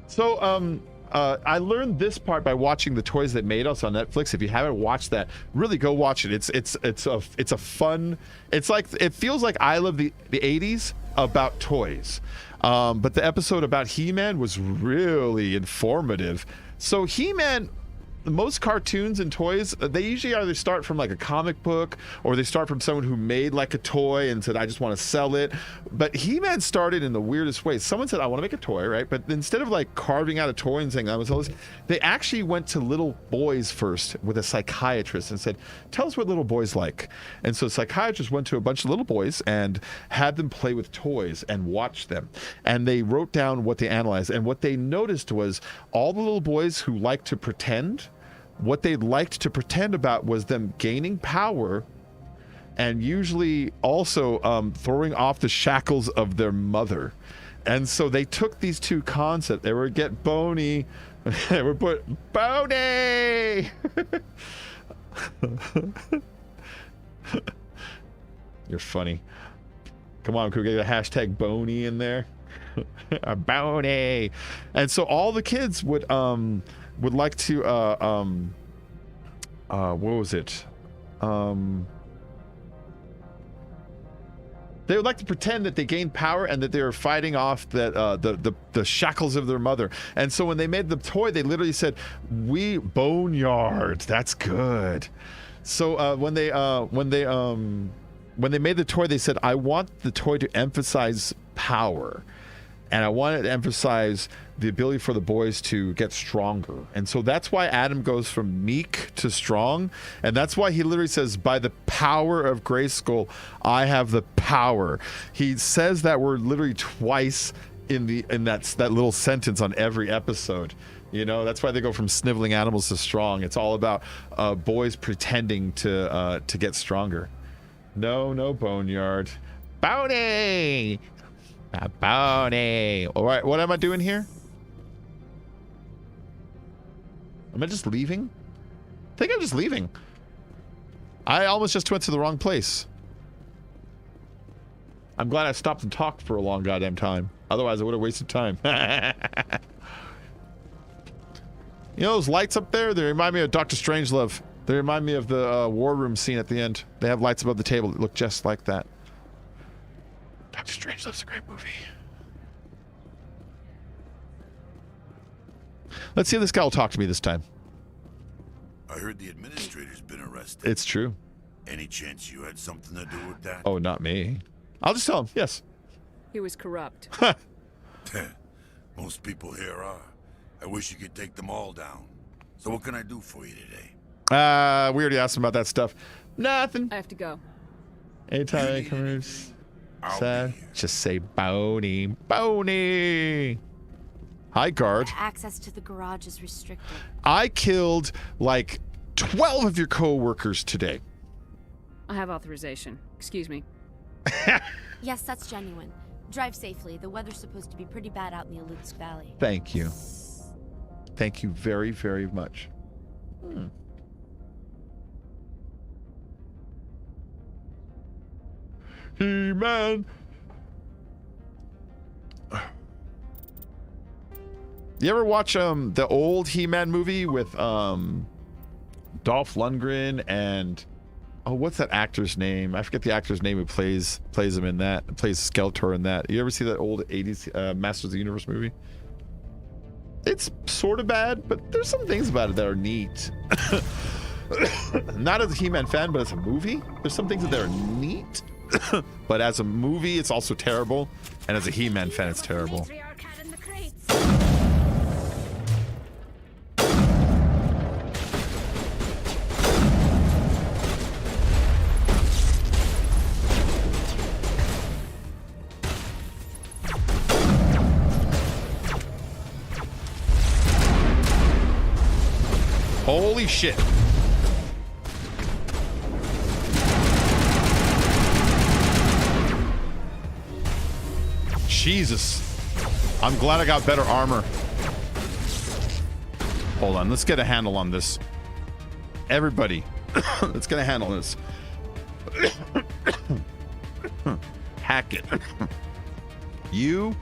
A: So, I learned this part by watching The Toys That Made Us on Netflix. If you haven't watched that, really go watch it. It's a fun. It's like, it feels like I Love the 80s about toys. But the episode about He-Man was really informative. So He-Man, most cartoons and toys, they usually either start from like a comic book or they start from someone who made like a toy and said, I just want to sell it. But He-Man started in the weirdest way. Someone said, I want to make a toy, right? But instead of like carving out a toy and saying I was all this, they actually went to little boys first with a psychiatrist and said, tell us what little boys like. And so the psychiatrist went to a bunch of little boys and had them play with toys and watch them. And they wrote down what they analyzed. And what they noticed was all the little boys who liked to pretend, what they liked to pretend about was them gaining power and usually also throwing off the shackles of their mother. And so they took these two concepts. They were get bony. They were put bony. You're funny. Come on, could we get a hashtag bony in there? A bony. And so all the kids would like to what was it? They would like to pretend that they gained power and that they were fighting off the shackles of their mother. And so when they made the toy, they literally said, "We boneyard." That's good. So when they made the toy, they said, "I want the toy to emphasize power, and I want it to emphasize the ability for the boys to get stronger." And so that's why Adam goes from meek to strong. And that's why he literally says, by the power of Grayskull, I have the power. He says that word literally twice in that little sentence on every episode. You know, that's why they go from sniveling animals to strong. It's all about boys pretending to get stronger. No boneyard. Bounty! A bounty. All right, what am I doing here? Am I just leaving? I think I'm just leaving. I almost just went to the wrong place. I'm glad I stopped and talked for a long goddamn time. Otherwise, I would have wasted time. You know those lights up there? They remind me of Dr. Strangelove. They remind me of the war room scene at the end. They have lights above the table that look just like that. Dr. Strangelove's a great movie. Let's see if this guy will talk to me this time.
N: I heard the administrator's been arrested.
A: It's true.
N: Any chance you had something to do with that?
A: Oh, not me. I'll just tell him, yes.
B: He was corrupt.
N: Most people here are. I wish you could take them all down. So what can I do for you today?
A: We already asked him about that stuff. Nothing.
B: I have to go.
A: Anytime he comes, sad, just say Boney. Boney! Hi, guard.
D: Access to the garage is restricted.
A: I killed like 12 of your co-workers today.
B: I have authorization. Excuse me.
D: Yes, that's genuine. Drive safely. The weather's supposed to be pretty bad out in the Alutsk Valley.
A: Thank you. Thank you very, very much. He-Man. You ever watch the old He-Man movie with Dolph Lundgren and what's that actor's name? I forget the actor's name who plays him in that, plays Skeletor in that. You ever see that old 80s Masters of the Universe movie? It's sort of bad, but there's some things about it that are neat. Not as a He-Man fan, but as a movie, there's some things that are neat. But as a movie, it's also terrible. And as a He-Man fan, it's terrible. Holy shit. Jesus. I'm glad I got better armor. Hold on, let's get a handle on this. Everybody, let's get a handle on this. Hack it. You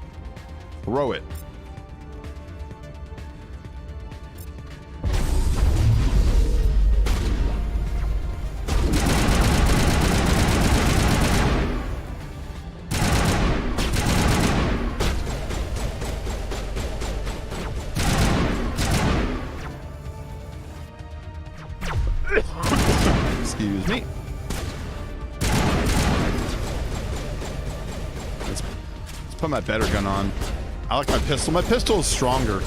A: throw it. Excuse me. Let's put my better gun on. I like my pistol. My pistol is stronger.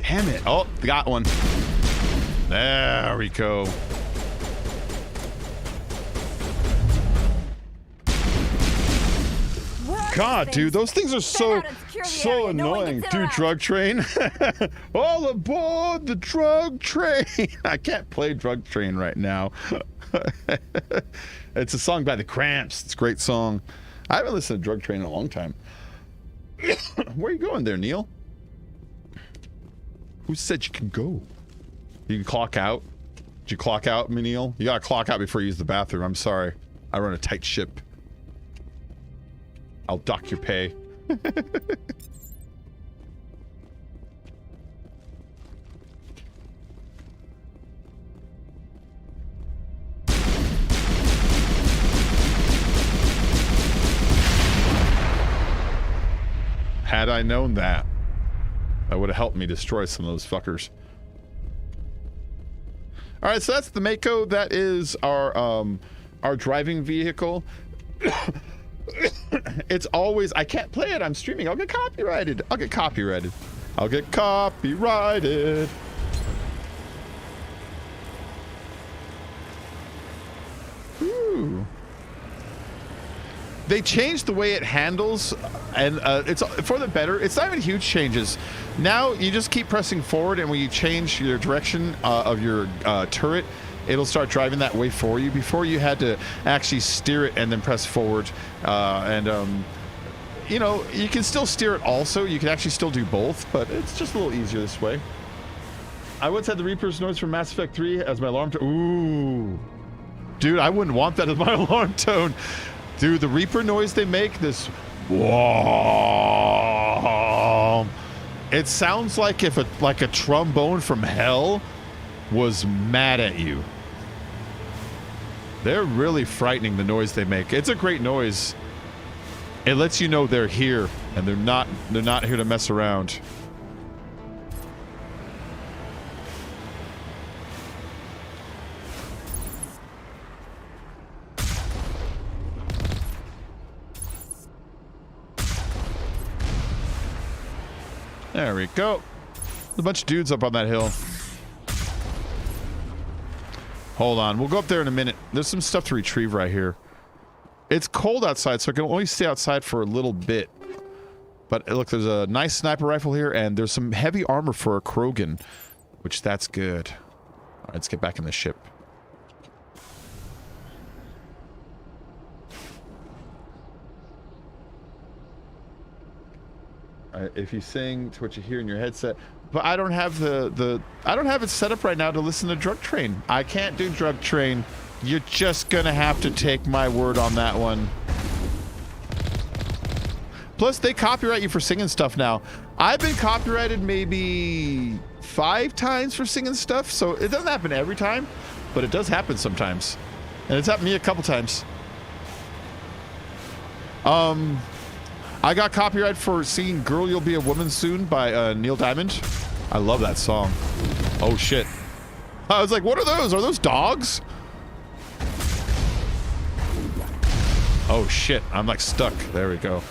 A: Damn it. Oh, got one. There we go. God, dude, those things are so annoying. Dude, drug train. All aboard the drug train. I can't play Drug Train right now. It's a song by the Cramps. It's a great song. I haven't listened to Drug Train in a long time. Where are you going there, Neil? Who said you can go? You can clock out? Did you clock out, Neil? You gotta clock out before you use the bathroom. I'm sorry. I run a tight ship. I'll dock your pay. Had I known that, that would have helped me destroy some of those fuckers. All right, so that's the Mako. That is our driving vehicle. It's always, I can't play it. I'm streaming. I'll get copyrighted. I'll get copyrighted. I'll get copyrighted. Ooh. They changed the way it handles, and it's for the better. It's not even huge changes. Now you just keep pressing forward, and when you change your direction of your turret, it'll start driving that way for you. Before, you had to actually steer it and then press forward. You know, you can still steer it also. You can actually still do both, but it's just a little easier this way. I once had the Reaper's noise from Mass Effect 3 as my alarm tone. Ooh. Dude, I wouldn't want that as my alarm tone. Dude, the Reaper noise they make, this... Whoa. It sounds like if a trombone from hell was mad at you. They're really frightening, the noise they make. It's a great noise. It lets you know they're here, and they're not here to mess around. There we go. There's a bunch of dudes up on that hill. Hold on. We'll go up there in a minute. There's some stuff to retrieve right here. It's cold outside, so I can only stay outside for a little bit. But look, there's a nice sniper rifle here, and there's some heavy armor for a Krogan, which that's good. All right, let's get back in the ship. If you sing to what you hear in your headset, but I don't have I don't have it set up right now to listen to Drug Train. I can't do Drug Train. You're just gonna have to take my word on that one. Plus, they copyright you for singing stuff now. I've been copyrighted maybe 5 times for singing stuff, so it doesn't happen every time, but it does happen sometimes. And it's happened to me a couple times. I got copyright for singing Girl You'll Be a Woman Soon by Neil Diamond. I love that song. Oh shit. I was like, what are those? Are those dogs? Oh shit, I'm like stuck. There we go.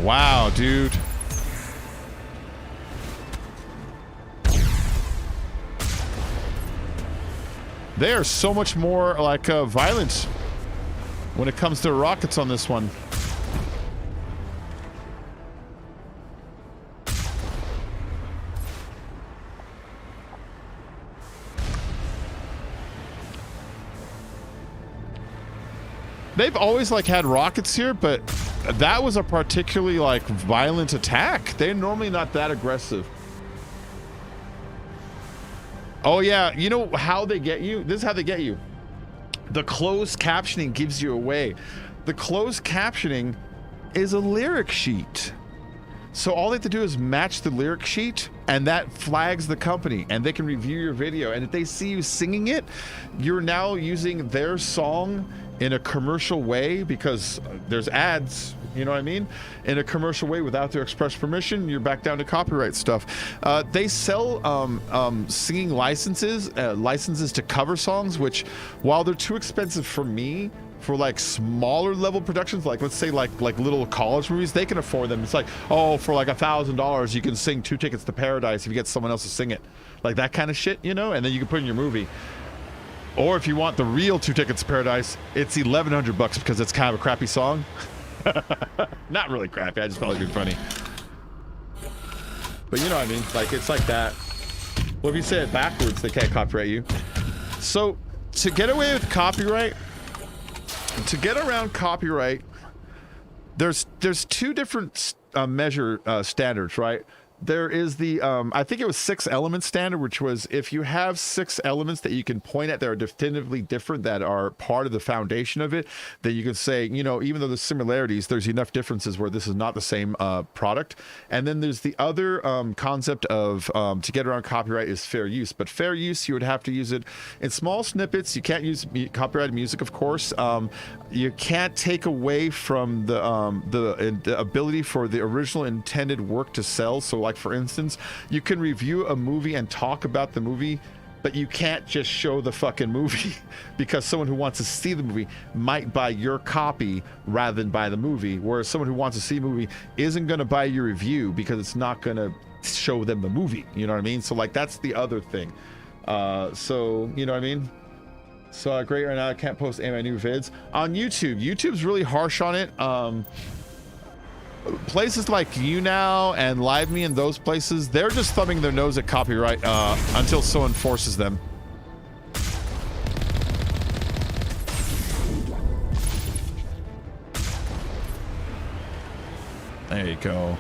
A: Wow, dude. They are so much more like violent when it comes to rockets on this one. They've always like had rockets here, but that was a particularly like violent attack. They're normally not that aggressive. Oh yeah, you know how they get you? This is how they get you. The closed captioning gives you away. The closed captioning is a lyric sheet. So all they have to do is match the lyric sheet, and that flags the company, and they can review your video. And if they see you singing it, you're now using their song in a commercial way because there's ads, you know what I mean? In a commercial way without their express permission, you're back down to copyright stuff. They sell singing licenses to cover songs, which while they're too expensive for me, for like smaller level productions, like let's say like little college movies, they can afford them. It's like, oh, for like $1,000 you can sing 2 Tickets to Paradise if you get someone else to sing it, like that kind of shit, you know, and then you can put it in your movie. Or if you want the real 2 Tickets to Paradise, it's $1,100 because it's kind of a crappy song. Not really crappy, I just felt like it'd be funny. But you know what I mean, like it's like that. Well, if you say it backwards, they can't copyright you. So to get away with copyright, to get around copyright, there's 2 different measure standards, right? There is the I think it was 6 element standard, which was if you have 6 elements that you can point at that are definitively different, that are part of the foundation of it, then you can say, you know, even though there's similarities, there's enough differences where this is not the same product. And then there's the other concept of to get around copyright is fair use. But fair use, you would have to use it in small snippets. You can't use copyrighted music, of course. You can't take away from the ability for the original intended work to sell. So like for instance, you can review a movie and talk about the movie, but you can't just show the fucking movie because someone who wants to see the movie might buy your copy rather than buy the movie, whereas someone who wants to see a movie isn't going to buy your review because it's not going to show them the movie, you know what I mean? So like that's the other thing. So you know what I mean? So great, right now I can't post any of my new vids on YouTube. YouTube's really harsh on it. Places like YouNow and LiveMe and those places, they're just thumbing their nose at copyright until someone forces them. There you go.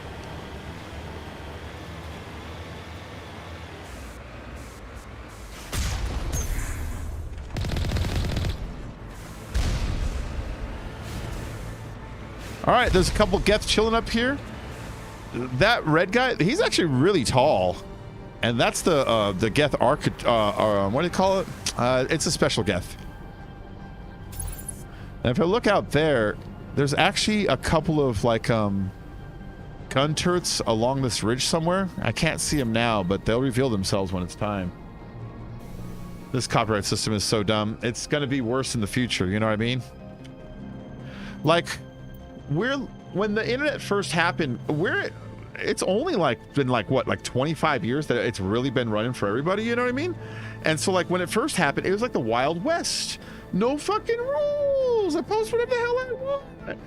A: All right, there's a couple Geths chilling up here. That red guy, he's actually really tall, and that's the Geth what do you call it? It's a special Geth. And if I look out there, there's actually a couple of like gun turrets along this ridge somewhere. I can't see them now, but they'll reveal themselves when it's time. This copyright system is so dumb. It's gonna be worse in the future, you know what I mean? Like, when the internet first happened, it's only been like 25 years that it's really been running for everybody, you know what I mean? And so like when it first happened, it was like the Wild West. No fucking rules. I post whatever the hell I want.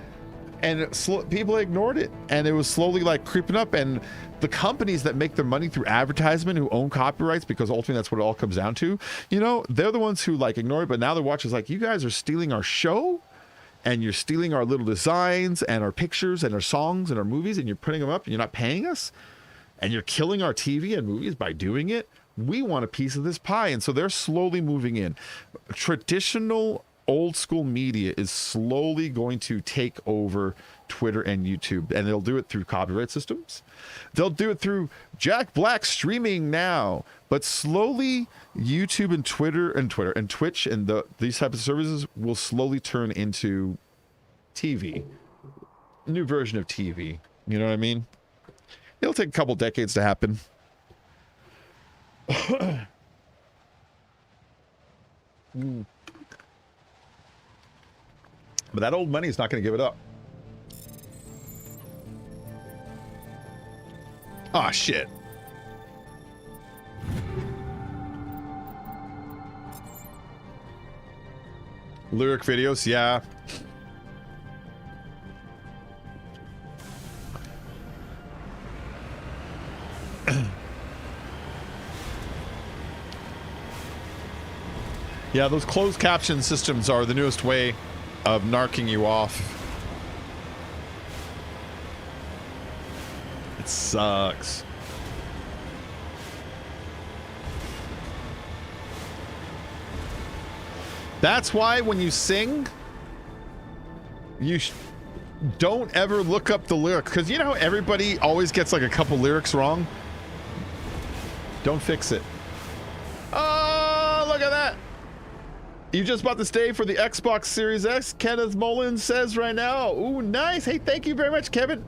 A: and people ignored it, and it was slowly like creeping up. And the companies that make their money through advertisement, who own copyrights, because ultimately that's what it all comes down to, you know, they're the ones who like ignore it. But now they're watching like, you guys are stealing our show, and you're stealing our little designs and our pictures and our songs and our movies, and you're putting them up, and you're not paying us, and you're killing our TV and movies by doing it. We want a piece of this pie. And so they're slowly moving in. Traditional old school media is slowly going to take over Twitter and YouTube, and they'll do it through copyright systems. They'll do it through Jack Black streaming now, but slowly YouTube and Twitter and Twitch and these types of services will slowly turn into TV, new version of TV. You know what I mean? It'll take a couple decades to happen. But that old money is not going to give it up. Ah, shit. Lyric videos, yeah. Yeah, those closed caption systems are the newest way of narking you off. It sucks. That's why when you sing, you don't ever look up the lyrics, because you know how everybody always gets like a couple lyrics wrong? Don't fix it. Oh, look at that. You just bought this day for the Xbox Series X, Kenneth Mullins says right now. Ooh, nice. Hey, thank you very much, Kenneth.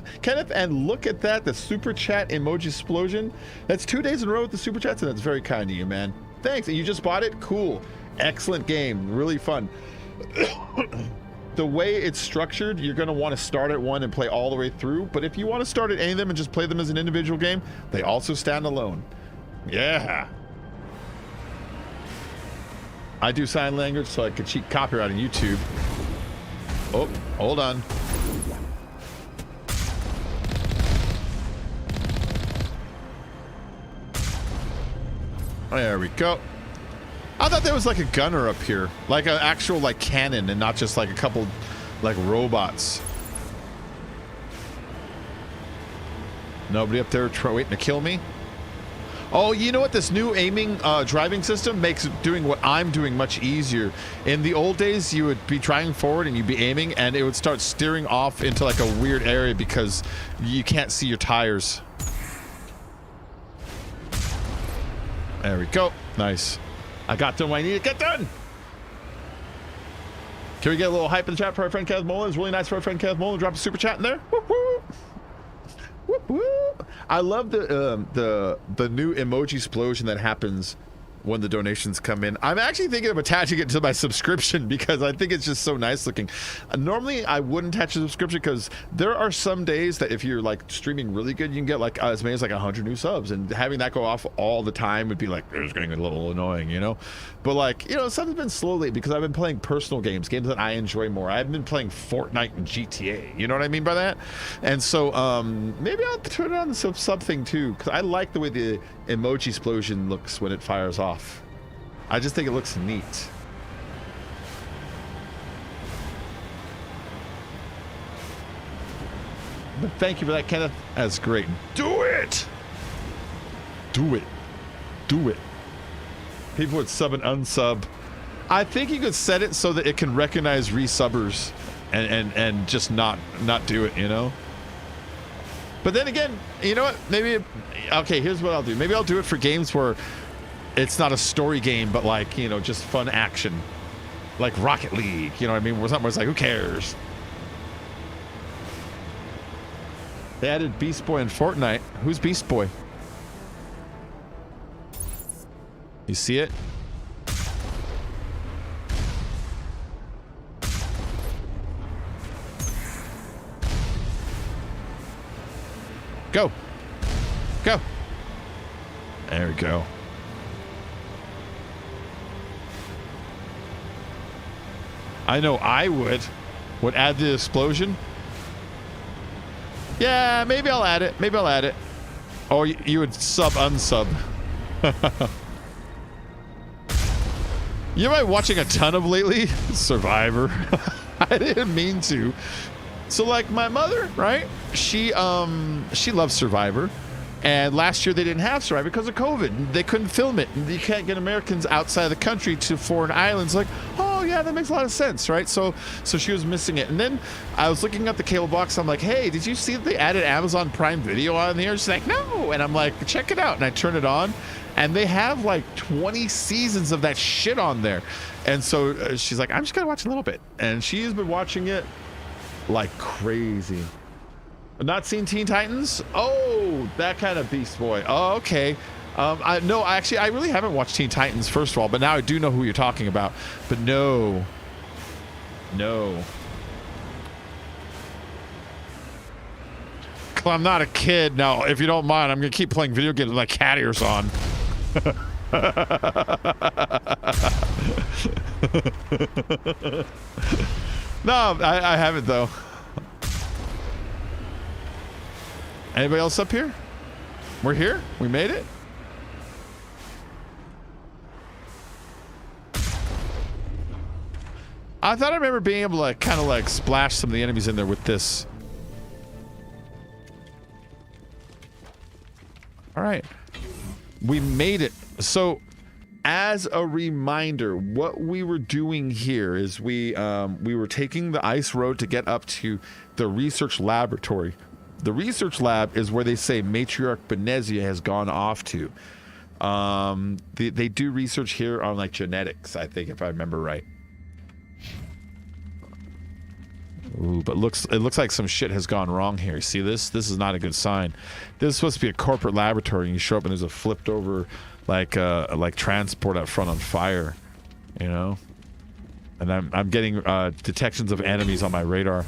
A: And look at that, the super chat emoji explosion. That's 2 days in a row with the super chats, and that's very kind of you, man. Thanks. And you just bought it? Cool. Excellent game. Really fun. The way it's structured, you're going to want to start at one and play all the way through. But if you want to start at any of them and just play them as an individual game, they also stand alone. Yeah. I do sign language so I could cheat copyright on YouTube. Oh, hold on. There we go. I thought there was like a gunner up here, like an actual like cannon, and not just like a couple like robots. Nobody up there waiting to kill me. Oh, you know what? This new aiming driving system makes doing what I'm doing much easier. In the old days, you would be driving forward and you'd be aiming, and it would start steering off into like a weird area because you can't see your tires. There we go. Nice. I got done what I needed to get done. Can we get a little hype in the chat for our friend Kenneth Mullen? It's really nice for our friend Kenneth Mullen. Drop a super chat in there. Whoop, whoop. Whoop, whoop. I love the new emoji explosion that happens when the donations come in. I'm actually thinking of attaching it to my subscription because I think it's just so nice looking. Normally I wouldn't attach a subscription because there are some days that if you're like streaming really good, you can get like as many as like 100 new subs, and having that go off all the time would be like, it's getting a little annoying, you know? But like, you know, something's been slow lately because I've been playing personal games that I enjoy more. I've been playing Fortnite and GTA, you know what I mean by that? And so maybe I'll turn it on the sub thing too, because I like the way the emoji explosion looks when it fires off. I just think it looks neat. But thank you for that, Kenneth. That's great. Do it! Do it. Do it. People would sub and unsub. I think you could set it so that it can recognize resubbers and just not do it, you know? But then again, you know what? Maybe, okay, here's what I'll do. Maybe I'll do it for games where it's not a story game, but like, you know, just fun action. Like Rocket League, you know what I mean? Where something where it's like, who cares? They added Beast Boy in Fortnite. Who's Beast Boy? You see it? Go. Go. There we go. I know I would add the explosion. Yeah, maybe I'll add it. Maybe I'll add it. Oh, you would unsub. You know what I'm watching a ton of lately? Survivor. I didn't mean to. So like my mother, right? She loves Survivor. And last year they didn't have Survivor because of COVID. They couldn't film it. You can't get Americans outside of the country to foreign islands. Like, oh yeah, that makes a lot of sense, right? So she was missing it. And then I was looking at the cable box. I'm like, hey, did you see that they added Amazon Prime Video on there? She's like, no. And I'm like, check it out. And I turn it on. And they have like 20 seasons of that shit on there. And so she's like, I'm just going to watch a little bit. And she's been watching it like crazy. Not seen Teen Titans? Oh, that kind of beast boy. Oh, okay. I really haven't watched Teen Titans, first of all. But now I do know who you're talking about. But no. I'm not a kid. Now, if you don't mind, I'm going to keep playing video games with my cat ears on. No, I haven't though. Anybody else up here? We're here? We made it? I thought I remember being able to kind of like splash some of the enemies in there with this. All right. We made it. So, as a reminder, what we were doing here is we were taking the ice road to get up to the research laboratory. The research lab is where they say Matriarch Benezia has gone off to. They do research here on like genetics, I think, if I remember right. Ooh, but it looks like some shit has gone wrong here. See this? This is not a good sign. This is supposed to be a corporate laboratory, and you show up and there's a flipped over like transport up front on fire, you know. And I'm getting detections of enemies on my radar.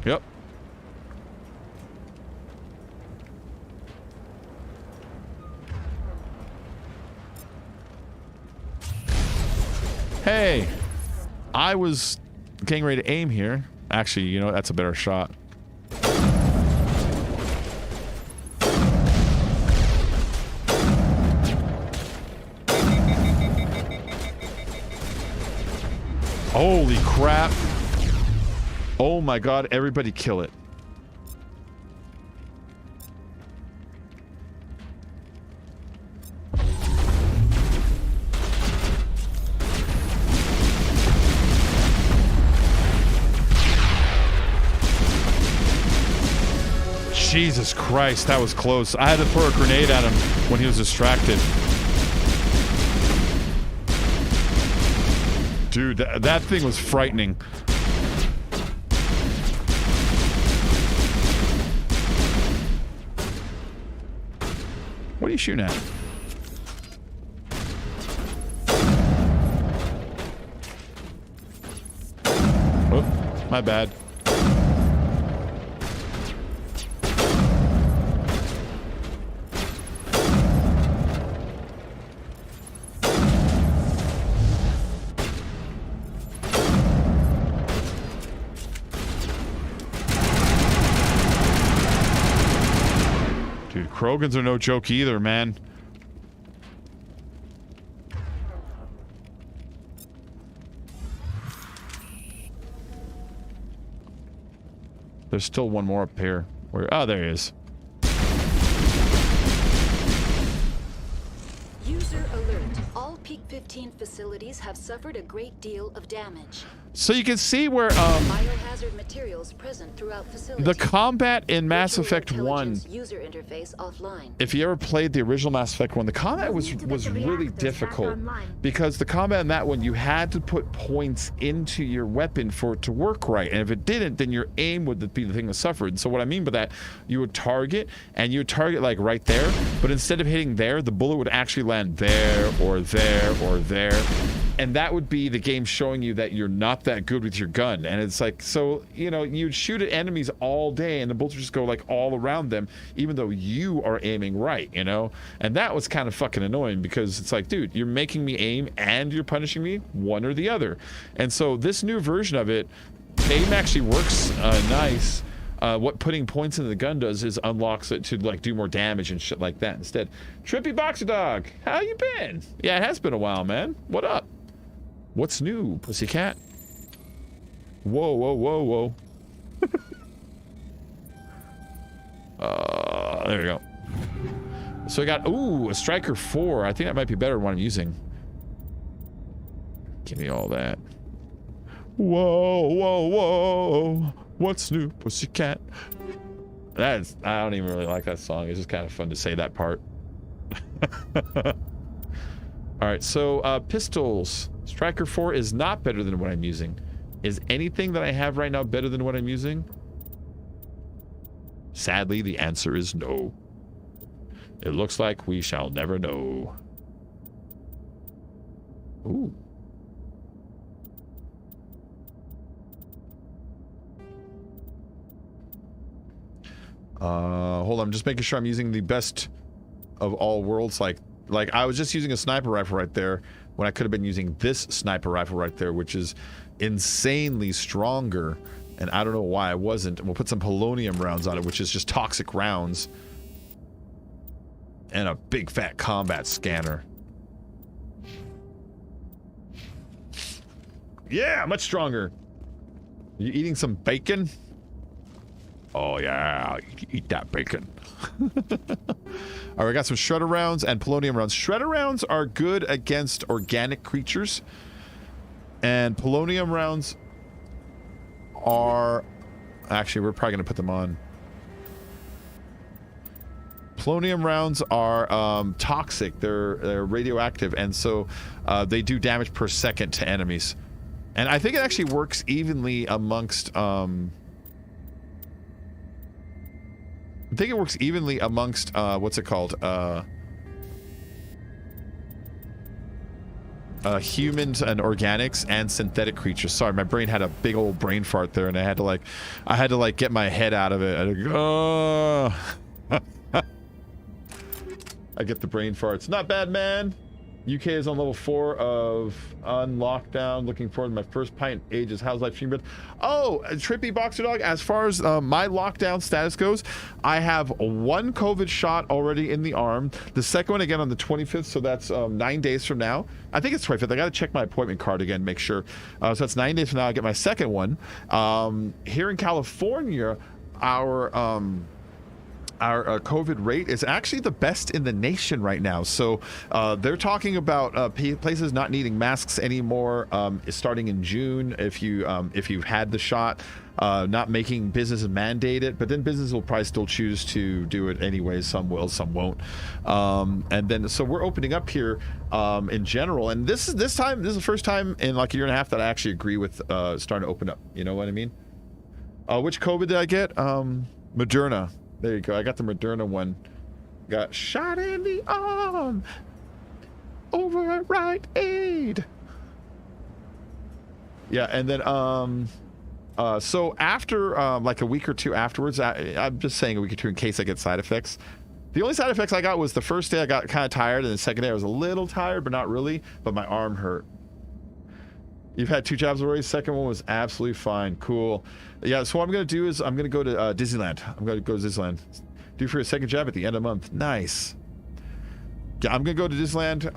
A: Yep. Hey, I was getting ready to aim here. Actually, you know, that's a better shot. Holy crap. Oh my god, everybody kill it. Jesus Christ, that was close. I had to throw a grenade at him when he was distracted. Dude, that thing was frightening. What are you shooting at? Oh, my bad. Krogans are no joke either, man. There's still one more up here. Where? Oh, there he is.
C: User alert. All Peak 15 facilities have suffered a great deal of damage.
A: So you can see where
C: biohazard materials present throughout facilities.
A: the combat in Mass Effect 1.
C: User interface offline.
A: If you ever played the original Mass Effect 1, the combat was really difficult because the combat in that one, you had to put points into your weapon for it to work right, and if it didn't, then your aim would be the thing that suffered. So what I mean by that, you would target, and you would target like right there, but instead of hitting there, the bullet would actually land there or there or there. and that would be the game showing you that you're not that good with your gun. And it's like, so, you know, you'd shoot at enemies all day and the bullets would just go like all around them, even though you are aiming right, you know? And that was kind of fucking annoying because it's like, dude, you're making me aim and you're punishing me, one or the other. And so this new version of it, aim actually works nice. What putting points into the gun does is unlocks it to like do more damage and shit like that instead. Trippy Boxer Dog, how you been? Yeah, it has been a while, man. What up? What's new, pussycat? Whoa, whoa, whoa, whoa. There we go. So I got, ooh, a Striker 4. I think that might be better than what I'm using. Give me all that. Whoa, whoa, whoa. What's new, pussycat? I don't even really like that song. It's just kind of fun to say that part. Alright, so pistols. Striker 4 is not better than what I'm using. Is anything that I have right now better than what I'm using? Sadly, the answer is no. It looks like we shall never know. Ooh. Hold on, I'm just making sure I'm using the best of all worlds. Like I was just using a sniper rifle right there when I could have been using this sniper rifle right there, which is insanely stronger. And I don't know why I wasn't. We'll put some polonium rounds on it, which is just toxic rounds. And a big fat combat scanner. Yeah, much stronger. You eating some bacon? Oh yeah, eat that bacon. All right, we got some shredder rounds and polonium rounds. Shredder rounds are good against organic creatures. And polonium rounds are... Actually, we're probably going to put them on. Polonium rounds are toxic. They're radioactive, and so they do damage per second to enemies. And I think it actually works evenly amongst... I think it works evenly amongst, what's it called? Humans and organics and synthetic creatures. Sorry, my brain had a big old brain fart there, and I had to like get my head out of it. I had to go, I get the brain farts. Not bad, man. UK is on level 4 of unlockdown. Looking forward to my first pint ages. How's life stream been? Oh, Trippy Boxer Dog, as far as my lockdown status goes, I have one COVID shot already in the arm. The second one again on the 25th, so that's 9 days from now. I think it's 25th. I got to check my appointment card again, make sure. So that's 9 days from now. I get my second one. Here in California, our COVID rate is actually the best in the nation right now. So they're talking about places not needing masks anymore starting in June if you've had the shot, not making businesses mandate it, but then businesses will probably still choose to do it anyway. Some will, some won't. And then so we're opening up here in general, and this is the first time in like a year and a half that I actually agree with starting to open up. You know what I mean? Which COVID did I get? Moderna. There you go. I got the Moderna one. Got shot in the arm. Over at Rite Aid. Yeah, and then so after like a week or two afterwards, I'm just saying a week or two in case I get side effects. The only side effects I got was the first day I got kind of tired, and the second day I was a little tired, but not really. But my arm hurt. You've had 2 jabs already. Second one was absolutely fine. Cool. Yeah, so what I'm going to do is I'm going to go to Disneyland. I'm going to go to Disneyland. Due for a second jab at the end of the month. Nice. Yeah, I'm going to go to Disneyland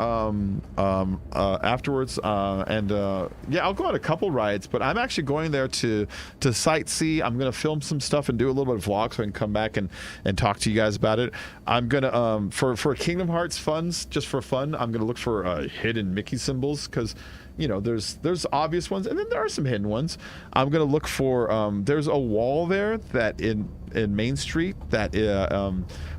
A: afterwards. Yeah, I'll go on a couple rides, but I'm actually going there to sightsee. I'm going to film some stuff and do a little bit of vlog so I can come back and talk to you guys about it. I'm going to, for Kingdom Hearts funds, just for fun, I'm going to look for hidden Mickey symbols because... You know, there's obvious ones, and then there are some hidden ones. I'm gonna look for. There's a wall there that in Main Street that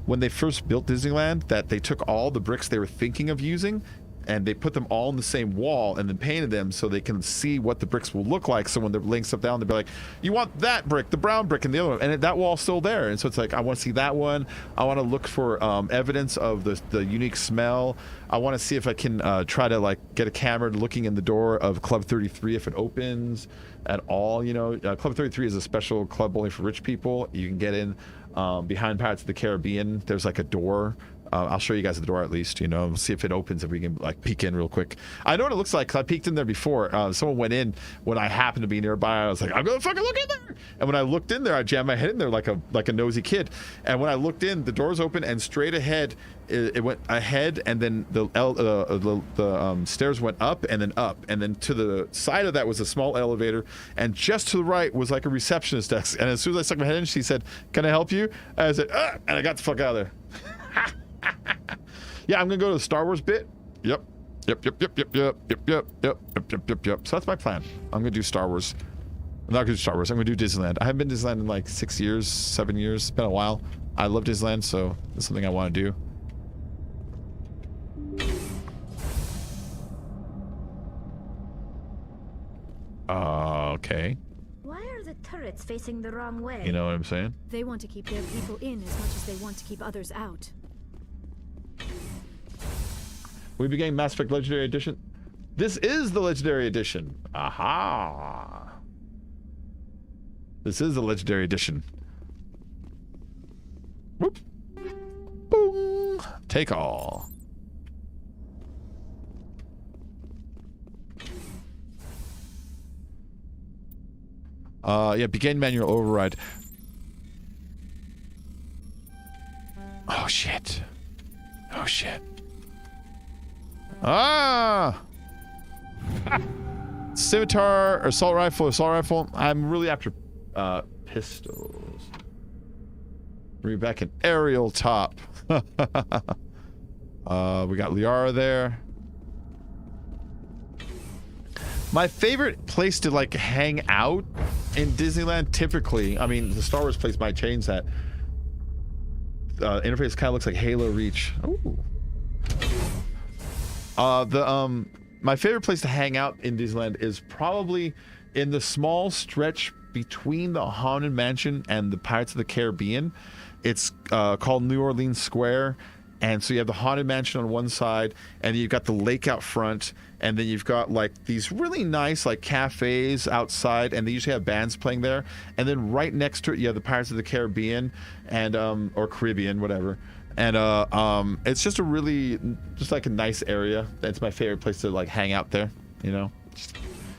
A: when they first built Disneyland, that they took all the bricks they were thinking of using, and they put them all in the same wall and then painted them so they can see what the bricks will look like. So when they're laying stuff down, they'll be like, you want that brick, the brown brick, and the other one, and that wall's still there. And so it's like, I want to see that one. I want to look for evidence of the unique smell. I want to see if I can try to like get a camera looking in the door of Club 33 if it opens at all. You know, Club 33 is a special club only for rich people. You can get in behind Pirates of the Caribbean. There's like a door. I'll show you guys the door at least, you know, see if it opens, if we can like peek in real quick. I know what it looks like because I peeked in there before. Someone went in when I happened to be nearby. I was like, I'm gonna fucking look in there. And when I looked in there, I jammed my head in there like a nosy kid. And when I looked in, the door's open and straight ahead, it went ahead, and then the stairs went up and then to the side of that was a small elevator, and just to the right was like a receptionist desk. And as soon as I stuck my head in, she said, "Can I help you?" I said, and I got the fuck out of there. Yeah, I'm gonna go to the Star Wars bit. Yep. So that's my plan. I'm gonna do Star Wars. I'm not gonna do Star Wars. I'm gonna do Disneyland. I haven't been to Disneyland in like 6 years, 7 years. It's been a while. I love Disneyland, so it's something I want to do. Okay.
M: Why are the turrets facing the wrong way?
A: You know what I'm saying?
P: They want to keep their people in as much as they want to keep others out.
A: We began Mass Effect Legendary Edition. This is the Legendary Edition. Aha. This is the Legendary Edition. Whoop. Boom. Take all. Yeah, begin manual override. Oh shit. Oh shit. Ah! Scimitar, assault rifle. I'm really after pistols. Bring back an aerial top. We got Liara there. My favorite place to like hang out in Disneyland typically, I mean the Star Wars place might change that. Interface kind of looks like Halo Reach. Ooh. My favorite place to hang out in Disneyland is probably in the small stretch between the Haunted Mansion and the Pirates of the Caribbean. It's called New Orleans Square, and so you have the Haunted Mansion on one side, and you've got the lake out front, and then you've got like these really nice like cafes outside, and they usually have bands playing there. And then right next to it, you have the Pirates of the Caribbean, and or Caribbean, whatever. And it's just just like a nice area. That's my favorite place to like hang out there, you know.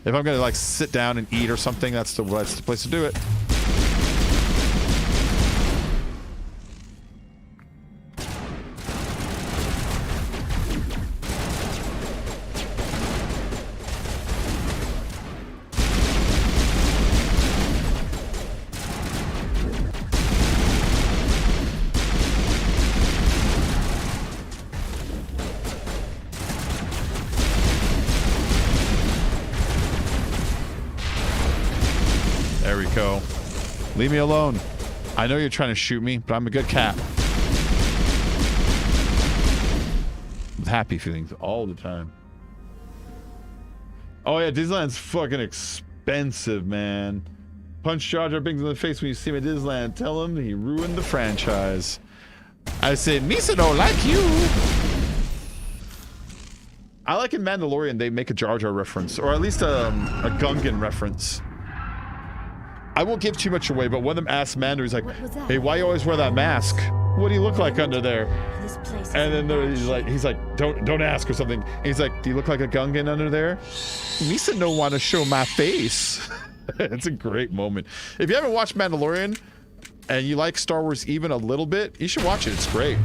A: If I'm gonna like sit down and eat or something, that's the place to do it. There we go. Leave me alone. I know you're trying to shoot me, but I'm a good cat. With happy feelings all the time. Oh yeah, Disneyland's fucking expensive, man. Punch Jar Jar Binks in the face when you see him at Disneyland. Tell him he ruined the franchise. I said, Misa don't like you. I like in Mandalorian they make a Jar Jar reference, or at least a Gungan reference. I won't give too much away, but one of them asked Mando, he's like, hey, why you always wear that mask? What do you look like under there? And then he's like, don't ask or something. And he's like, do you look like a Gungan under there? Misa don't want to show my face. It's a great moment. If you haven't watched Mandalorian and you like Star Wars even a little bit, you should watch it. It's great.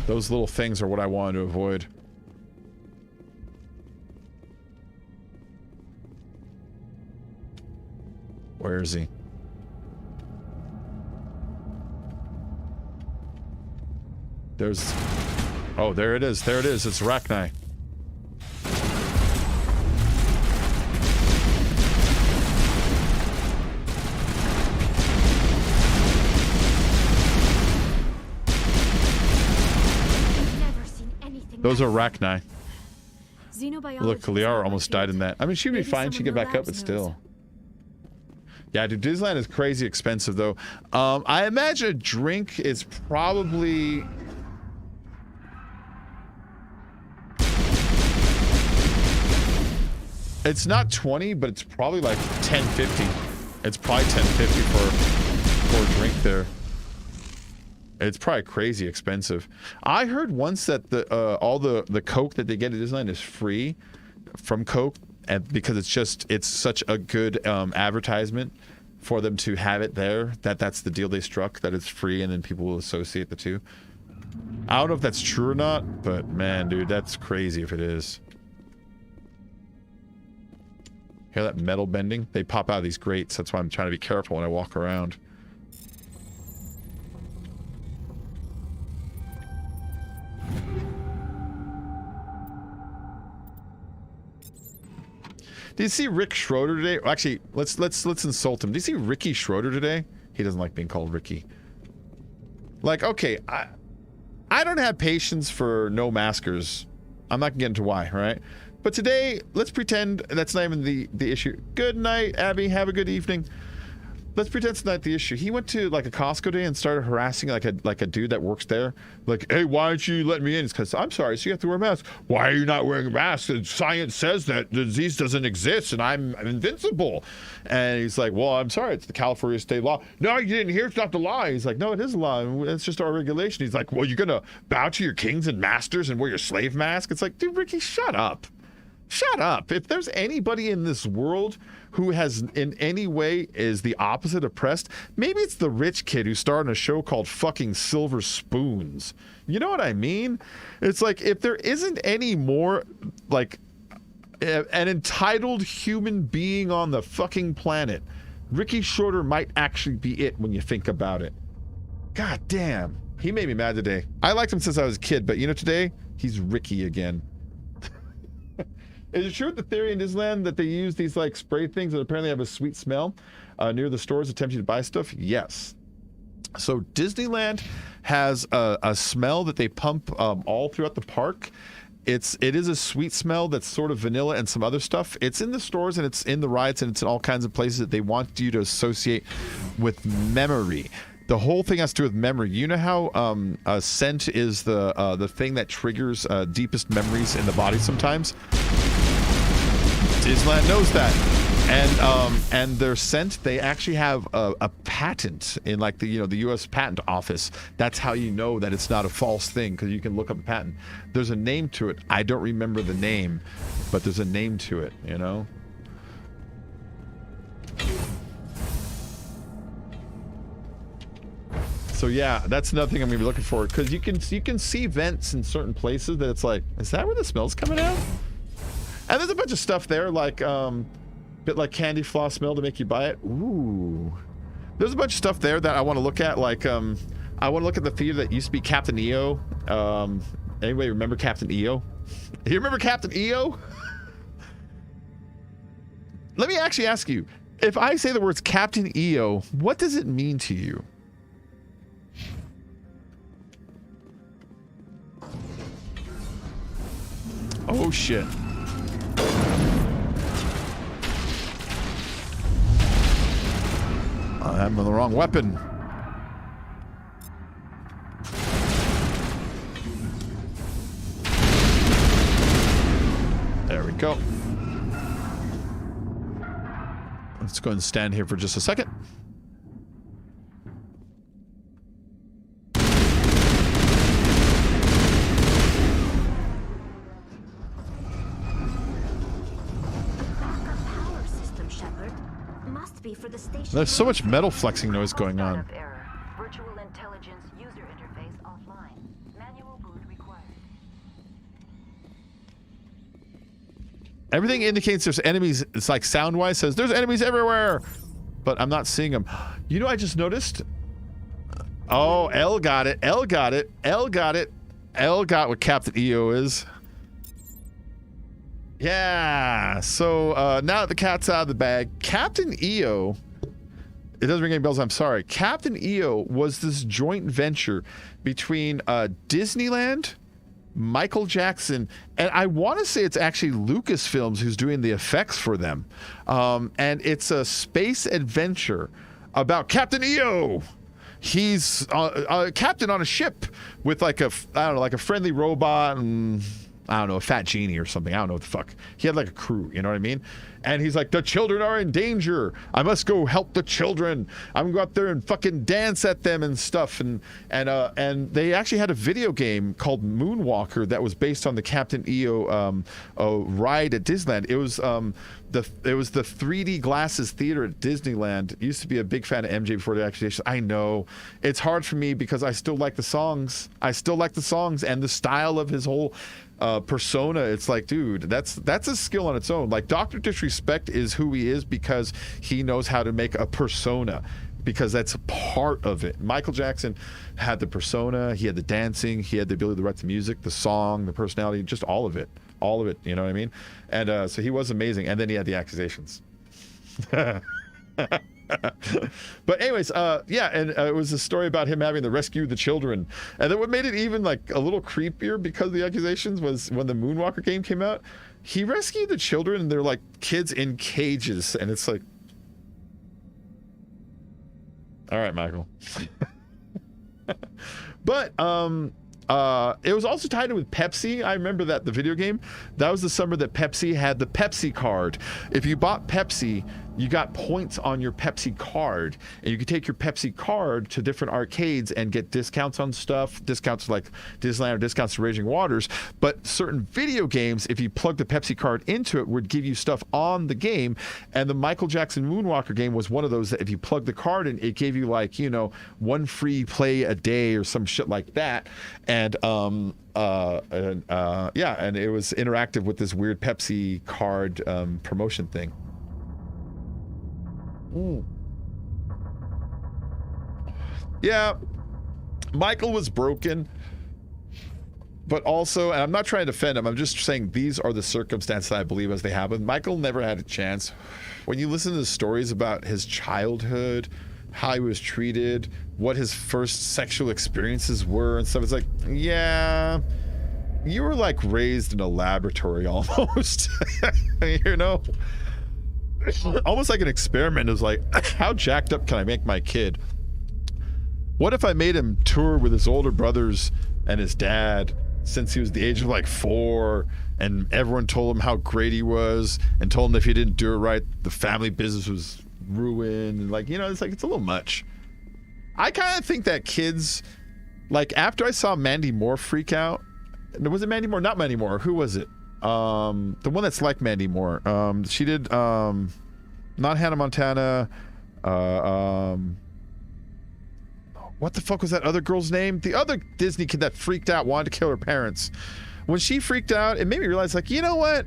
A: Those little things are what I wanted to avoid. Where is he? There's... Oh, there it is. There it is. It's Arachni. Those are arachni.
P: Xenobiology.
A: Look, Liara almost died in that. I mean, she'd be fine. She'd get back up, but still. Yeah, dude, Disneyland is crazy expensive, though. I imagine a drink is probably... It's not 20, but it's probably like 10.50. It's probably 10.50 for a drink there. It's probably crazy expensive. I heard once that all the Coke that they get at Disneyland is free from Coke, and because it's such a good advertisement for them to have it there, that's the deal they struck, that it's free and then people will associate the two. I don't know if that's true or not, but man, dude, that's crazy if it is. Hear that metal bending? They pop out of these grates. That's why I'm trying to be careful when I walk around. Did you see Rick Schroeder today? Actually, let's insult him. Did you see Ricky Schroeder today? He doesn't like being called Ricky. Like, okay, I don't have patience for no maskers. I'm not gonna get into why, right? But today, let's pretend that's not even the issue. Good night, Abby. Have a good evening. Let's pretend it's not the issue. He went to like a Costco day and started harassing like a dude that works there. Like, hey, why aren't you letting me in? It's because I'm sorry, so you have to wear a mask. Why are you not wearing a mask? Science says that the disease doesn't exist and I'm invincible. And he's like, well, I'm sorry, it's the California state law. No, you didn't hear, it's not the law. He's like, no, it is a law. It's just our regulation. He's like, well, you're gonna bow to your kings and masters and wear your slave mask? It's like, dude, Ricky, shut up. Shut up. If there's anybody in this world who has in any way is the opposite oppressed, maybe it's the rich kid who starred in a show called fucking Silver Spoons. You know what I mean? It's like, if there isn't any more like an entitled human being on the fucking planet, Ricky Schroeder might actually be it when you think about it. God damn. He made me mad today. I liked him since I was a kid, but you know, today he's Ricky again. Is it true the theory in Disneyland that they use these like spray things that apparently have a sweet smell near the stores attempting to buy stuff? Yes. So Disneyland has a smell that they pump all throughout the park. It is a sweet smell that's sort of vanilla and some other stuff. It's in the stores and it's in the rides and it's in all kinds of places that they want you to associate with memory. The whole thing has to do with memory. You know how a scent is the thing that triggers deepest memories in the body sometimes? Disneyland knows that. And their scent, they actually have a patent in like the U.S. Patent Office. That's how you know that it's not a false thing, because you can look up a patent. There's a name to it. I don't remember the name, but there's a name to it, you know? So yeah, that's another thing I'm gonna be looking for, because you can see vents in certain places that it's like, is that where the smell's coming out? And there's a bunch of stuff there, like bit like candy floss smell to make you buy it. Ooh, there's a bunch of stuff there that I want to look at. Like I want to look at the theater that used to be Captain EO. Anybody remember Captain EO? You remember Captain EO? Let me actually ask you, if I say the words Captain EO, what does it mean to you? Oh shit. I'm on the wrong weapon. There we go. Let's go and stand here for just a second. There's so much metal flexing noise going on.
C: Virtual intelligence user interface offline. Manual boot required.
A: Everything indicates there's enemies. It's like sound-wise says there's enemies everywhere, but I'm not seeing them. You know, I just noticed. Oh, L got it. L got it. L got it. L got what Captain EO is. Yeah. So now that the cat's out of the bag, Captain EO. It doesn't ring any bells, I'm sorry. Captain EO was this joint venture between Disneyland Michael Jackson, and I want to say it's actually Lucasfilms who's doing the effects for them. And it's a space adventure about Captain EO. He's a captain on a ship with like a friendly robot and I don't know, a fat genie or something. I don't know what the fuck. He had like a crew, you know what I mean? And he's like, the children are in danger. I must go help the children. I'm gonna go out there and fucking dance at them and stuff. And they actually had a video game called Moonwalker that was based on the Captain EO ride at Disneyland. It was the 3D Glasses Theater at Disneyland. Used to be a big fan of MJ before the accusation. I know it's hard for me because I still like the songs. And the style of his whole persona. It's like, dude, that's a skill on its own. Like Dr. Disrespect is who he is because he knows how to make a persona, because that's part of it. Michael Jackson had the persona, he had the dancing, he had the ability to write the music, the song, the personality, just all of it, you know what I mean? And so he was amazing. And then he had the accusations. But anyways, it was a story about him having to rescue the children. And then what made it even like a little creepier because of the accusations was when the Moonwalker game came out, he rescued the children and they're like kids in cages. And it's like, all right, Michael. But it was also tied in with Pepsi. I remember that the video game, that was the summer that Pepsi had the Pepsi card. If you bought Pepsi, you got points on your Pepsi card, and you could take your Pepsi card to different arcades and get discounts on stuff, discounts like Disneyland or discounts to Raging Waters. But certain video games, if you plug the Pepsi card into it, would give you stuff on the game. And the Michael Jackson Moonwalker game was one of those that if you plug the card in, it gave you like, you know, one free play a day or some shit like that. And it was interactive with this weird Pepsi card promotion thing. Yeah, Michael was broken, but also, and I'm not trying to defend him, I'm just saying these are the circumstances that I believe as they happen. Michael never had a chance. When you listen to the stories about his childhood, how he was treated, what his first sexual experiences were and stuff, it's like, yeah, you were like raised in a laboratory almost. You know? Almost like an experiment. It was like, how jacked up can I make my kid? What if I made him tour with his older brothers and his dad since he was the age of like 4, and everyone told him how great he was and told him if he didn't do it right, the family business was ruined. And like, you know, it's like, it's a little much. I kind of think that kids, like after I saw Mandy Moore freak out, was it Mandy Moore? Not Mandy Moore. Who was it? The one that's like Mandy Moore. She did not Hannah Montana. What the fuck was that other girl's name? The other Disney kid that freaked out, wanted to kill her parents. When she freaked out, it made me realize, like, you know what?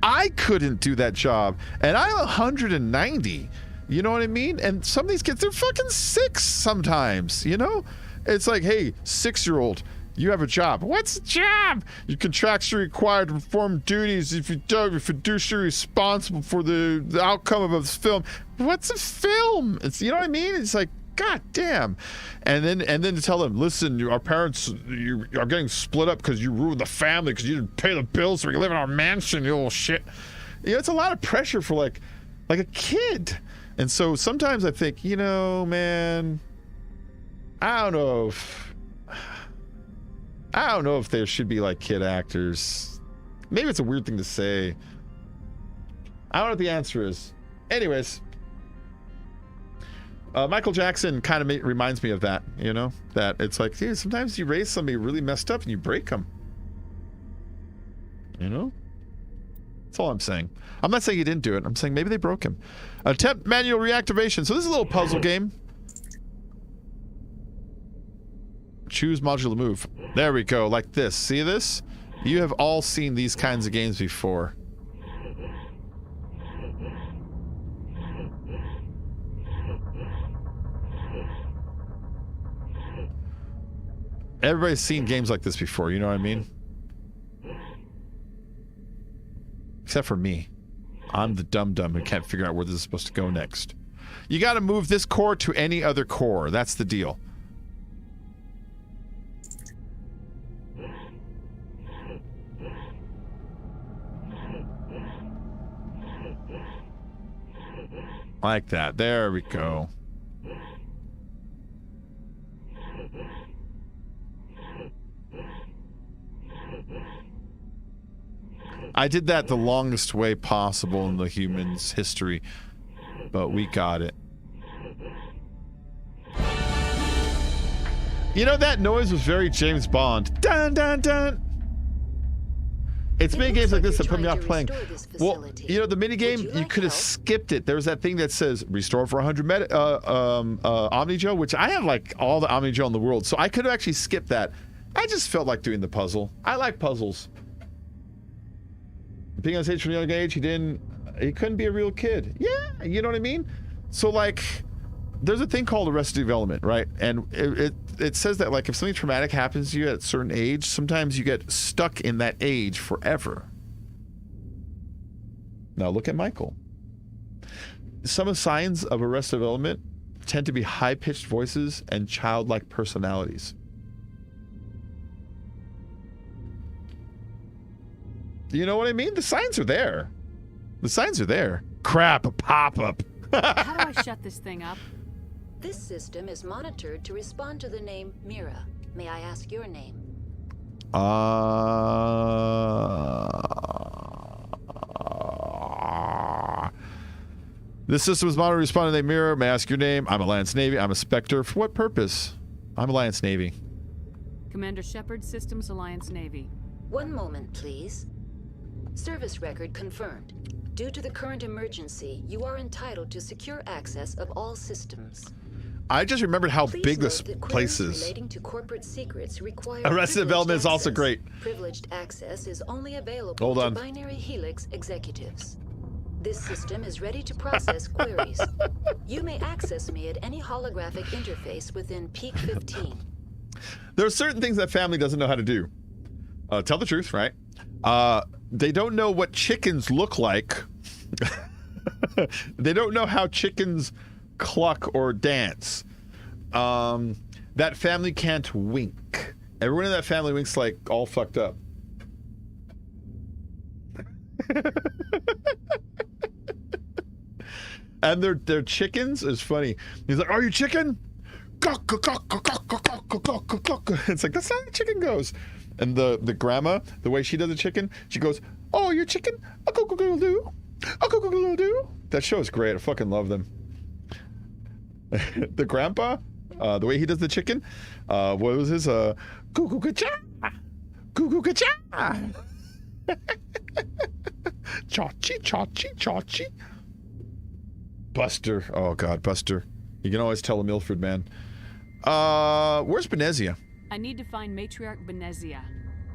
A: I couldn't do that job, and I'm 190. You know what I mean? And some of these kids, they're fucking 6 sometimes. You know, it's like, hey, 6-year-old. You have a job. What's a job? You're contractually required to perform duties. If you don't, you're fiduciary responsible for the outcome of this film. What's a film? It's, you know what I mean? It's like, God damn. And then to tell them, listen, our parents you are getting split up because you ruined the family because you didn't pay the bills so we can live in our mansion, you little shit. You know, it's a lot of pressure for like a kid. And so sometimes I think, you know, man, I don't know if there should be like kid actors. Maybe it's a weird thing to say. I don't know what the answer is. Anyways, Michael Jackson kind of reminds me of that, you know? That it's like, dude, sometimes you raise somebody really messed up and you break them. You know? That's all I'm saying. I'm not saying he didn't do it. I'm saying maybe they broke him. Attempt manual reactivation. So this is a little puzzle game. Choose modular move. There we go, like this. See this? You have all seen these kinds of games before. Everybody's seen games like this before, you know what I mean? Except for me. I'm the dum-dum who can't figure out where this is supposed to go next. You gotta move this core to any other core. That's the deal. Like that. There we go. I did that the longest way possible in the humans' history, but we got it. You know, that noise was very James Bond. Dun, dun, dun. It's mini games like this that put me off playing. Well, you know, the mini game, you could have skipped it. There's that thing that says restore for 100 Omni-Gel, which I have like all the Omni-Gel in the world, so I could have actually skipped that. I just felt like doing the puzzle. I like puzzles. Being on stage from a young age, he couldn't be a real kid. Yeah, you know what I mean? So like, there's a thing called Arrested Development, right? And it says that like if something traumatic happens to you at a certain age, sometimes you get stuck in that age forever. Now look at Michael. Some of the signs of Arrested Development tend to be high-pitched voices and childlike personalities. You know what I mean? The signs are there. The signs are there. Crap, a pop-up.
B: How do I shut this thing up?
C: This system is monitored to respond to the name Mira. May I ask your name?
A: This system is monitored to respond to the name Mira. May I ask your name? I'm Alliance Navy. I'm a Spectre. For what purpose? I'm Alliance Navy.
B: Commander Shepard, Systems Alliance Navy.
C: One moment, please. Service record confirmed. Due to the current emergency, you are entitled to secure access of all systems.
A: I just remembered how
C: Please
A: big this
C: note that
A: place
C: queries
A: is.
C: relating to corporate secrets require
A: Arrested Development is also great.
C: Privileged access is only available
A: Hold on.
C: to Binary Helix executives. This system is ready to process queries. You may access me at any holographic interface within Peak 15.
A: There are certain things that family doesn't know how to do. Tell the truth, right? They don't know what chickens look like. They don't know how chickens cluck or dance. That family can't wink. Everyone in that family winks like all fucked up. And their chickens is funny. He's like, "Are you chicken?" It's like, that's not how a chicken goes. And the grandma, the way she does a chicken, she goes, "Oh, you're chicken? A-go-go-go-do. A-go-go-go-do." That show is great. I fucking love them. The grandpa, the way he does the chicken, what was his? Goo-goo-ga-cha. Goo-goo-ga-cha. Chachi, chachi, chachi. Buster. Oh, God, Buster. You can always tell a Milford man. Where's Benezia?
B: I need to find Matriarch Benezia.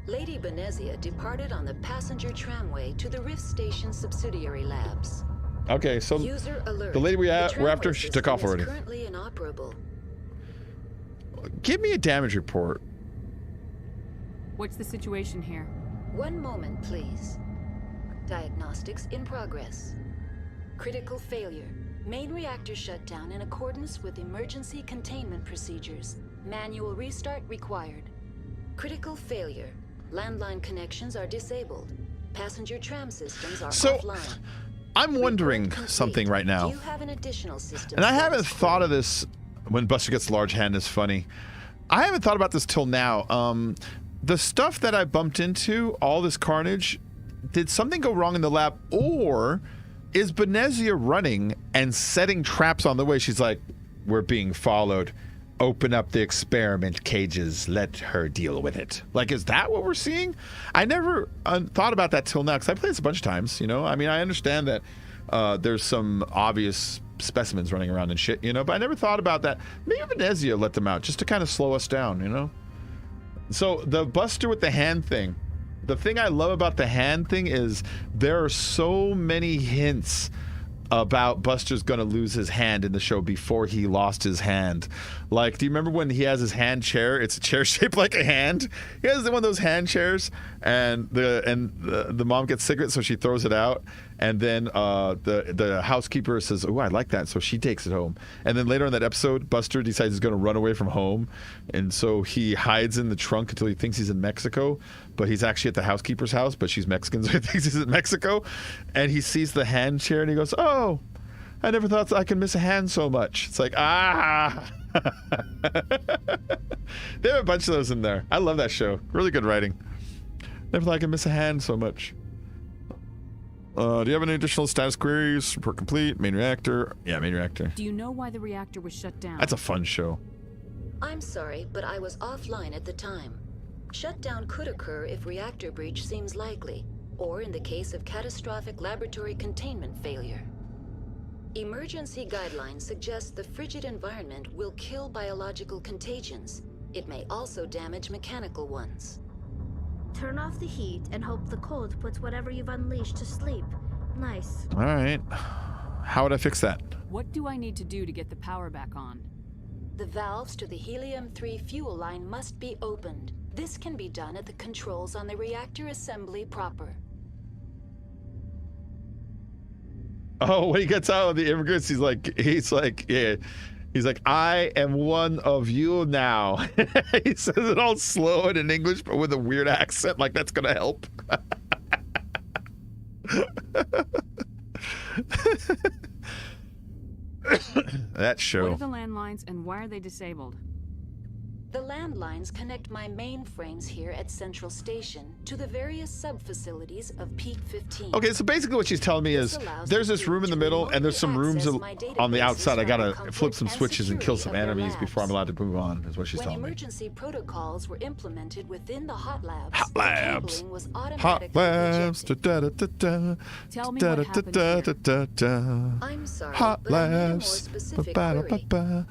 C: Lady Benezia departed on the passenger tramway to the Rift Station subsidiary labs.
A: Okay, so
C: User alert.
A: the lady we're
C: tramway
A: after, she took off
C: system is
A: already.
C: Currently inoperable.
A: Give me a damage report.
B: What's the situation here?
C: One moment, please. Diagnostics in progress. Critical failure. Main reactor shut down in accordance with emergency containment procedures. Manual restart required. Critical failure. Landline connections are disabled. Passenger tram systems are offline.
A: I'm wondering something right now.
C: Do you have an additional system?
A: And I haven't thought of this when Buster gets large hand is funny. I haven't thought about this till now. The stuff that I bumped into, all this carnage, did something go wrong in the lab, or is Benezia running and setting traps on the way? She's like, "We're being followed. Open up the experiment cages. Let her deal with it." Like, is that what we're seeing? I never thought about that till now, because I played this a bunch of times, you know? I mean, I understand that there's some obvious specimens running around and shit, you know? But I never thought about that. Maybe Benezia let them out just to kind of slow us down, you know? So, the Buster with the hand thing. The thing I love about the hand thing is there are so many hints about Buster's gonna lose his hand in the show before he lost his hand. Like, do you remember when he has his hand chair? It's a chair shaped like a hand. He has one of those hand chairs, and the mom gets cigarettes, so she throws it out, and then the housekeeper says, "Oh, I like that," so she takes it home. And then later in that episode, Buster decides he's gonna run away from home, and so he hides in the trunk until he thinks he's in Mexico, but he's actually at the housekeeper's house, but she's Mexican, so he thinks he's in Mexico, and he sees the hand chair, and he goes, "Oh, I never thought I could miss a hand so much. It's like, ah. There are a bunch of those in there. I love that show. Really good writing. Never thought I could miss a hand so much. Do you have any additional status queries? Report complete. Main reactor. Yeah, main reactor.
B: Do you know why the reactor was shut down?
A: That's a fun show.
C: I'm sorry, but I was offline at the time. Shutdown could occur if reactor breach seems likely, or in the case of catastrophic laboratory containment failure. Emergency guidelines suggest the frigid environment will kill biological contagions. It may also damage mechanical ones.
M: Turn off the heat and hope the cold puts whatever you've unleashed to sleep. Nice.
A: All right. How would I fix that?
B: What do I need to do to get the power back on?
C: The valves to the helium-3 fuel line must be opened. This can be done at the controls on the reactor assembly proper.
A: Oh, when he gets out of the immigrants, he's like, yeah. He's like, I am one of you now. He says it all slow and in English, but with a weird accent, like that's gonna help. That show.
B: What are the landlines and why are they disabled?
C: The landlines connect my mainframes here at Central Station to the various sub-facilities of Peak 15.
A: Okay, so basically what she's telling me is there's this room in the middle and there's some rooms on the outside. I gotta flip some switches and kill some enemies before I'm allowed to move on, is what she's telling me.
C: When emergency protocols were implemented within the hot labs,
A: Hot labs.
C: cabling was
A: Hot
C: automatically
A: labs.
C: ejected.
B: Tell me what happened here.
C: I'm sorry,
A: Hot
C: but I need a more
A: labs.
C: specific query.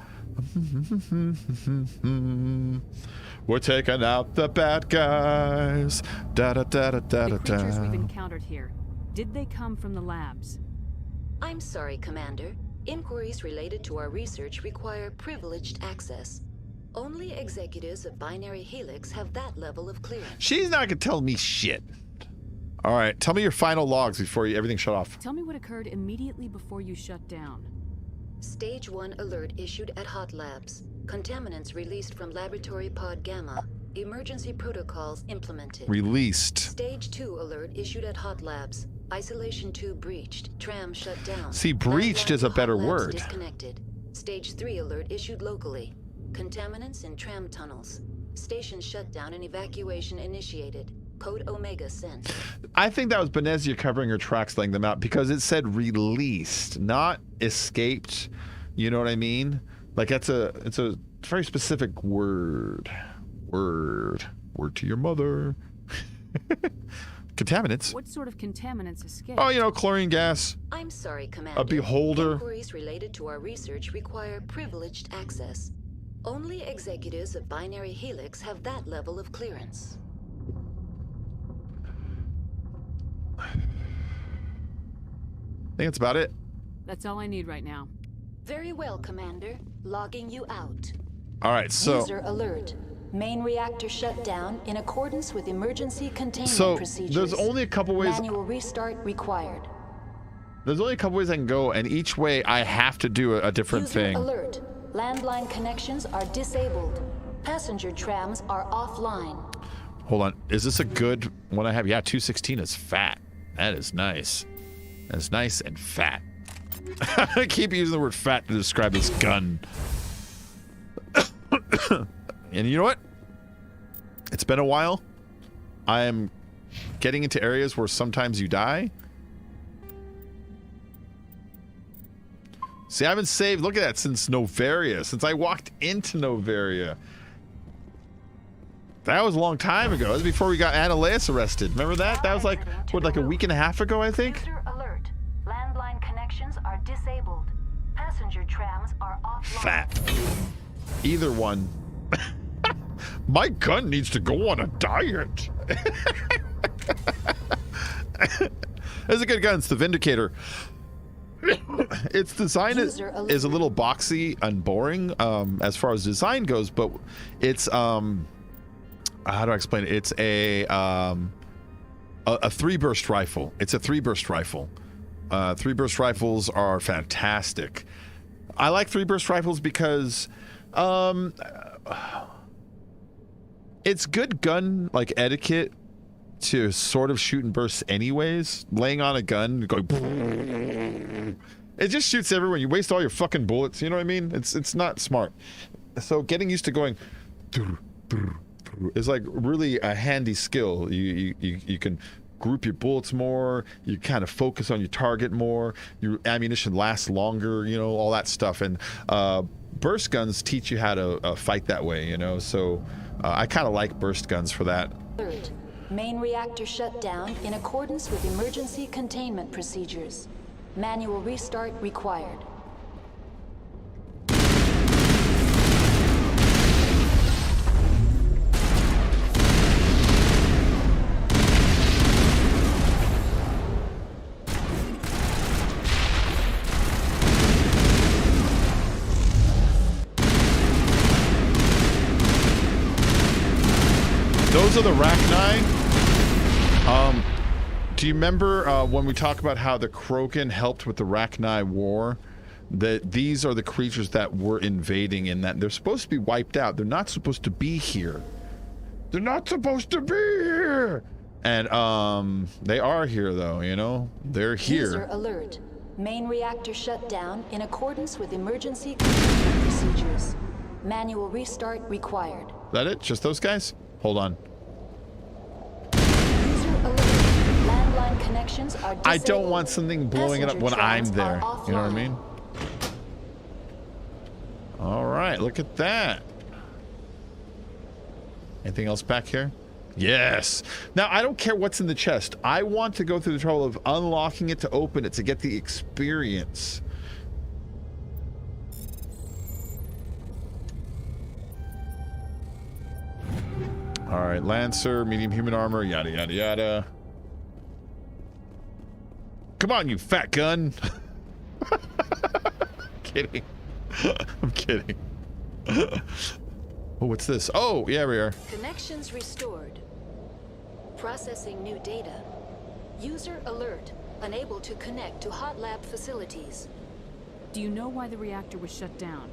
A: We're taking out the bad guys.
B: The creatures we've encountered here, did they come from the labs?
C: I'm sorry, Commander. Inquiries related to our research require privileged access. Only executives of Binary Helix have that level of clearance.
A: She's not gonna tell me shit. All right, tell me your final logs before everything shut off.
B: Tell me what occurred immediately before you shut down.
C: Stage 1 alert issued at Hot Labs. Contaminants released from Laboratory Pod Gamma. Emergency protocols implemented.
A: Released.
C: Stage 2 alert issued at Hot Labs. Isolation 2 breached. Tram shut down.
A: See, breached is a better word.
C: Disconnected. Stage 3 alert issued locally. Contaminants in tram tunnels. Station shutdown and evacuation initiated. Code Omega sent.
A: I think that was Benezia covering her tracks, laying them out, because it said released, not escaped. You know what I mean? Like it's a very specific word. Word to your mother. Contaminants.
B: What sort of contaminants escaped?
A: Oh, you know, chlorine gas.
C: I'm sorry, Commander.
A: A beholder.
C: Inquiries related to our research require privileged access. Only executives of Binary Helix have that level of clearance.
A: I think that's about it.
B: That's all I need right now.
C: Very well, Commander. Logging you out.
A: All right, so
C: User alert. Main reactor shut down in accordance with emergency containment procedures.
A: there's only a couple ways.
C: Manual restart required.
A: There's only a couple ways I can go, and each way I have to do a different
C: User
A: thing.
C: alert. Landline connections are disabled. Passenger trams are offline.
A: Hold on, is this a good one I have? Yeah, 216 is fat. That is nice. That's nice and fat. I keep using the word fat to describe this gun. And you know what? It's been a while. I am getting into areas where sometimes you die. See, I haven't saved, look at that, since Novaria. Since I walked into Novaria. That was a long time ago. That was before we got Annaleus arrested. Remember that? That was like, what, like a week and a half ago, I think?
C: User alert. Landline connections are disabled. Passenger trams are offline.
A: Fat. Either one. My gun needs to go on a diet. It's a good gun. It's the Vindicator. Its design is a little boxy and boring as far as design goes, but it's how do I explain it? It's a 3-burst rifle. It's a 3-burst rifle. 3-burst rifles are fantastic. I like 3-burst rifles because it's good gun like etiquette to sort of shoot in bursts anyways. Laying on a gun going It just shoots everywhere. You waste all your fucking bullets. You know what I mean? It's not smart. So getting used to going is like really a handy skill. You can group your bullets more. You kind of focus on your target more. Your ammunition lasts longer. You know, all that stuff. And burst guns teach you how to fight that way. You know, so I kind of like burst guns for that.
C: Third, main reactor shut down in accordance with emergency containment procedures. Manual restart required.
A: Those are the Rachni. Do you remember when we talk about how the Krogan helped with the Rachni war? That these are the creatures that were invading, and that they're supposed to be wiped out. They're not supposed to be here. They're not supposed to be here. And they are here, though. You know, they're here.
C: User alert. Main reactor shut down in accordance with emergency containment procedures. Manual restart required.
A: Is that it? Just those guys? Hold on.
C: Landline connections are disabled.
A: I don't want something blowing it up when I'm there. You know what I mean? All right, look at that. Anything else back here? Yes. Now, I don't care what's in the chest. I want to go through the trouble of unlocking it to open it to get the experience. All right, Lancer, medium human armor, yada, yada, yada. Come on, you fat gun. Kidding. I'm kidding. Oh, what's this? Oh, yeah, we are.
C: Connections restored. Processing new data. User alert. Unable to connect to hot lab facilities.
B: Do you know why the reactor was shut down?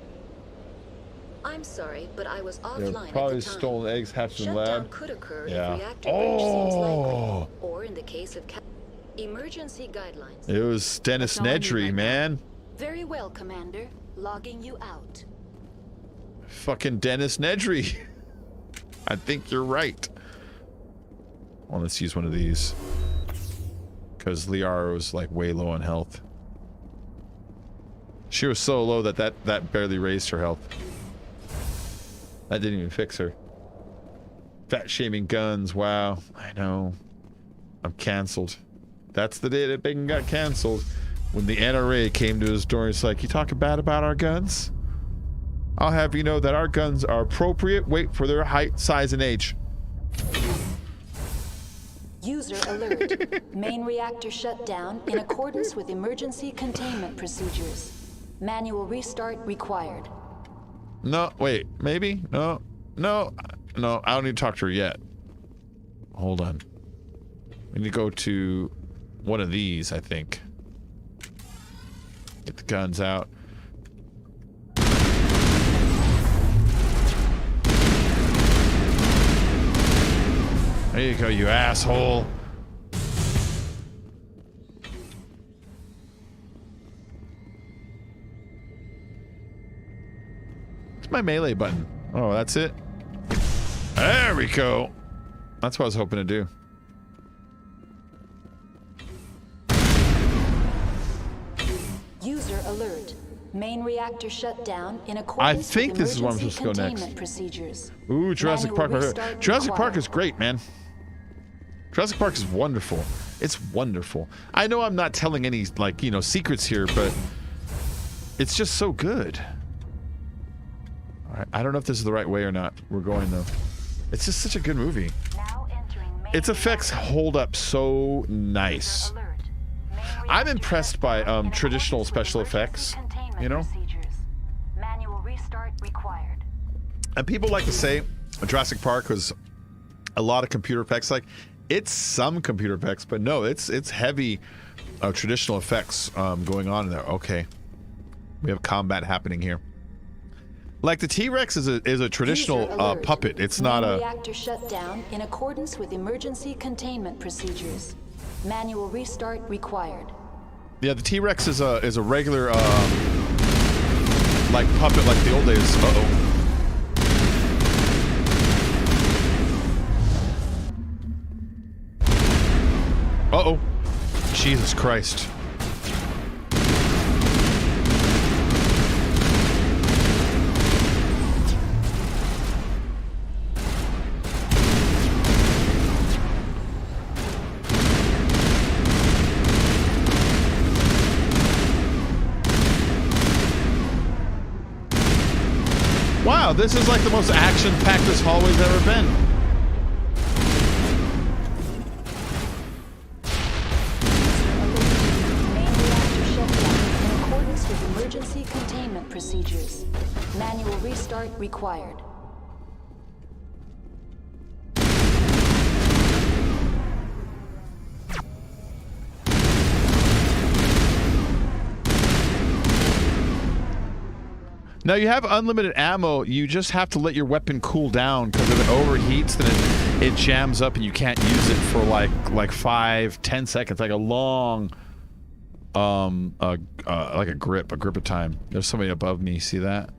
C: I'm sorry, but I was offline
A: They're probably
C: at the time.
A: stolen eggs hatched in the lab.
C: Shutdown could occur if reactor breach seems likely, or in the case of emergency guidelines.
A: It was Dennis Nedry, man.
C: Very well, Commander. Logging you out.
A: Fucking Dennis Nedry. I think you're right. Well, let's use one of these. Because Liara was like way low on health. She was so low that barely raised her health. That didn't even fix her. Fat shaming guns. Wow. I know. I'm canceled. That's the day that Bacon got canceled. When the NRA came to his door, it's like, you talking bad about our guns? I'll have you know that our guns are appropriate. Wait for their height, size, and age.
C: User alert. Main reactor shut down in accordance with emergency containment procedures. Manual restart required.
A: No, wait, maybe? No, no, no, I don't need to talk to her yet. Hold on. We need to go to one of these, I think. Get the guns out. There you go, you asshole. It's my melee button. Oh, that's it. There we go. That's what I was hoping to do.
C: User alert. Main reactor shut down in accordance with
A: this is where I'm supposed to go next.
C: Procedures.
A: Ooh, Jurassic Park. Jurassic Park is great, man. Jurassic Park is wonderful. It's wonderful. I know I'm not telling any, like, you know, secrets here, but it's just so good. All right, I don't know if this is the right way or not. We're going, though. It's just such a good movie. Its effects hold up so nice. I'm impressed by traditional special effects, you know?
C: Manual restart required.
A: And people like to say Jurassic Park was a lot of computer effects. Like, it's some computer effects, but no, it's heavy traditional effects going on in there. Okay. We have combat happening here. Like, the T-Rex is a traditional puppet. It's not a...
C: Reactor shut down in accordance with emergency containment procedures. Manual restart required.
A: Yeah, the T-Rex is a regular like puppet like the old days. Uh-oh. Uh-oh. Jesus Christ. Wow, this is like the most action-packed this hallway's ever been.
C: In accordance with emergency containment procedures. Manual restart required.
A: Now you have unlimited ammo, you just have to let your weapon cool down, because if it overheats, then it jams up and you can't use it for like 5-10 seconds, like a long, like a grip of time. There's somebody above me, see that?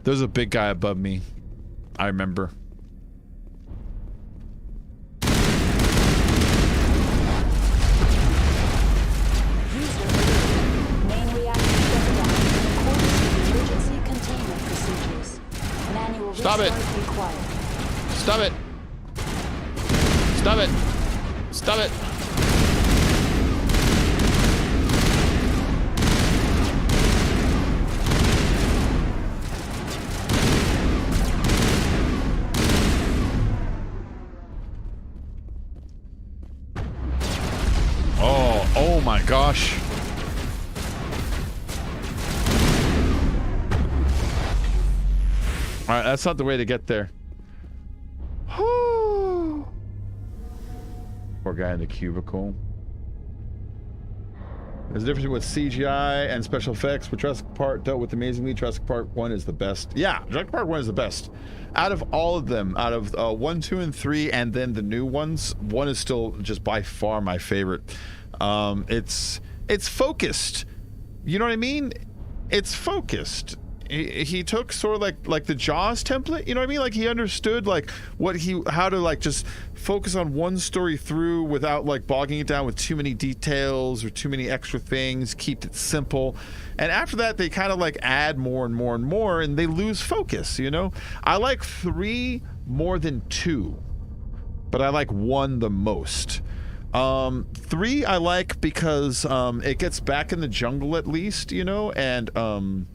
A: There's a big guy above me, I remember. Stop it! Stop it! Stop it! Stop it! Oh my gosh. Alright, that's not the way to get there. Poor guy in the cubicle. There's a difference with CGI and special effects, but Jurassic Park dealt with amazingly. Jurassic Park 1 is the best. Yeah, Jurassic Park 1 is the best. Out of all of them, out of 1, 2, and 3, and then the new ones, 1 is still just by far my favorite. It's focused. You know what I mean? It's focused. He took sort of like the Jaws template, you know what I mean? Like he understood like how to like just focus on one story through without like bogging it down with too many details or too many extra things, keep it simple. And after that, they kind of like add more and more and more and they lose focus, you know? I like 3 more than 2, but I like 1 the most. 3 I like because it gets back in the jungle at least, you know, and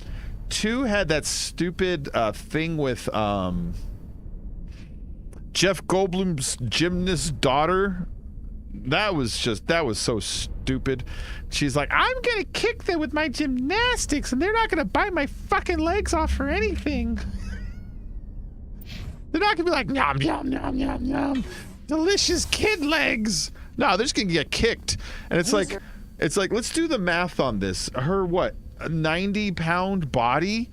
A: 2 had that stupid thing with Jeff Goldblum's gymnast daughter. That was so stupid. She's like, I'm gonna kick them with my gymnastics and they're not gonna bite my fucking legs off for anything. They're not gonna be like, nom, nom, nom, nom, nom. Delicious kid legs. No, they're just gonna get kicked. And it's like, let's do the math on this. Her what? A 90-pound body,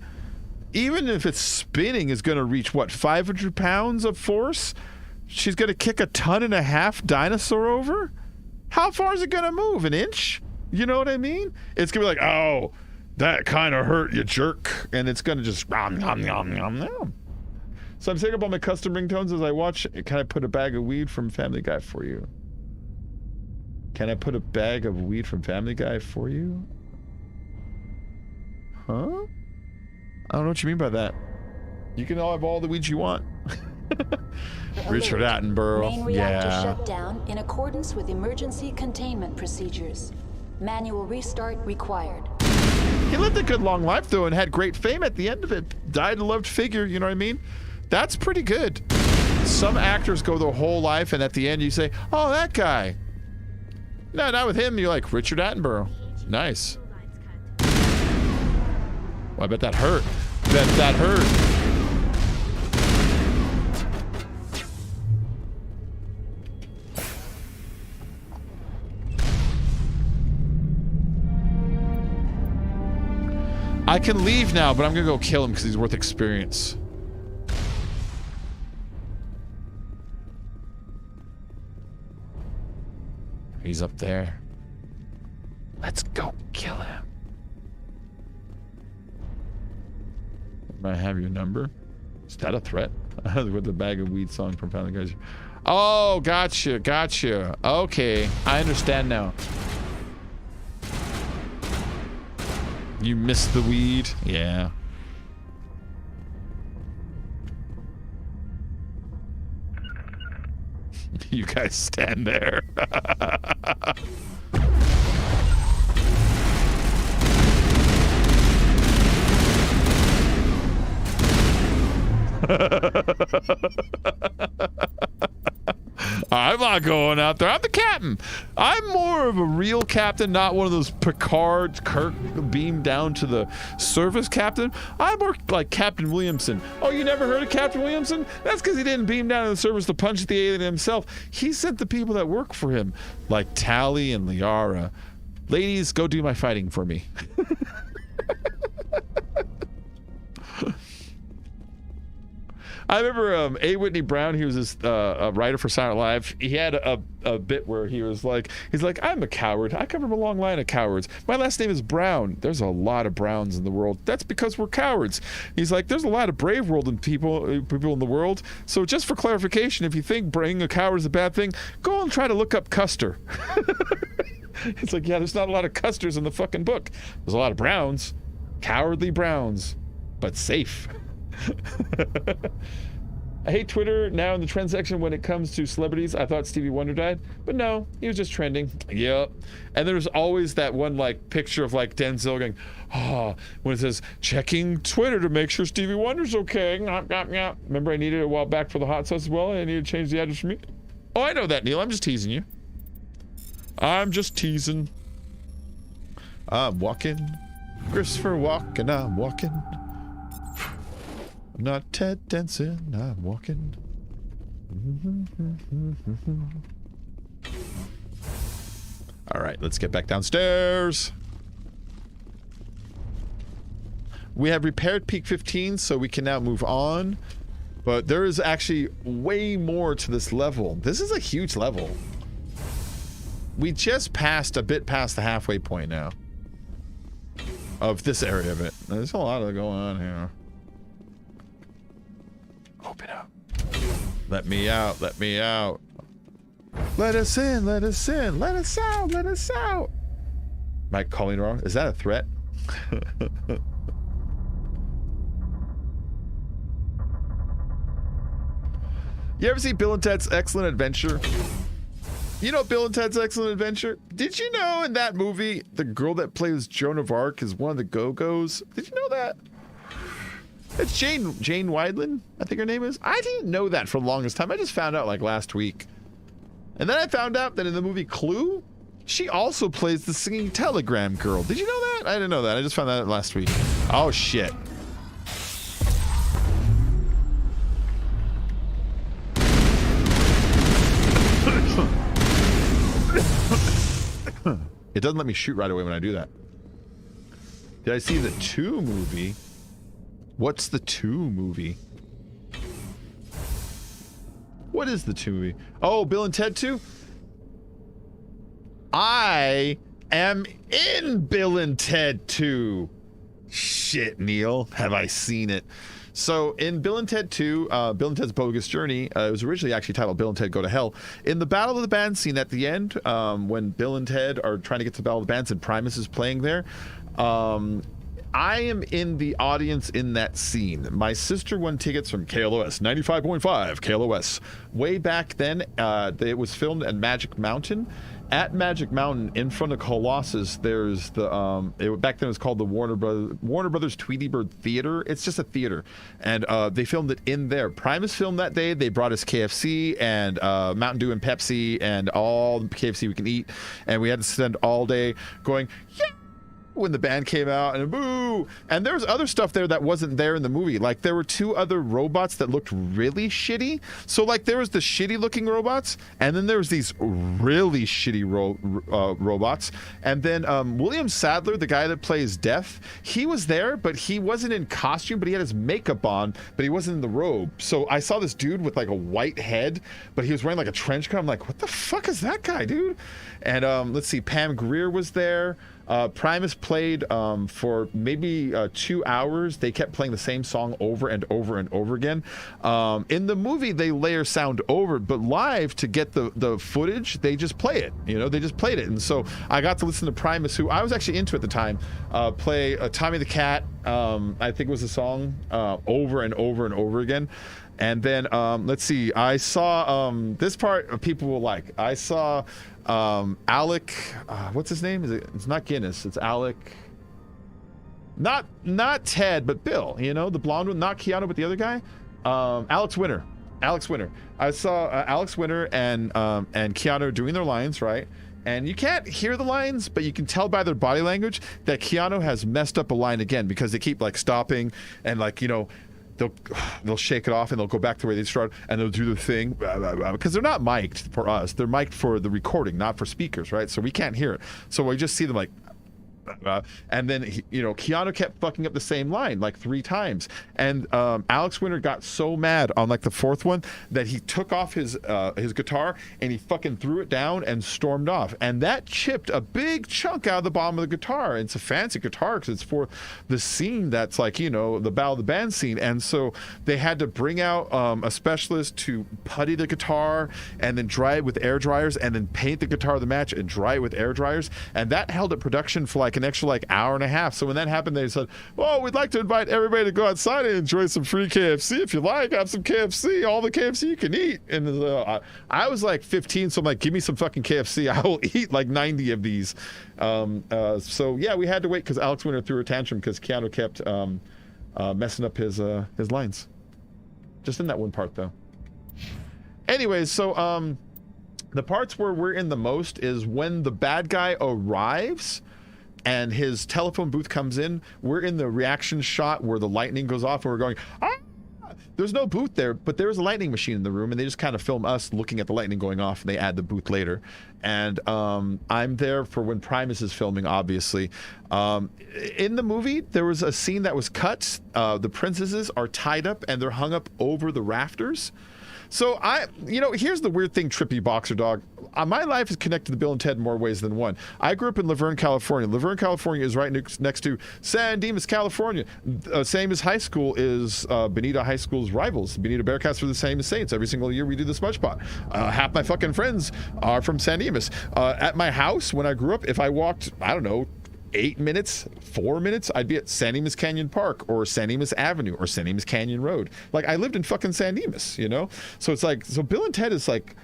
A: even if it's spinning, is going to reach what, 500 pounds of force? She's going to kick a 1.5 ton dinosaur over? How far is it going to move? An inch? You know what I mean? It's going to be like, oh, that kind of hurt, you jerk. And it's going to just nom, nom, nom, nom, nom. So I'm setting up all my custom ringtones as I watch. Can I put a bag of weed from Family Guy for you? Can I put a bag of weed from Family Guy for you? Huh? I don't know what you mean by that. You can all have all the weeds you want. Richard Attenborough.
C: Main reactor shut down in accordance with emergency containment procedures. Manual restart required.
A: He lived a good long life though and had great fame at the end of it. Died a loved figure, you know what I mean? That's pretty good. Some actors go their whole life and at the end you say, oh, that guy. No, not with him. You're like, Richard Attenborough. Nice. Well, I bet that hurt. Bet that hurt. I can leave now, but I'm gonna go kill him because he's worth experience. He's up there. Let's go kill him. I have your number. Is that a threat? With the bag of weed song from Pound Guys. Oh, gotcha. Okay, I understand now. You missed the weed? Yeah. You guys stand there. I'm not going out there. I'm the captain. I'm more of a real captain, not one of those Picard, Kirk beamed down to the surface captain. I'm more like Captain Williamson. Oh, you never heard of Captain Williamson? That's because he didn't beam down to the surface to punch the alien himself. He sent the people that work for him, like Tally and Liara. Ladies, go do my fighting for me. I remember A. Whitney Brown, he was this a writer for Silent Live. He had a bit where he's like, I'm a coward. I come from a long line of cowards. My last name is Brown. There's a lot of Browns in the world. That's because we're cowards. He's like, there's a lot of brave world and people in the world. So just for clarification, if you think being a coward is a bad thing, go and try to look up Custer. It's like, yeah, there's not a lot of Custers in the fucking book. There's a lot of Browns. Cowardly Browns. But safe. I hate Twitter now in the trend section when it comes to celebrities. I thought Stevie Wonder died, but no, he was just trending. Yep. And there's always that one like picture of like Denzel going, when it says checking Twitter to make sure Stevie Wonder's okay. Remember I needed it a while back for the hot sauce as well. I needed to change the address for me. Oh, I know that, Neil. I'm just teasing you. I'm just teasing. I'm walking. Christopher walking. I'm walking. I'm not Ted Denson, I'm walking. All right, let's get back downstairs. We have repaired Peak 15, so we can now move on. But there is actually way more to this level. This is a huge level. We just passed a bit past the halfway point now. Of this area of it. There's a lot of going on here. Open up. Let me out. Let me out. Let us in. Let us in. Let us out. Let us out. Mike calling wrong. Is that a threat? You ever see Bill and Ted's Excellent Adventure? You know Bill and Ted's Excellent Adventure? Did you know in that movie, the girl that plays Joan of Arc is one of the Go-Go's? Did you know that? It's Jane Wideland, I think her name is. I didn't know that for the longest time. I just found out like last week. And then I found out that in the movie Clue, she also plays the singing telegram girl. Did you know that? I didn't know that. I just found that out last week. Oh, shit. It doesn't let me shoot right away when I do that. Did I see the 2 movie? What's the 2 movie? What is the 2 movie? Oh, Bill and Ted 2? I am in Bill and Ted 2. Shit, Neil. Have I seen it? So in Bill and Ted 2, Bill and Ted's Bogus Journey, it was originally actually titled Bill and Ted Go to Hell. In the Battle of the Bands scene at the end, when Bill and Ted are trying to get to the Battle of the Bands and Primus is playing there, I am in the audience in that scene. My sister won tickets from KLOS, 95.5 KLOS. Way back then, it was filmed at Magic Mountain. At Magic Mountain, in front of Colossus, there's the, back then it was called the Warner Brothers Tweety Bird Theater. It's just a theater. And they filmed it in there. Primus filmed that day. They brought us KFC and Mountain Dew and Pepsi and all the KFC we can eat. And we had to spend all day going, yeah! when the band came out, and boo. And there was other stuff there that wasn't there in the movie. Like there were 2 other robots that looked really shitty. So like there was the shitty looking robots, and then there was these really shitty robots. And then William Sadler, the guy that plays Death, he was there, but he wasn't in costume, but he had his makeup on, but he wasn't in the robe. So I saw this dude with like a white head, but he was wearing like a trench coat. I'm like, what the fuck is that guy, dude? And let's see, Pam Grier was there. Primus played for maybe 2 hours. They kept playing the same song over and over and over again. In the movie, they layer sound over, but live, to get the footage, they just play it. You know, they just played it. And so I got to listen to Primus, who I was actually into at the time, play Tommy the Cat, I think was the song, over and over and over again. And then, let's see, I saw this part people will like. I saw Alec, what's his name? It's not Guinness, it's Alec. Not Ted, but Bill, you know, the blonde one, not Keanu, but the other guy. Alex Winter. I saw Alex Winter and Keanu doing their lines, right? And you can't hear the lines, but you can tell by their body language that Keanu has messed up a line again, because they keep like stopping and like, you know, they'll shake it off and they'll go back to where they started and they'll do the thing, because they're not mic'd for us. They're mic'd for the recording, not for speakers, right? So we can't hear it. So we just see them like, and then Keanu kept fucking up the same line like 3 times, and Alex Winter got so mad on like the 4th one that he took off his guitar and he fucking threw it down and stormed off, and that chipped a big chunk out of the bottom of the guitar. It's a fancy guitar because it's for the scene that's like, you know, the Battle of the Band scene, and so they had to bring out a specialist to putty the guitar and then dry it with air dryers and then paint the guitar of the match and dry it with air dryers, and that held up production for like an extra like hour and a half. So when that happened, they said, "Oh, we'd like to invite everybody to go outside and enjoy some free KFC. If you like, have some KFC, all the KFC you can eat." And I was like 15, so I'm like, "Give me some fucking KFC. I will eat like 90 of these." So yeah, we had to wait because Alex Winter threw a tantrum because Keanu kept messing up his lines. Just in that one part though. Anyways, so the parts where we're in the most is when the bad guy arrives and his telephone booth comes in. We're in the reaction shot where the lightning goes off and we're going, ah! There's no booth there, but there's a lightning machine in the room, and they just kind of film us looking at the lightning going off, and they add the booth later. And I'm there for when Primus is filming, obviously. In the movie, there was a scene that was cut. The princesses are tied up, and they're hung up over the rafters. So here's the weird thing, Trippy Boxer Dog. My life is connected to Bill and Ted in more ways than one. I grew up in Laverne, California. Laverne, California is right next to San Dimas, California. Same as high school is Bonita High School's rivals. Bonita Bearcats are the same as Saints. Every single year we do the Smudge Pot. Half my fucking friends are from San Dimas. At my house, when I grew up, if I walked, I don't know, 8 minutes, 4 minutes, I'd be at San Dimas Canyon Park or San Dimas Avenue or San Dimas Canyon Road. Like, I lived in fucking San Dimas, you know? So it's like, so Bill and Ted is like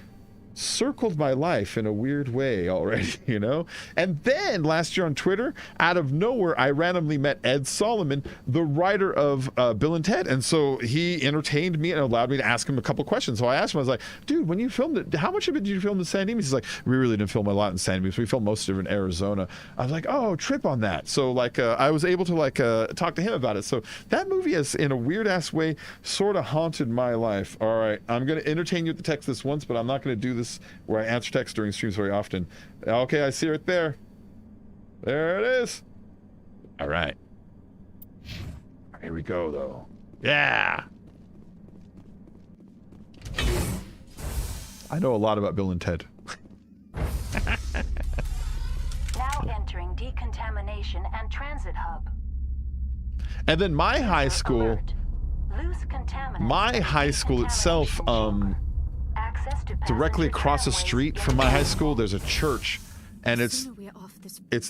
A: circled my life in a weird way already, you know? And then last year on Twitter, out of nowhere, I randomly met Ed Solomon, the writer of Bill and Ted. And so he entertained me and allowed me to ask him a couple questions. So I asked him, I was like, dude, when you filmed it, how much of it did you film in San Dimas? He's like, we really didn't film a lot in San Dimas. We filmed most of it in Arizona. I was like, oh, trip on that. So like, I was able to like talk to him about it. So that movie has, in a weird ass way, sort of haunted my life. All right, I'm going to entertain you with the text this once, but I'm not going to do this where I answer text during streams very often. Okay, I see it there. There it is. All right. Here we go, though. Yeah. I know a lot about Bill and Ted.
C: Now entering decontamination and transit hub.
A: And then my high school, itself, directly across the street from my high school, there's a church, and it's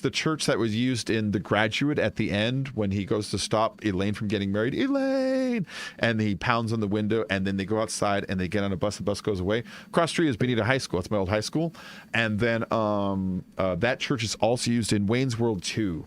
A: the church that was used in The Graduate at the end when he goes to stop Elaine from getting married. Elaine! And he pounds on the window, and then they go outside and they get on a bus. The bus goes away. Across the street is Bonita High School. That's my old high school. And then that church is also used in Wayne's World 2.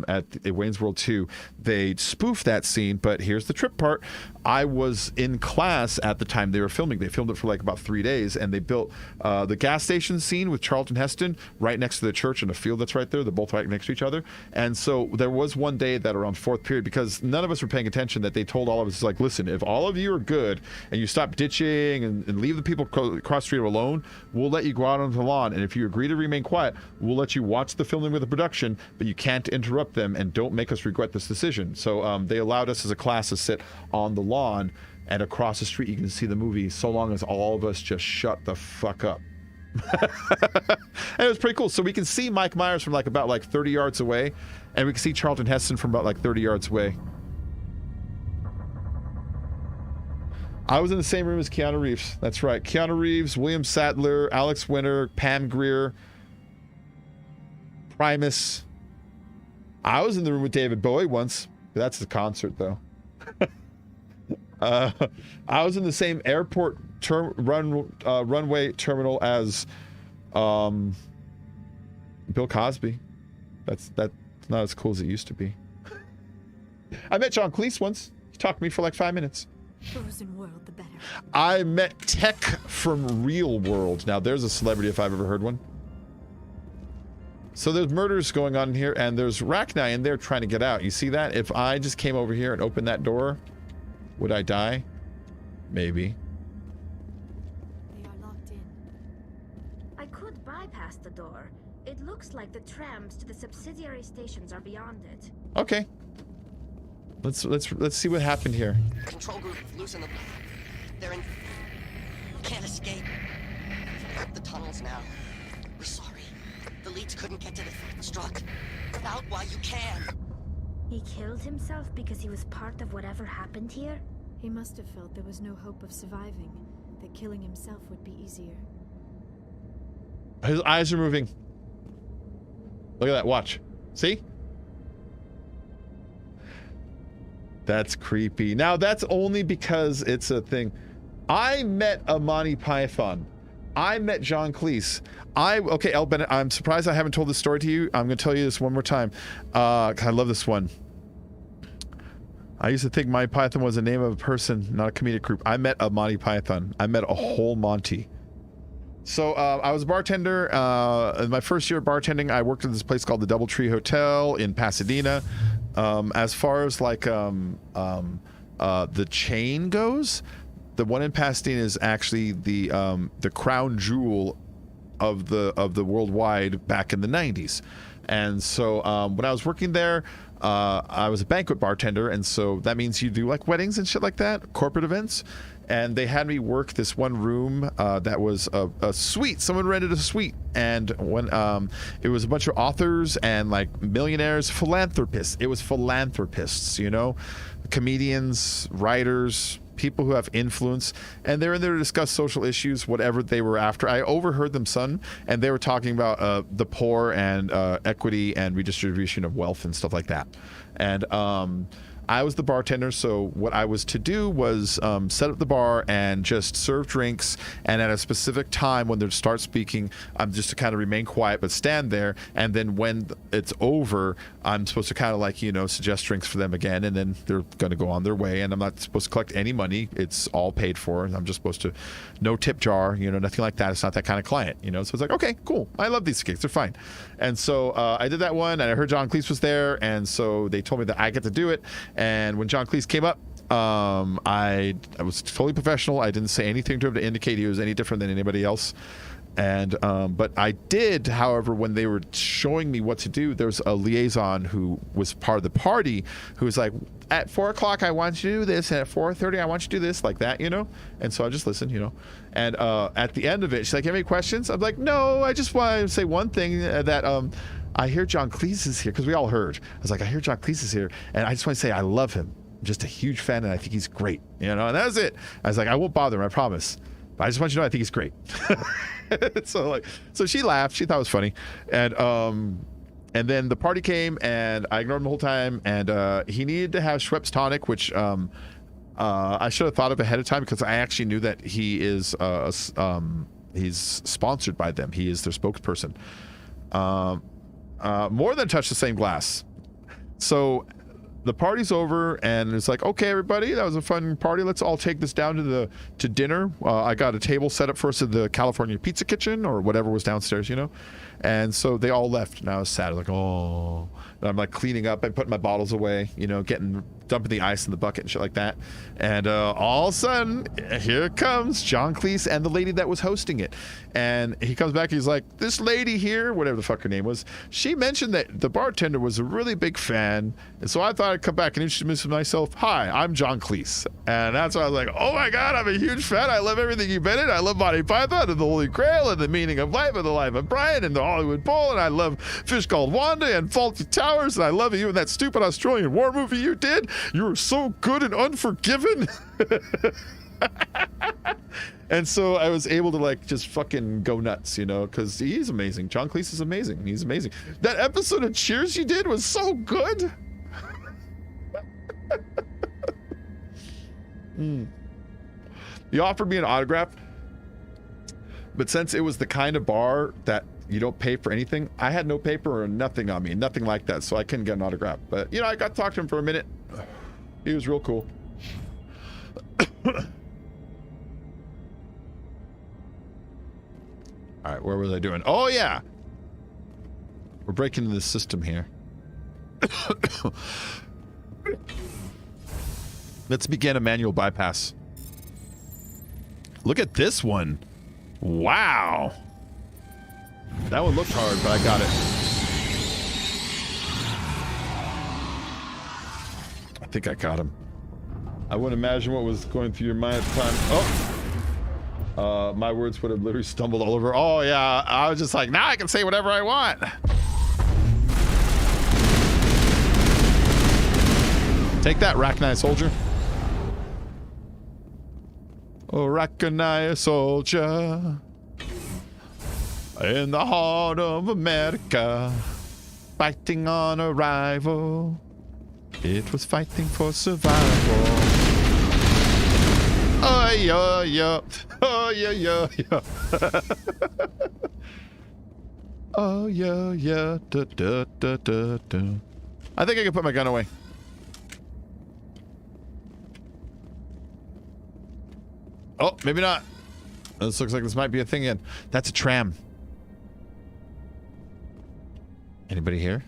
A: at Wayne's World 2, they spoofed that scene. But here's the trip part. I was in class at the time they were filming. They filmed it for like about 3 days, and they built the gas station scene with Charlton Heston right next to the church and a field that's right there. They're both right next to each other. And so there was one day that around fourth period, because none of us were paying attention, that they told all of us, like, listen, if all of you are good and you stop ditching and leave the people across the street alone, we'll let you go out on the lawn. And if you agree to remain quiet, we'll let you watch the filming with the production, but you can't interrupt them and don't make us regret this decision. So they allowed us as a class to sit on the lawn, and across the street you can see the movie, so long as all of us just shut the fuck up. And it was pretty cool. So we can see Mike Myers from like about like 30 yards away, and we can see Charlton Heston from about like 30 yards away. I was in the same room as Keanu Reeves. That's right. Keanu Reeves, William Sadler, Alex Winter, Pam Grier, Primus. I was in the room with David Bowie once. That's the concert, though. I was in the same airport runway terminal as Bill Cosby. That's not as cool as it used to be. I met John Cleese once. He talked to me for like 5 minutes.
P: Frozen world, the better.
A: I met Tech from Real World. Now, there's a celebrity if I've ever heard one. So there's murders going on in here, and there's Rachni in there trying to get out. You see that? If I just came over here and opened that door, would I die? Maybe.
P: They are locked in.
M: I could bypass the door. It looks like the trams to the subsidiary stations are beyond it.
A: Okay. Let's see what happened here.
H: Control group, loosen them. They're in. Can't escape. The tunnels now. We're sorry. The leads couldn't get to the struck. Get out while you can.
M: He killed himself because he was part of whatever happened here?
P: He must have felt there was no hope of surviving, that killing himself would be easier.
A: His eyes are moving. Look at that, watch. See? That's creepy. Now, that's only because it's a thing. I met a Monty Python. I met John Cleese. Okay, El Bennett, I'm surprised I haven't told this story to you. I'm going to tell you this one more time. I love this one. I used to think Monty Python was the name of a person, not a comedic group. I met a Monty Python. I met a whole Monty. So I was a bartender. In my first year of bartending, I worked at this place called the Doubletree Hotel in Pasadena. As far as like the chain goes, the one in Pasadena is actually the crown jewel of the worldwide back in the 90s. And so when I was working there, I was a banquet bartender, and so that means you do like weddings and shit like that, corporate events. And they had me work this one room that was a suite. Someone rented a suite, and when it was a bunch of authors and like millionaires, philanthropists. It was philanthropists, you know, comedians, writers, people who have influence, and they're in there to discuss social issues, whatever they were after. I overheard them, son, and they were talking about the poor and equity and redistribution of wealth and stuff like that. And I was the bartender, so what I was to do was set up the bar and just serve drinks, and at a specific time when they start speaking, I'm just to kind of remain quiet but stand there, and then when it's over, I'm supposed to kind of like, you know, suggest drinks for them again, and then they're going to go on their way, and I'm not supposed to collect any money. It's all paid for, and I'm just supposed to, no tip jar, you know, nothing like that. It's not that kind of client, you know, so it's like, okay, cool. I love these gigs. They're fine. And so I did that one, and I heard John Cleese was there, and so they told me that I get to do it. And when John Cleese came up, I was totally professional. I didn't say anything to him to indicate he was any different than anybody else. And but I did, however, when they were showing me what to do, there was a liaison who was part of the party who was like, at 4 o'clock I want you to do this, and at 4:30 I want you to do this, like that, you know. And so I just listened, you know. And at the end of it, she's like, "Have any questions?" I'm like, "No, I just want to say one thing, that I hear John Cleese is here," because we all heard. I was like, "I hear John Cleese is here, and I just want to say I love him. I'm just a huge fan, and I think he's great," you know. And that was it. I was like, "I won't bother him, I promise. But I just want you to know I think he's great." So she laughed. She thought it was funny, and then the party came, and I ignored him the whole time. And he needed to have Schweppes tonic, which I should have thought of ahead of time, because I actually knew that he is he's sponsored by them. He is their spokesperson. More than touch the same glass. So the party's over, and it's like, okay, everybody, that was a fun party. Let's all take this down to dinner. I got a table set up for us at the California Pizza Kitchen or whatever was downstairs, you know. And so they all left, and I was sad. I was like, oh. And I'm like cleaning up and putting my bottles away, you know, dumping the ice in the bucket and shit like that. And all of a sudden, here comes John Cleese and the lady that was hosting it. And he comes back, he's like, this lady here, whatever the fuck her name was, she mentioned that the bartender was a really big fan. And so I thought I'd come back and introduce myself. Hi, I'm John Cleese. And that's why I was like, oh my God, I'm a huge fan. I love everything you've been in. I love Monty Python and the Holy Grail and the meaning of life and the life of Brian and the Hollywood Bowl. And I love Fish Called Wanda and Faulty Towers. And I love you and that stupid Australian war movie you did. You were so good and unforgiven. And so I was able to like just fucking go nuts, you know, because he's amazing. John Cleese is amazing. He's amazing. That episode of Cheers you did was so good. He offered me an autograph, but since it was the kind of bar that you don't pay for anything, I had no paper or nothing on me, nothing like that, so I couldn't get an autograph. But you know, I got to talk to him for a minute. He was real cool. All right, where was I doing? Oh yeah, we're breaking into the system here. Let's begin a manual bypass. Look at this one. Wow. That one looked hard, but I got it. I think I got him. I wouldn't imagine what was going through your mind at the time. Oh. My words would have literally stumbled all over. Oh, yeah. I was just like, now I can say whatever I want. Take that, Rachni soldier. Oh, Rachni soldier. In the heart of America. Fighting on arrival. It was fighting for survival. Oh, yeah, yeah. Oh, yeah, yeah, yeah. Oh, yeah, yeah. Da, da, da, da, da. I think I can put my gun away. Oh, maybe not. This looks like this might be a thing again. That's a tram. Anybody here?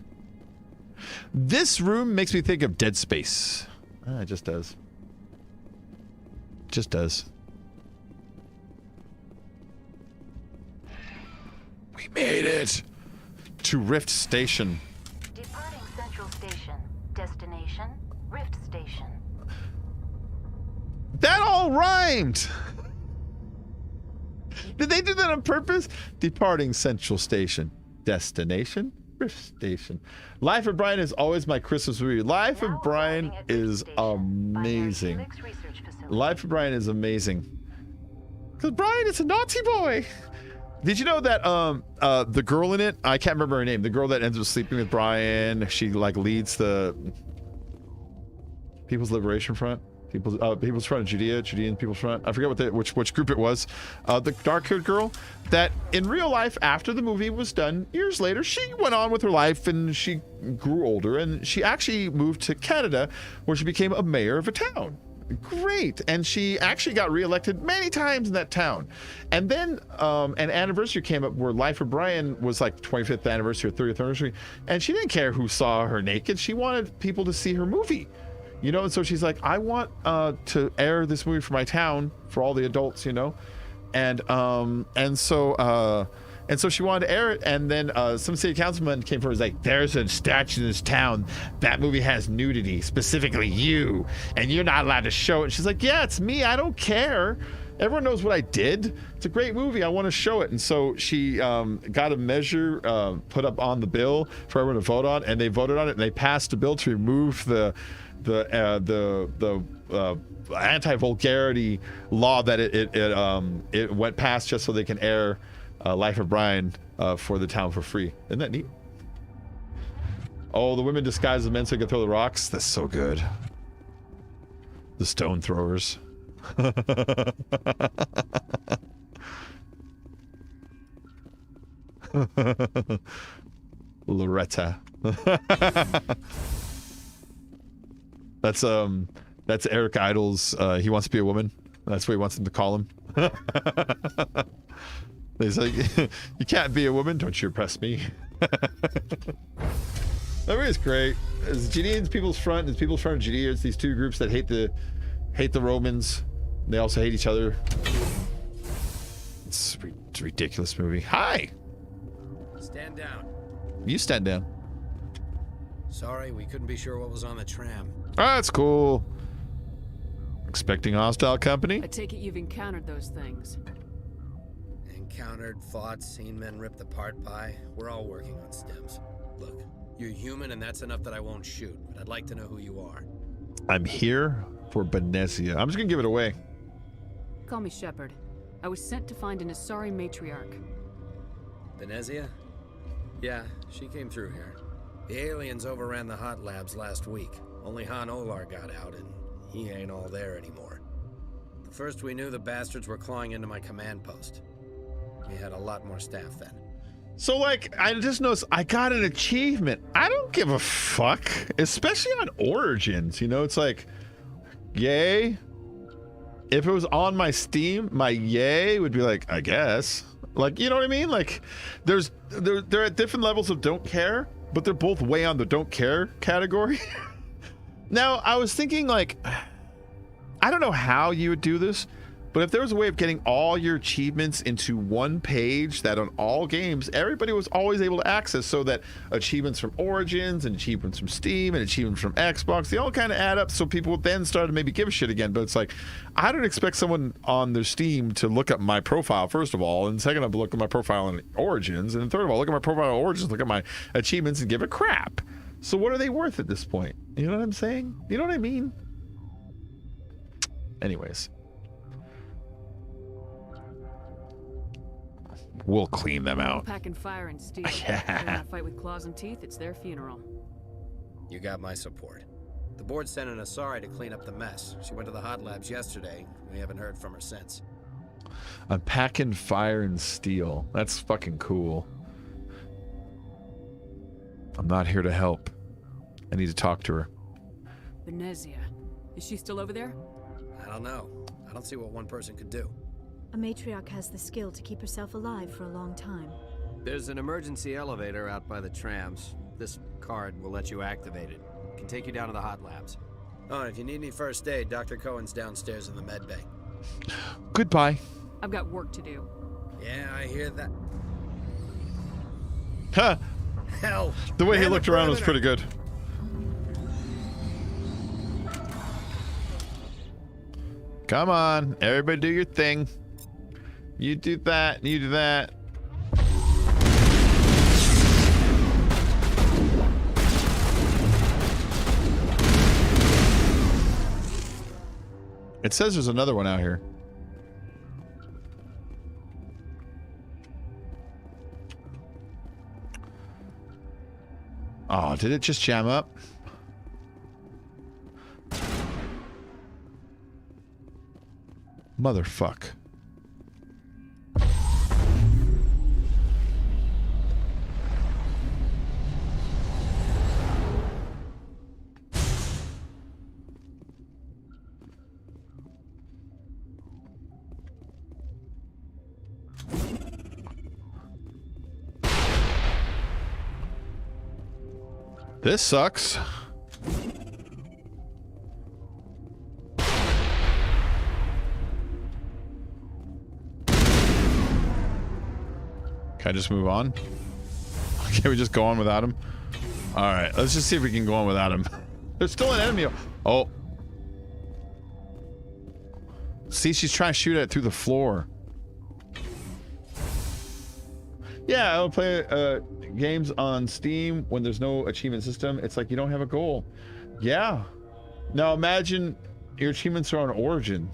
A: This room makes me think of Dead Space. It just does. Just does. We made it to Rift Station.
C: Departing Central Station. Destination, Rift Station.
A: That all rhymed! Did they do that on purpose? Departing Central Station. Destination, Rift Station. Life of Brian is always my Christmas movie. Life of Brian is amazing. Life of Brian is amazing. Because Brian is a naughty boy. Did you know that the girl in it, I can't remember her name, the girl that ends up sleeping with Brian, she like leads the People's Liberation Front? People's Front of Judea, Judean People's Front. I forget which group it was. The dark-haired girl that in real life, after the movie was done, years later, she went on with her life and she grew older and she actually moved to Canada where she became a mayor of a town. Great. And she actually got reelected many times in that town. And then an anniversary came up where Life of Brian was like 25th anniversary or 30th anniversary. And she didn't care who saw her naked. She wanted people to see her movie. You know, and so she's like, I want to air this movie for my town, for all the adults, you know, and so she wanted to air it, and then some city councilman came forward and was like, there's a statute in this town, that movie has nudity, specifically you, and you're not allowed to show it. And she's like, yeah, it's me, I don't care. Everyone knows what I did. It's a great movie. I want to show it. And so she got a measure put up on the bill for everyone to vote on, and they voted on it, and they passed a bill to remove the anti-vulgarity law that it went past just so they can air Life of Brian for the town for free. Isn't that neat? Oh, the women disguised as men so they can throw the rocks. That's so good. The stone throwers. Loretta. That's Eric Idle's. He wants to be a woman. That's what he wants them to call him. He's like, you can't be a woman. Don't you oppress me. That movie is great. It's Judeans People's Front. It's People's Front of Judea. It's these two groups that hate the Romans. They also hate each other. It's a ridiculous movie. Hi.
J: Stand down.
A: You stand down.
J: Sorry, we couldn't be sure what was on the tram.
A: Ah, that's cool. Expecting hostile company?
B: I take it you've encountered those things.
J: Encountered, fought, seen men ripped apart by. We're all working on stims. Look, you're human and that's enough that I won't shoot, but I'd like to know who you are.
A: I'm here for Benezia. I'm just gonna give it away.
B: Call me Shepard. I was sent to find an Asari matriarch.
J: Benezia? Yeah, she came through here. The aliens overran the hot labs last week. Only Han Olar got out, and he ain't all there anymore. The first we knew, the bastards were clawing into my command post. We had a lot more staff then.
A: So, like, I just noticed I got an achievement. I don't give a fuck, especially on Origins. You know, it's like, yay. If it was on my Steam, my yay would be like, I guess. Like, you know what I mean? Like, they're at different levels of don't care, but they're both way on the don't care category. Now, I was thinking, like, I don't know how you would do this, but if there was a way of getting all your achievements into one page that on all games, everybody was always able to access, so that achievements from Origins and achievements from Steam and achievements from Xbox, they all kind of add up, so people then started to maybe give a shit again. But it's like, I don't expect someone on their Steam to look up my profile, first of all, and second of all, look at my profile on Origins, and third of all, look at my profile on Origins, look at my achievements and give a crap. So what are they worth at this point? You know what I'm saying? You know what I mean? Anyways. We'll clean them out.
B: Packing fire and steel.
A: Yeah.
B: They're gonna fight with claws and teeth. It's their funeral.
J: You got my support. The board sent an Asari to clean up the mess. She went to the hot labs yesterday. We haven't heard from her since.
A: I'm packing fire and steel. That's fucking cool. I'm not here to help. I need to talk to her.
B: Benezia. Is she still over there?
J: I don't know. I don't see what one person could do.
P: A matriarch has the skill to keep herself alive for a long time.
J: There's an emergency elevator out by the trams. This card will let you activate it. Can take you down to the hot labs. Oh, and if you need any first aid, Dr. Cohen's downstairs in the med bay.
A: Goodbye.
B: I've got work to do.
J: Yeah, I hear that.
A: Huh.
J: Hell.
A: The way he looked around was pretty good. Come on, everybody do your thing. You do that, you do that. It says there's another one out here. Oh, did it just jam up? Motherfuck. This sucks. Can I just move on? Can we just go on without him? Alright, let's just see if we can go on without him. There's still an enemy. Oh. See, she's trying to shoot at it through the floor. Yeah, I'll play games on Steam when there's no achievement system. It's like you don't have a goal. Yeah. Now imagine your achievements are on Origin.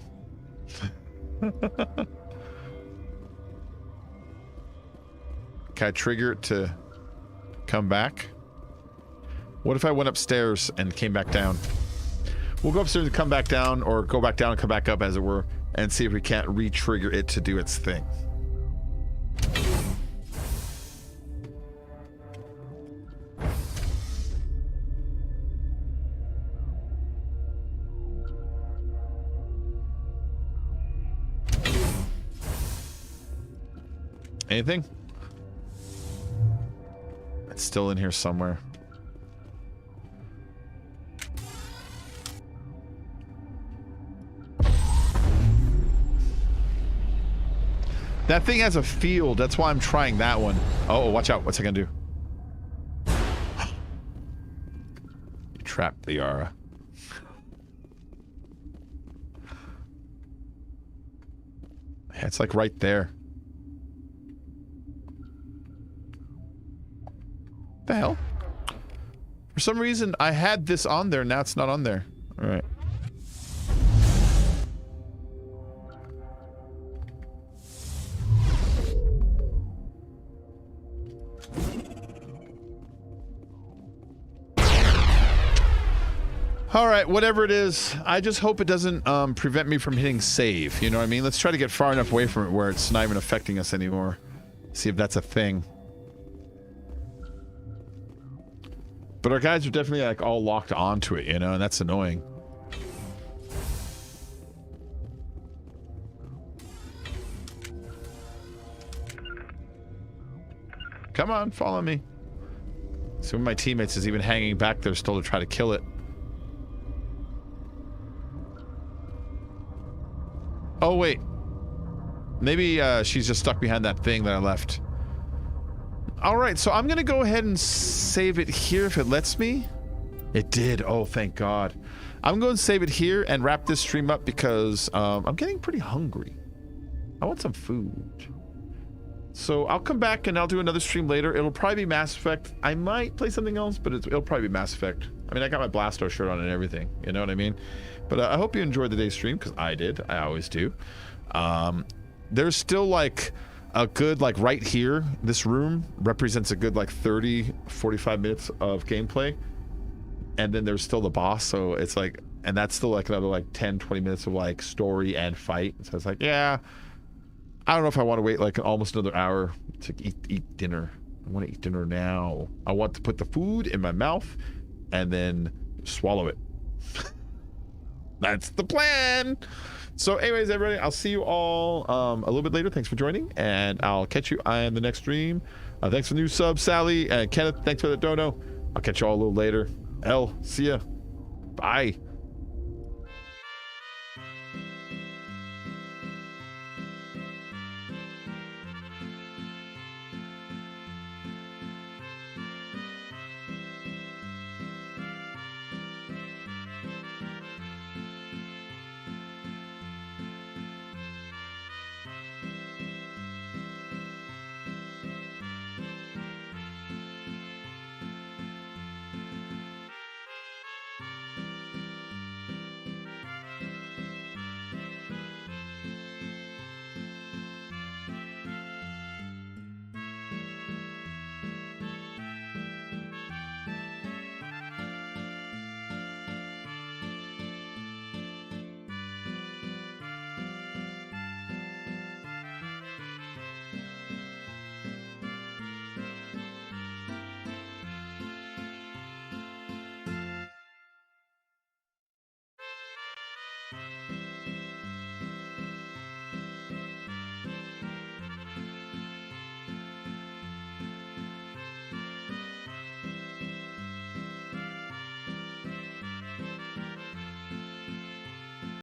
A: Can I trigger it to come back? What if I went upstairs and came back down? We'll go upstairs and come back down, or go back down and come back up, as it were, and see if we can't re-trigger it to do its thing. Anything? It's still in here somewhere. That thing has a field. That's why I'm trying that one. Oh, watch out. What's it gonna do? You trapped Liara. Yeah, it's like right there. The hell? For some reason, I had this on there. Now it's not on there. All right. All right, whatever it is, I just hope it doesn't prevent me from hitting save. You know what I mean? Let's try to get far enough away from it where it's not even affecting us anymore. See if that's a thing. But our guys are definitely like all locked onto it, you know, and that's annoying. Come on, follow me. Some of my teammates is even hanging back there still to try to kill it. Oh, wait. Maybe she's just stuck behind that thing that I left. All right, so I'm going to go ahead and save it here if it lets me. It did. Oh, thank God. I'm going to save it here and wrap this stream up because I'm getting pretty hungry. I want some food. So I'll come back and I'll do another stream later. It'll probably be Mass Effect. I might play something else, but it'll probably be Mass Effect. I mean, I got my Blasto shirt on and everything. You know what I mean? But I hope you enjoyed the day's stream, because I did. I always do. There's still, like, a good, like, right here, this room represents a good, like, 30, 45 minutes of gameplay. And then there's still the boss, so it's like, and that's still, like, another, like, 10, 20 minutes of, like, story and fight. So it's like, yeah, I don't know if I want to wait, like, almost another hour to eat dinner. I want to eat dinner now. I want to put the food in my mouth and then swallow it. That's the plan. So anyways, everybody, I'll see you all a little bit later. Thanks for joining, and I'll catch you on the next stream. Thanks for the new sub, Sally and Kenneth. Thanks for the dono. I'll catch you all a little later. See ya. Bye.